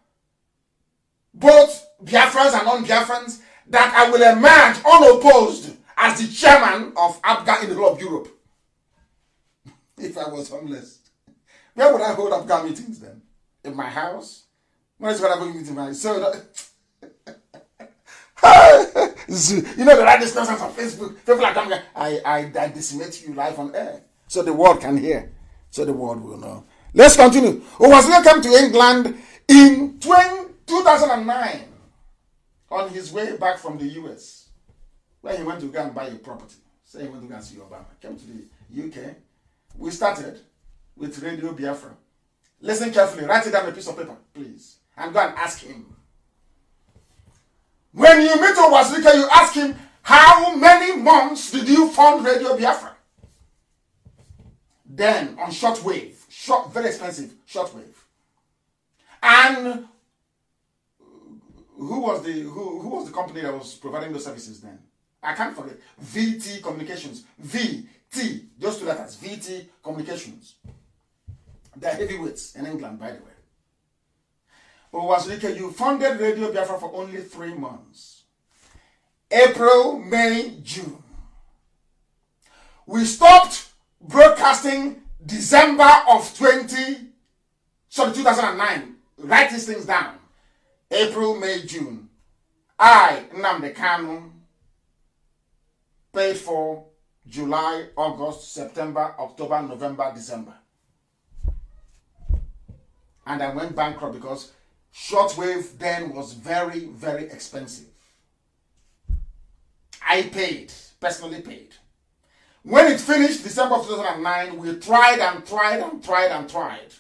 both Biafrans and non-Biafrans, that I will emerge unopposed as the chairman of APGA in the whole of Europe? If I was homeless, where would I hold APGA meetings then? In my house? When is what I'm going to my so you know the right discussions on Facebook. People are coming. I decimate you live on air, so the world can hear, so the world will know. Let's continue. Owasile came to England in 2009 on his way back from the US, where he went to go and buy a property. Say he went to go and see Obama. Came to the UK. We started with Radio Biafra. Listen carefully. Write it down on a piece of paper, please. And go and ask him. When you meet Owasile, you ask him, how many months did you fund Radio Biafra? Then on shortwave, very expensive shortwave. And who was the company that was providing those services then? I can't forget. VT Communications. VT, just two letters. VT Communications. They're heavyweights in England, by the way. Owasile, you funded Radio Biafra for only 3 months. April, May, June. We stopped broadcasting December of 2009. Write these things down. April, May, June. I, Nnamdi Kanu, paid for July, August, September, October, November, December. And I went bankrupt because shortwave then was very, very expensive. I paid, personally paid. When it finished, December of 2009, we tried and tried and tried and tried.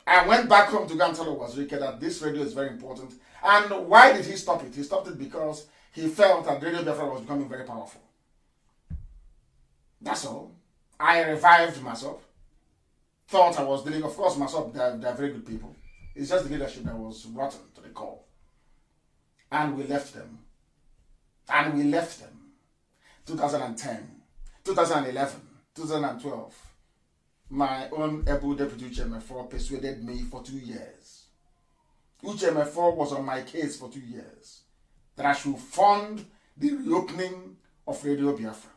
I went back home to go and tell Owasile that this radio is very important. And why did he stop it? He stopped it because he felt that Radio Biafra was becoming very powerful. That's all. I revived myself. Thought I was dealing, of course, myself, they're very good people. It's just the leadership that was rotten to the core. And we left them. 2010, 2011, 2012. My own able deputy Uchemefo persuaded me for 2 years. Uchemefo was on my case for 2 years. That I should fund the reopening of Radio Biafra.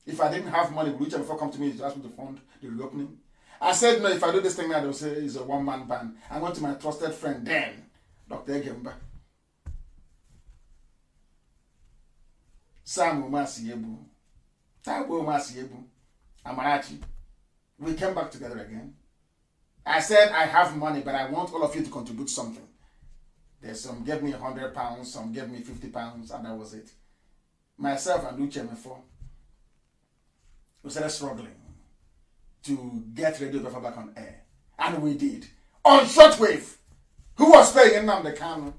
If I didn't have money, would Uchemefo come to me to ask me to fund the reopening? I said, no, if I do this thing now, they'll say it's a one-man band. I went to my trusted friend then, Dr. Egemba. Sam Umasiebu, Tabo Umasiebu, Amarachi. We came back together again. I said, I have money, but I want all of you to contribute something. There's some gave me £100, some gave me £50, and that was it. Myself and Uchemefo, we started struggling to get Radio Biafra back on air. And we did. On shortwave. Who was paying Nnamdi Kanu?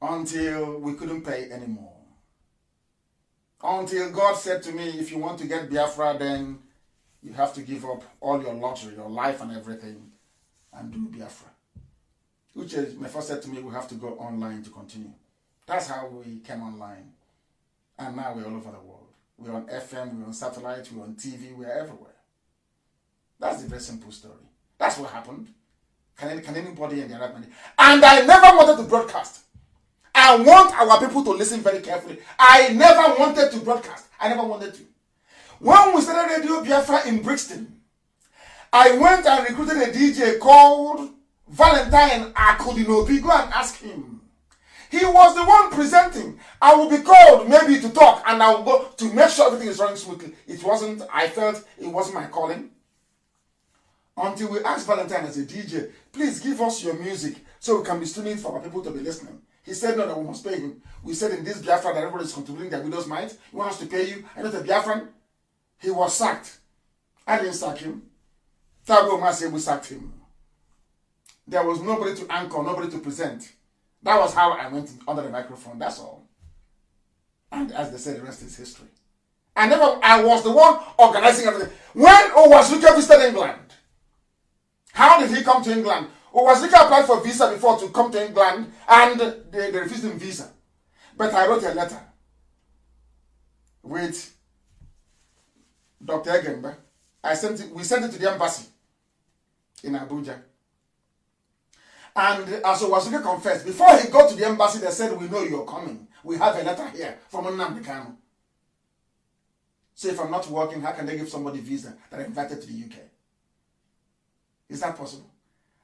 Until we couldn't pay anymore. Until God said to me, if you want to get Biafra, then you have to give up all your luxury, your life and everything, and do Biafra. Which my first said to me, we have to go online to continue. That's how we came online. And now we're all over the world. We're on FM, we're on satellite, we're on TV, we're everywhere. That's the very simple story. That's what happened. Can anybody in their right mind? And I never wanted to broadcast. I want our people to listen very carefully. I never wanted to broadcast. I never wanted to. When we started Radio Biafra in Brixton, I went and recruited a DJ called Valentine Akudinobi. Go and ask him. He was the one presenting. I will be called maybe to talk and I will go to make sure everything is running smoothly. It wasn't, I felt it wasn't my calling. Until we asked Valentine as a DJ, please give us your music. so we can be streaming for our people to be listening. He said, no, that we must pay him. We said in this Biafra that everybody is contributing their widow's mite. You want us to pay you? And not a Biafran. He was sacked. I didn't sack him. Tabo Masebu sacked him. There was nobody to anchor, nobody to present. That was how I went under the microphone. That's all. And as they said, the rest is history. I was the one organizing everything. When Owasuka visited England, how did he come to England? Owasuka applied for visa before to come to England, and they refused him visa. But I wrote a letter with Dr. Egemba. We sent it to the embassy in Abuja. And as Owasuka confessed, before he got to the embassy, they said, we know you're coming. We have a letter here from Nnamdi Kanu. So if I'm not working, how can they give somebody visa that are invited to the UK? Is that possible?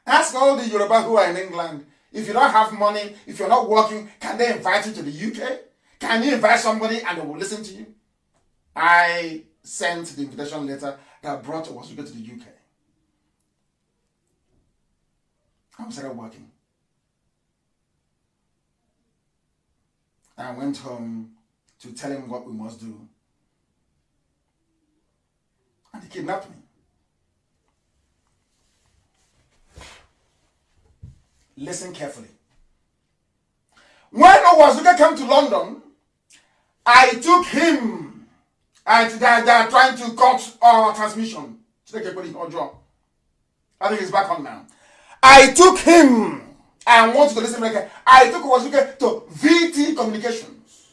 Ask all the Yoruba who are in England, if you don't have money, if you're not working, can they invite you to the UK? Can you invite somebody and they will listen to you? I sent the invitation letter that brought Owasuka to the UK. I started working. I went home to tell him what we must do. And he kidnapped me. Listen carefully. When Owasuka came to London, I took him. They are trying to cut our transmission. I think he's back on now. I took him. I want you to listen again. I took Owasuka to VT Communications.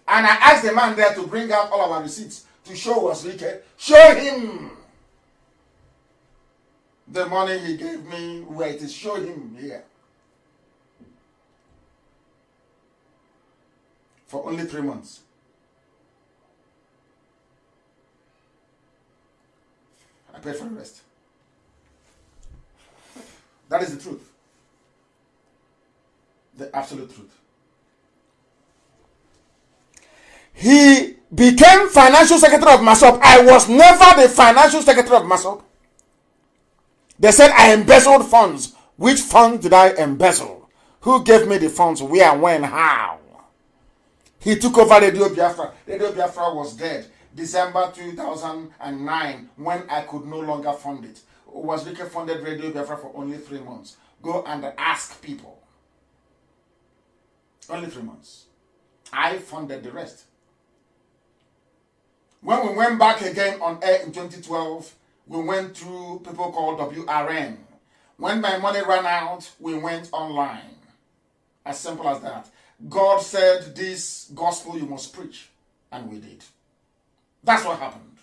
And I asked the man there to bring out all of our receipts to show Owasuka. Show him the money he gave me where it is. Show him here. For only 3 months. I paid for the rest. That is the truth. The absolute truth. He became financial secretary of MASOP. I was never the financial secretary of MASOP. They said I embezzled funds. Which fund did I embezzle? Who gave me the funds? Where, when, how? He took over Radio Biafra. Radio Biafra was dead. December 2009, when I could no longer fund it. Owasuka funded Radio Biafra for only 3 months. Go and ask people. Only 3 months. I funded the rest. When we went back again on air in 2012, we went through people called WRN. When my money ran out, we went online. As simple as that. God said, this gospel you must preach. And we did. That's what happened.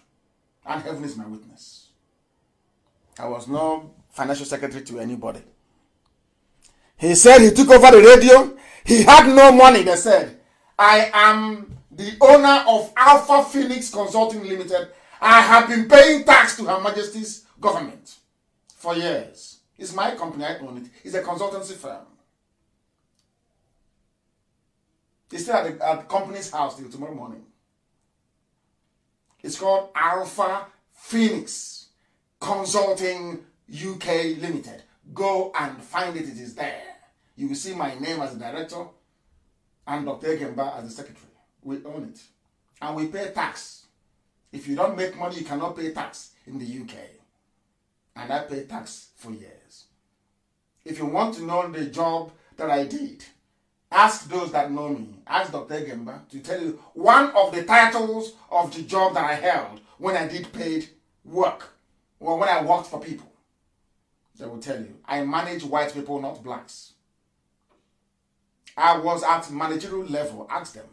And heaven is my witness. I was no financial secretary to anybody. He said he took over the radio. He had no money. They said, I am the owner of Alpha Phoenix Consulting Limited. I have been paying tax to Her Majesty's government for years. It's my company. I own it. It's a consultancy firm. It's still at the company's house till tomorrow morning. It's called Alpha Phoenix Consulting UK Limited. Go and find it. It is there. You will see my name as the director and Dr. Egemba as the secretary. We own it. And we pay tax. If you don't make money, you cannot pay tax in the UK. And I paid tax for years. If you want to know the job that I did, ask those that know me. Ask Dr. Egemba to tell you one of the titles of the job that I held when I did paid work, or when I worked for people. They will tell you. I manage white people, not blacks. I was at managerial level. Ask them.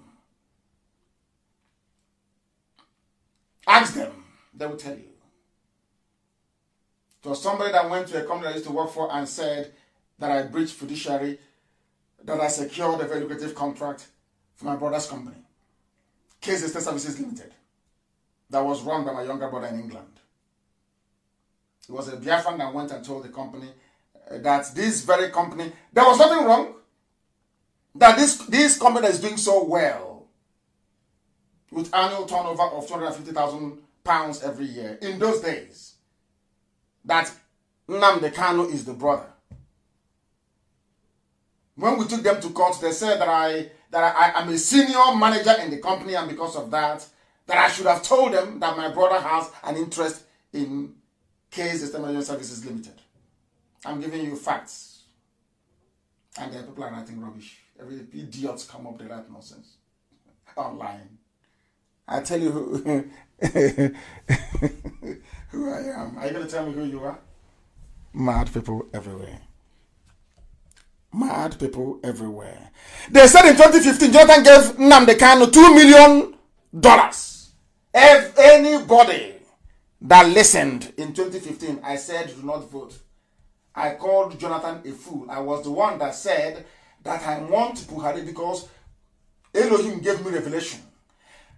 Ask them. They will tell you. It was somebody that went to a company I used to work for and said that I breached fiduciary, that I secured a very lucrative contract for my brother's company, Case Estate Services Limited, that was run by my younger brother in England. It was a Biafran that went and told the company that this very company, there was nothing wrong, that this company is doing so well, with annual turnover of £250,000 every year, in those days, that Nnamdi Kanu is the brother. When we took them to court, they said that I am a senior manager in the company, and because of that, that I should have told them that my brother has an interest in Case Extermination Services Limited. I'm giving you facts. And then people are writing rubbish. Every idiots come up, they write nonsense online. I tell you who, who I am. Are you going to tell me who you are? Mad people everywhere. Mad people everywhere. They said in 2015, Jonathan gave Nnamdi Kanu $2 million. If anybody that listened in 2015, I said do not vote. I called Jonathan a fool. I was the one that said that I want Buhari because Elohim gave me revelation.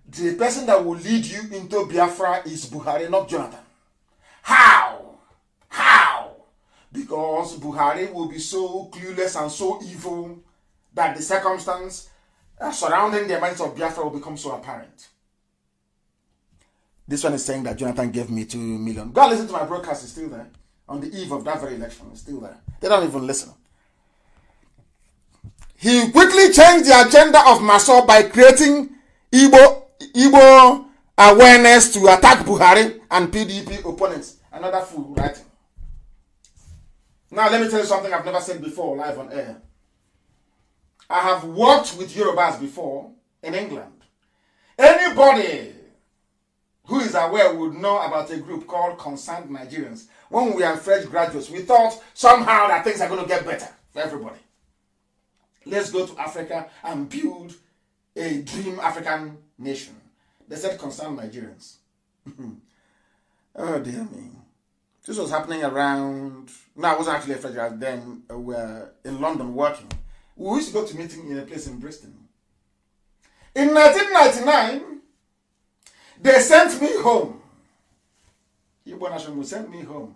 The person that will lead you into Biafra is Buhari, not Jonathan. How? How? Because Buhari will be so clueless and so evil that the circumstance surrounding the events of Biafra will become so apparent. This one is saying that Jonathan gave me $2 million. Go and listen to my broadcast, it's still there. On the eve of that very election, it's still there. They don't even listen. He quickly changed the agenda of Maso by creating Igbo awareness to attack Buhari and PDP opponents. Another fool writing. Now let me tell you something I've never said before live on air. I have worked with Yorubas before in England. Anybody who is aware would know about a group called Concerned Nigerians. When we are fresh graduates, we thought somehow that things are going to get better for everybody. Let's go to Africa and build a dream African nation. They said Concerned Nigerians. Oh dear me. This was happening around... No, I wasn't actually a fresh graduate then. We were in London working. We used to go to meeting in a place in Bristol. In 1999, they sent me home. Igbo Nation will send me home.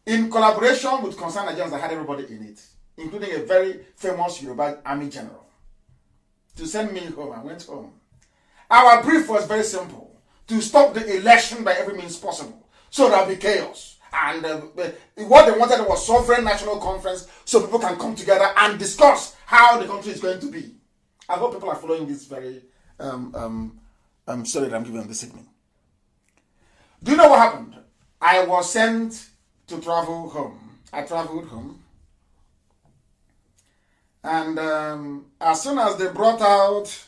In collaboration with Concerned Nigerians that had everybody in it, including a very famous Yoruba army general, to send me home. I went home. Our brief was very simple: to stop the election by every means possible, so there will be chaos. And what they wanted was sovereign national conference, so people can come together and discuss how the country is going to be. I hope people are following this very story that I'm giving this evening. Do you know what happened? I was sent to travel home. I traveled home. And as soon as they brought out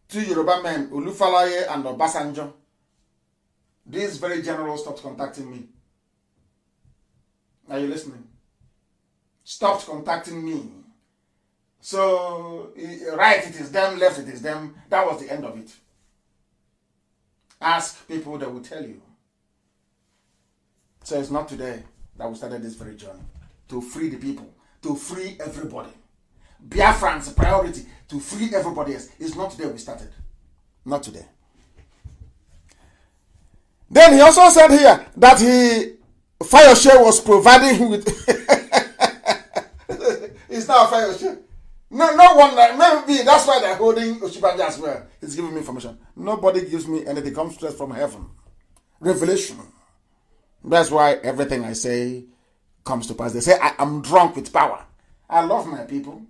two Yoruba men, Olufalaye and Obasanjo, these very generals stopped contacting me. Are you listening? Stopped contacting me. So, right, it is them, left, it is them. That was the end of it. Ask people, they will tell you. So it's not today that we started this very journey. To free the people. To free everybody. Biafran's priority to free everybody else. It's not today we started. Not today. Then he also said here that Fayoshe was providing him with... It's not Fayoshe. No one, maybe that's why they're holding Oshibanja as well. He's giving me information. Nobody gives me anything. It comes straight from heaven. Revelation. That's why everything I say comes to pass. They say I am drunk with power. I love my people.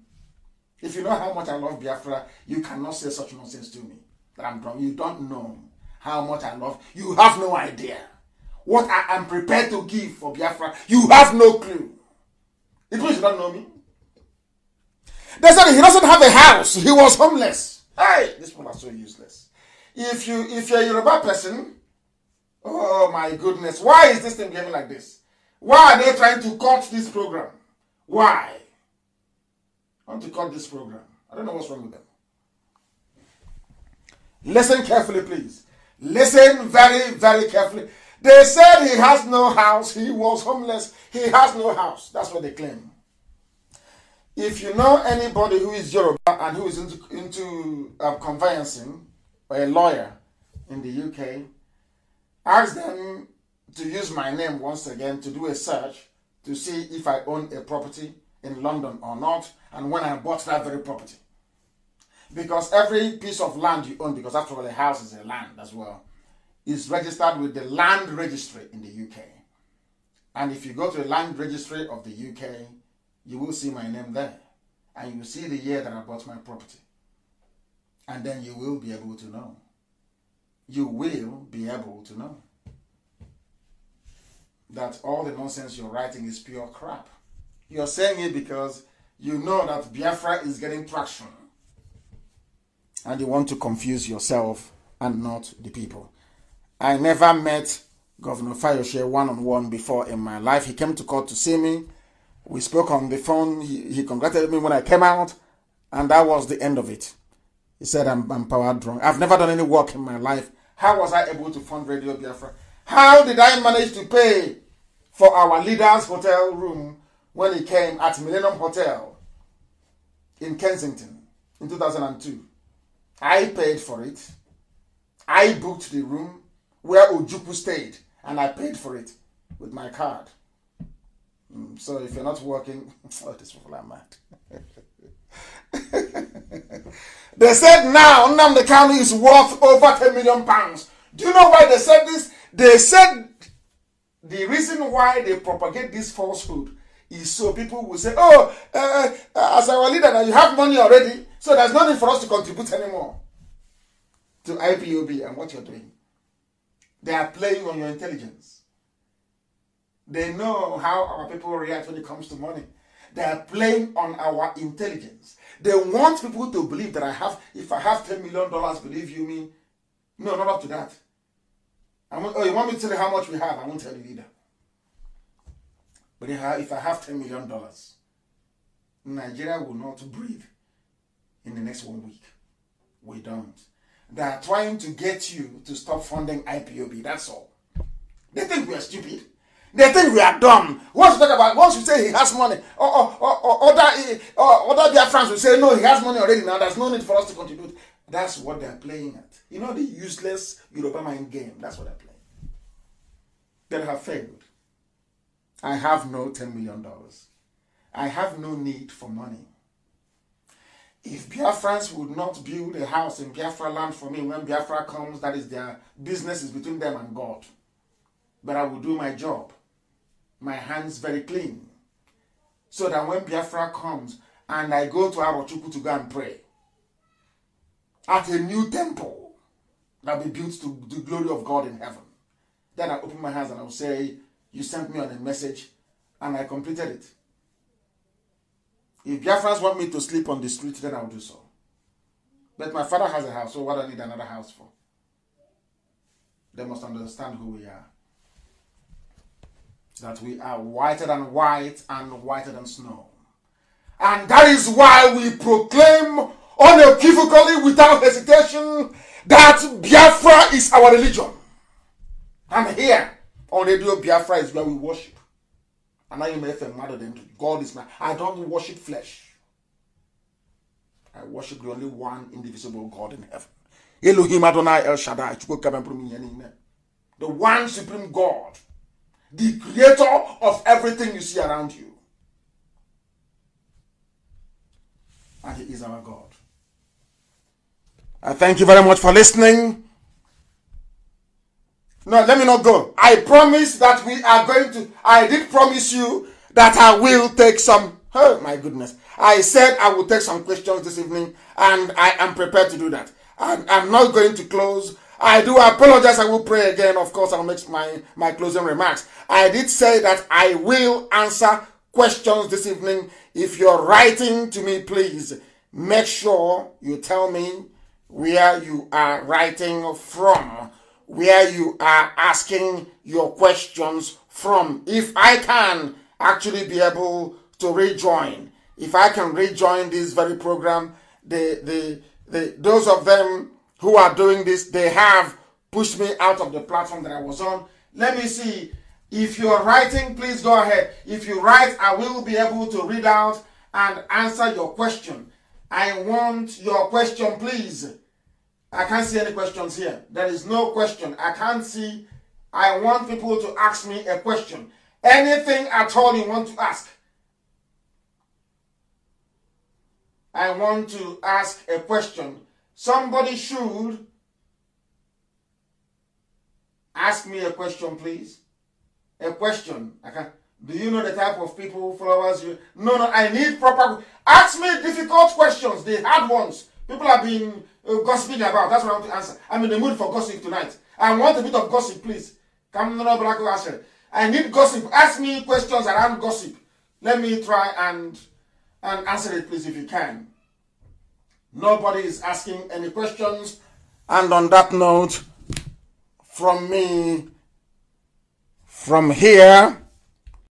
If you know how much I love Biafra, you cannot say such nonsense to me. That I'm drunk. You don't know how much I love. You have no idea. What I am prepared to give for Biafra, you have no clue. It means you don't know me. They said he doesn't have a house. He was homeless. Hey, these people are so useless. If you're a Yoruba person, oh my goodness, why is this thing getting like this? Why are they trying to cut this program? Why? I want to cut this program. I don't know what's wrong with them. Listen carefully, please. Listen very, very carefully. They said he has no house. He was homeless. He has no house. That's what they claim. If you know anybody who is Yoruba and who is into conveyancing, or a lawyer in the UK, ask them to use my name once again to do a search to see if I own a property in London or not, and when I bought that very property. Because every piece of land you own, because after all a house is a land as well, is registered with the land registry in the UK. And if you go to the land registry of the UK, you will see my name there. and you see the year that I bought my property. And then you will be able to know. You will be able to know that all the nonsense you're writing is pure crap. You're saying it because you know that Biafra is getting traction. And you want to confuse yourself and not the people. I never met Governor Fayose one-on-one before in my life. He came to court to see me. We spoke on the phone. He congratulated me when I came out. And that was the end of it. He said, I'm power drunk. I've never done any work in my life. How was I able to fund Radio Biafra? How did I manage to pay for our leader's hotel room when he came at Millennium Hotel in Kensington in 2002? I paid for it. I booked the room where Ojukwu stayed, and I paid for it with my card. So if you're not working, oh, these people are mad. They said now Nnamdi Kanu is worth over £10 million. Do you know why they said this? They said the reason why they propagate this falsehood is so people will say, oh, as our leader, now you have money already, so there's no need for us to contribute anymore to IPOB and what you're doing. They are playing on your intelligence. They know how our people react when it comes to money. They are playing on our intelligence. They want people to believe that if I have $10 million, believe you me? No, not up to that. Oh, you want me to tell you how much we have? I won't tell you either. But if I have $10 million, Nigeria will not breathe in the next 1 week. We don't. They are trying to get you to stop funding IPOB, that's all. They think we are stupid. They think we are dumb. Once we say he has money, other Biafrans will say, no, he has money already now. There's no need for us to contribute. That's what they're playing at. You know the useless Yoruba mind game. That's what they're playing. They have failed. I have no $10 million. I have no need for money. If Biafrans would not build a house in Biafra land for me, when Biafra comes, that is their business, is between them and God. But I will do my job. My hands very clean. So that when Biafra comes and I go to Arochukwu to go and pray at a new temple that will be built to the glory of God in heaven, then I open my hands and I will say, you sent me on a message and I completed it. If Biafrans want me to sleep on the street, then I will do so. But my father has a house, so what do I need another house for? They must understand who we are. That we are whiter than white and whiter than snow. And that is why we proclaim unequivocally, without hesitation, that Biafra is our religion. And here, on Radio Biafra is where we worship. And I am mother than God is my. I don't worship flesh. I worship the only one indivisible God in heaven. Elohim Adonai El Shaddai. The one supreme God. The creator of everything you see around you. And he is our God. I thank you very much for listening. No, let me not go. I promise that we are going to, I did promise you that I will take some, oh my goodness. I said I will take some questions this evening and I am prepared to do that. I'm not going to close. I do apologize. I will pray again. Of course, I'll make my closing remarks. I did say that I will answer questions this evening. If you're writing to me, please make sure you tell me where you are writing from, where you are asking your questions from. If I can actually be able to rejoin, if I can rejoin this very program, those of them who are doing this, they have pushed me out of the platform that I was on. Let me see. If you're writing, please go ahead. If you write, I will be able to read out and answer your question. I want your question, please. I can't see any questions here. There is no question. I can't see. I want people to ask me a question. Anything at all you want to ask. I want to ask a question. Somebody should ask me a question, please. A question. Do you know the type of people, followers you? No, I need proper. Ask me difficult questions, the hard ones. People have been gossiping about. That's what I want to answer. I'm in the mood for gossip tonight. I want a bit of gossip, please. Come on, Black Asher. I need gossip. Ask me questions around gossip. Let me try and answer it, please, if you can. Nobody is asking any questions. And on that note, from me, from here,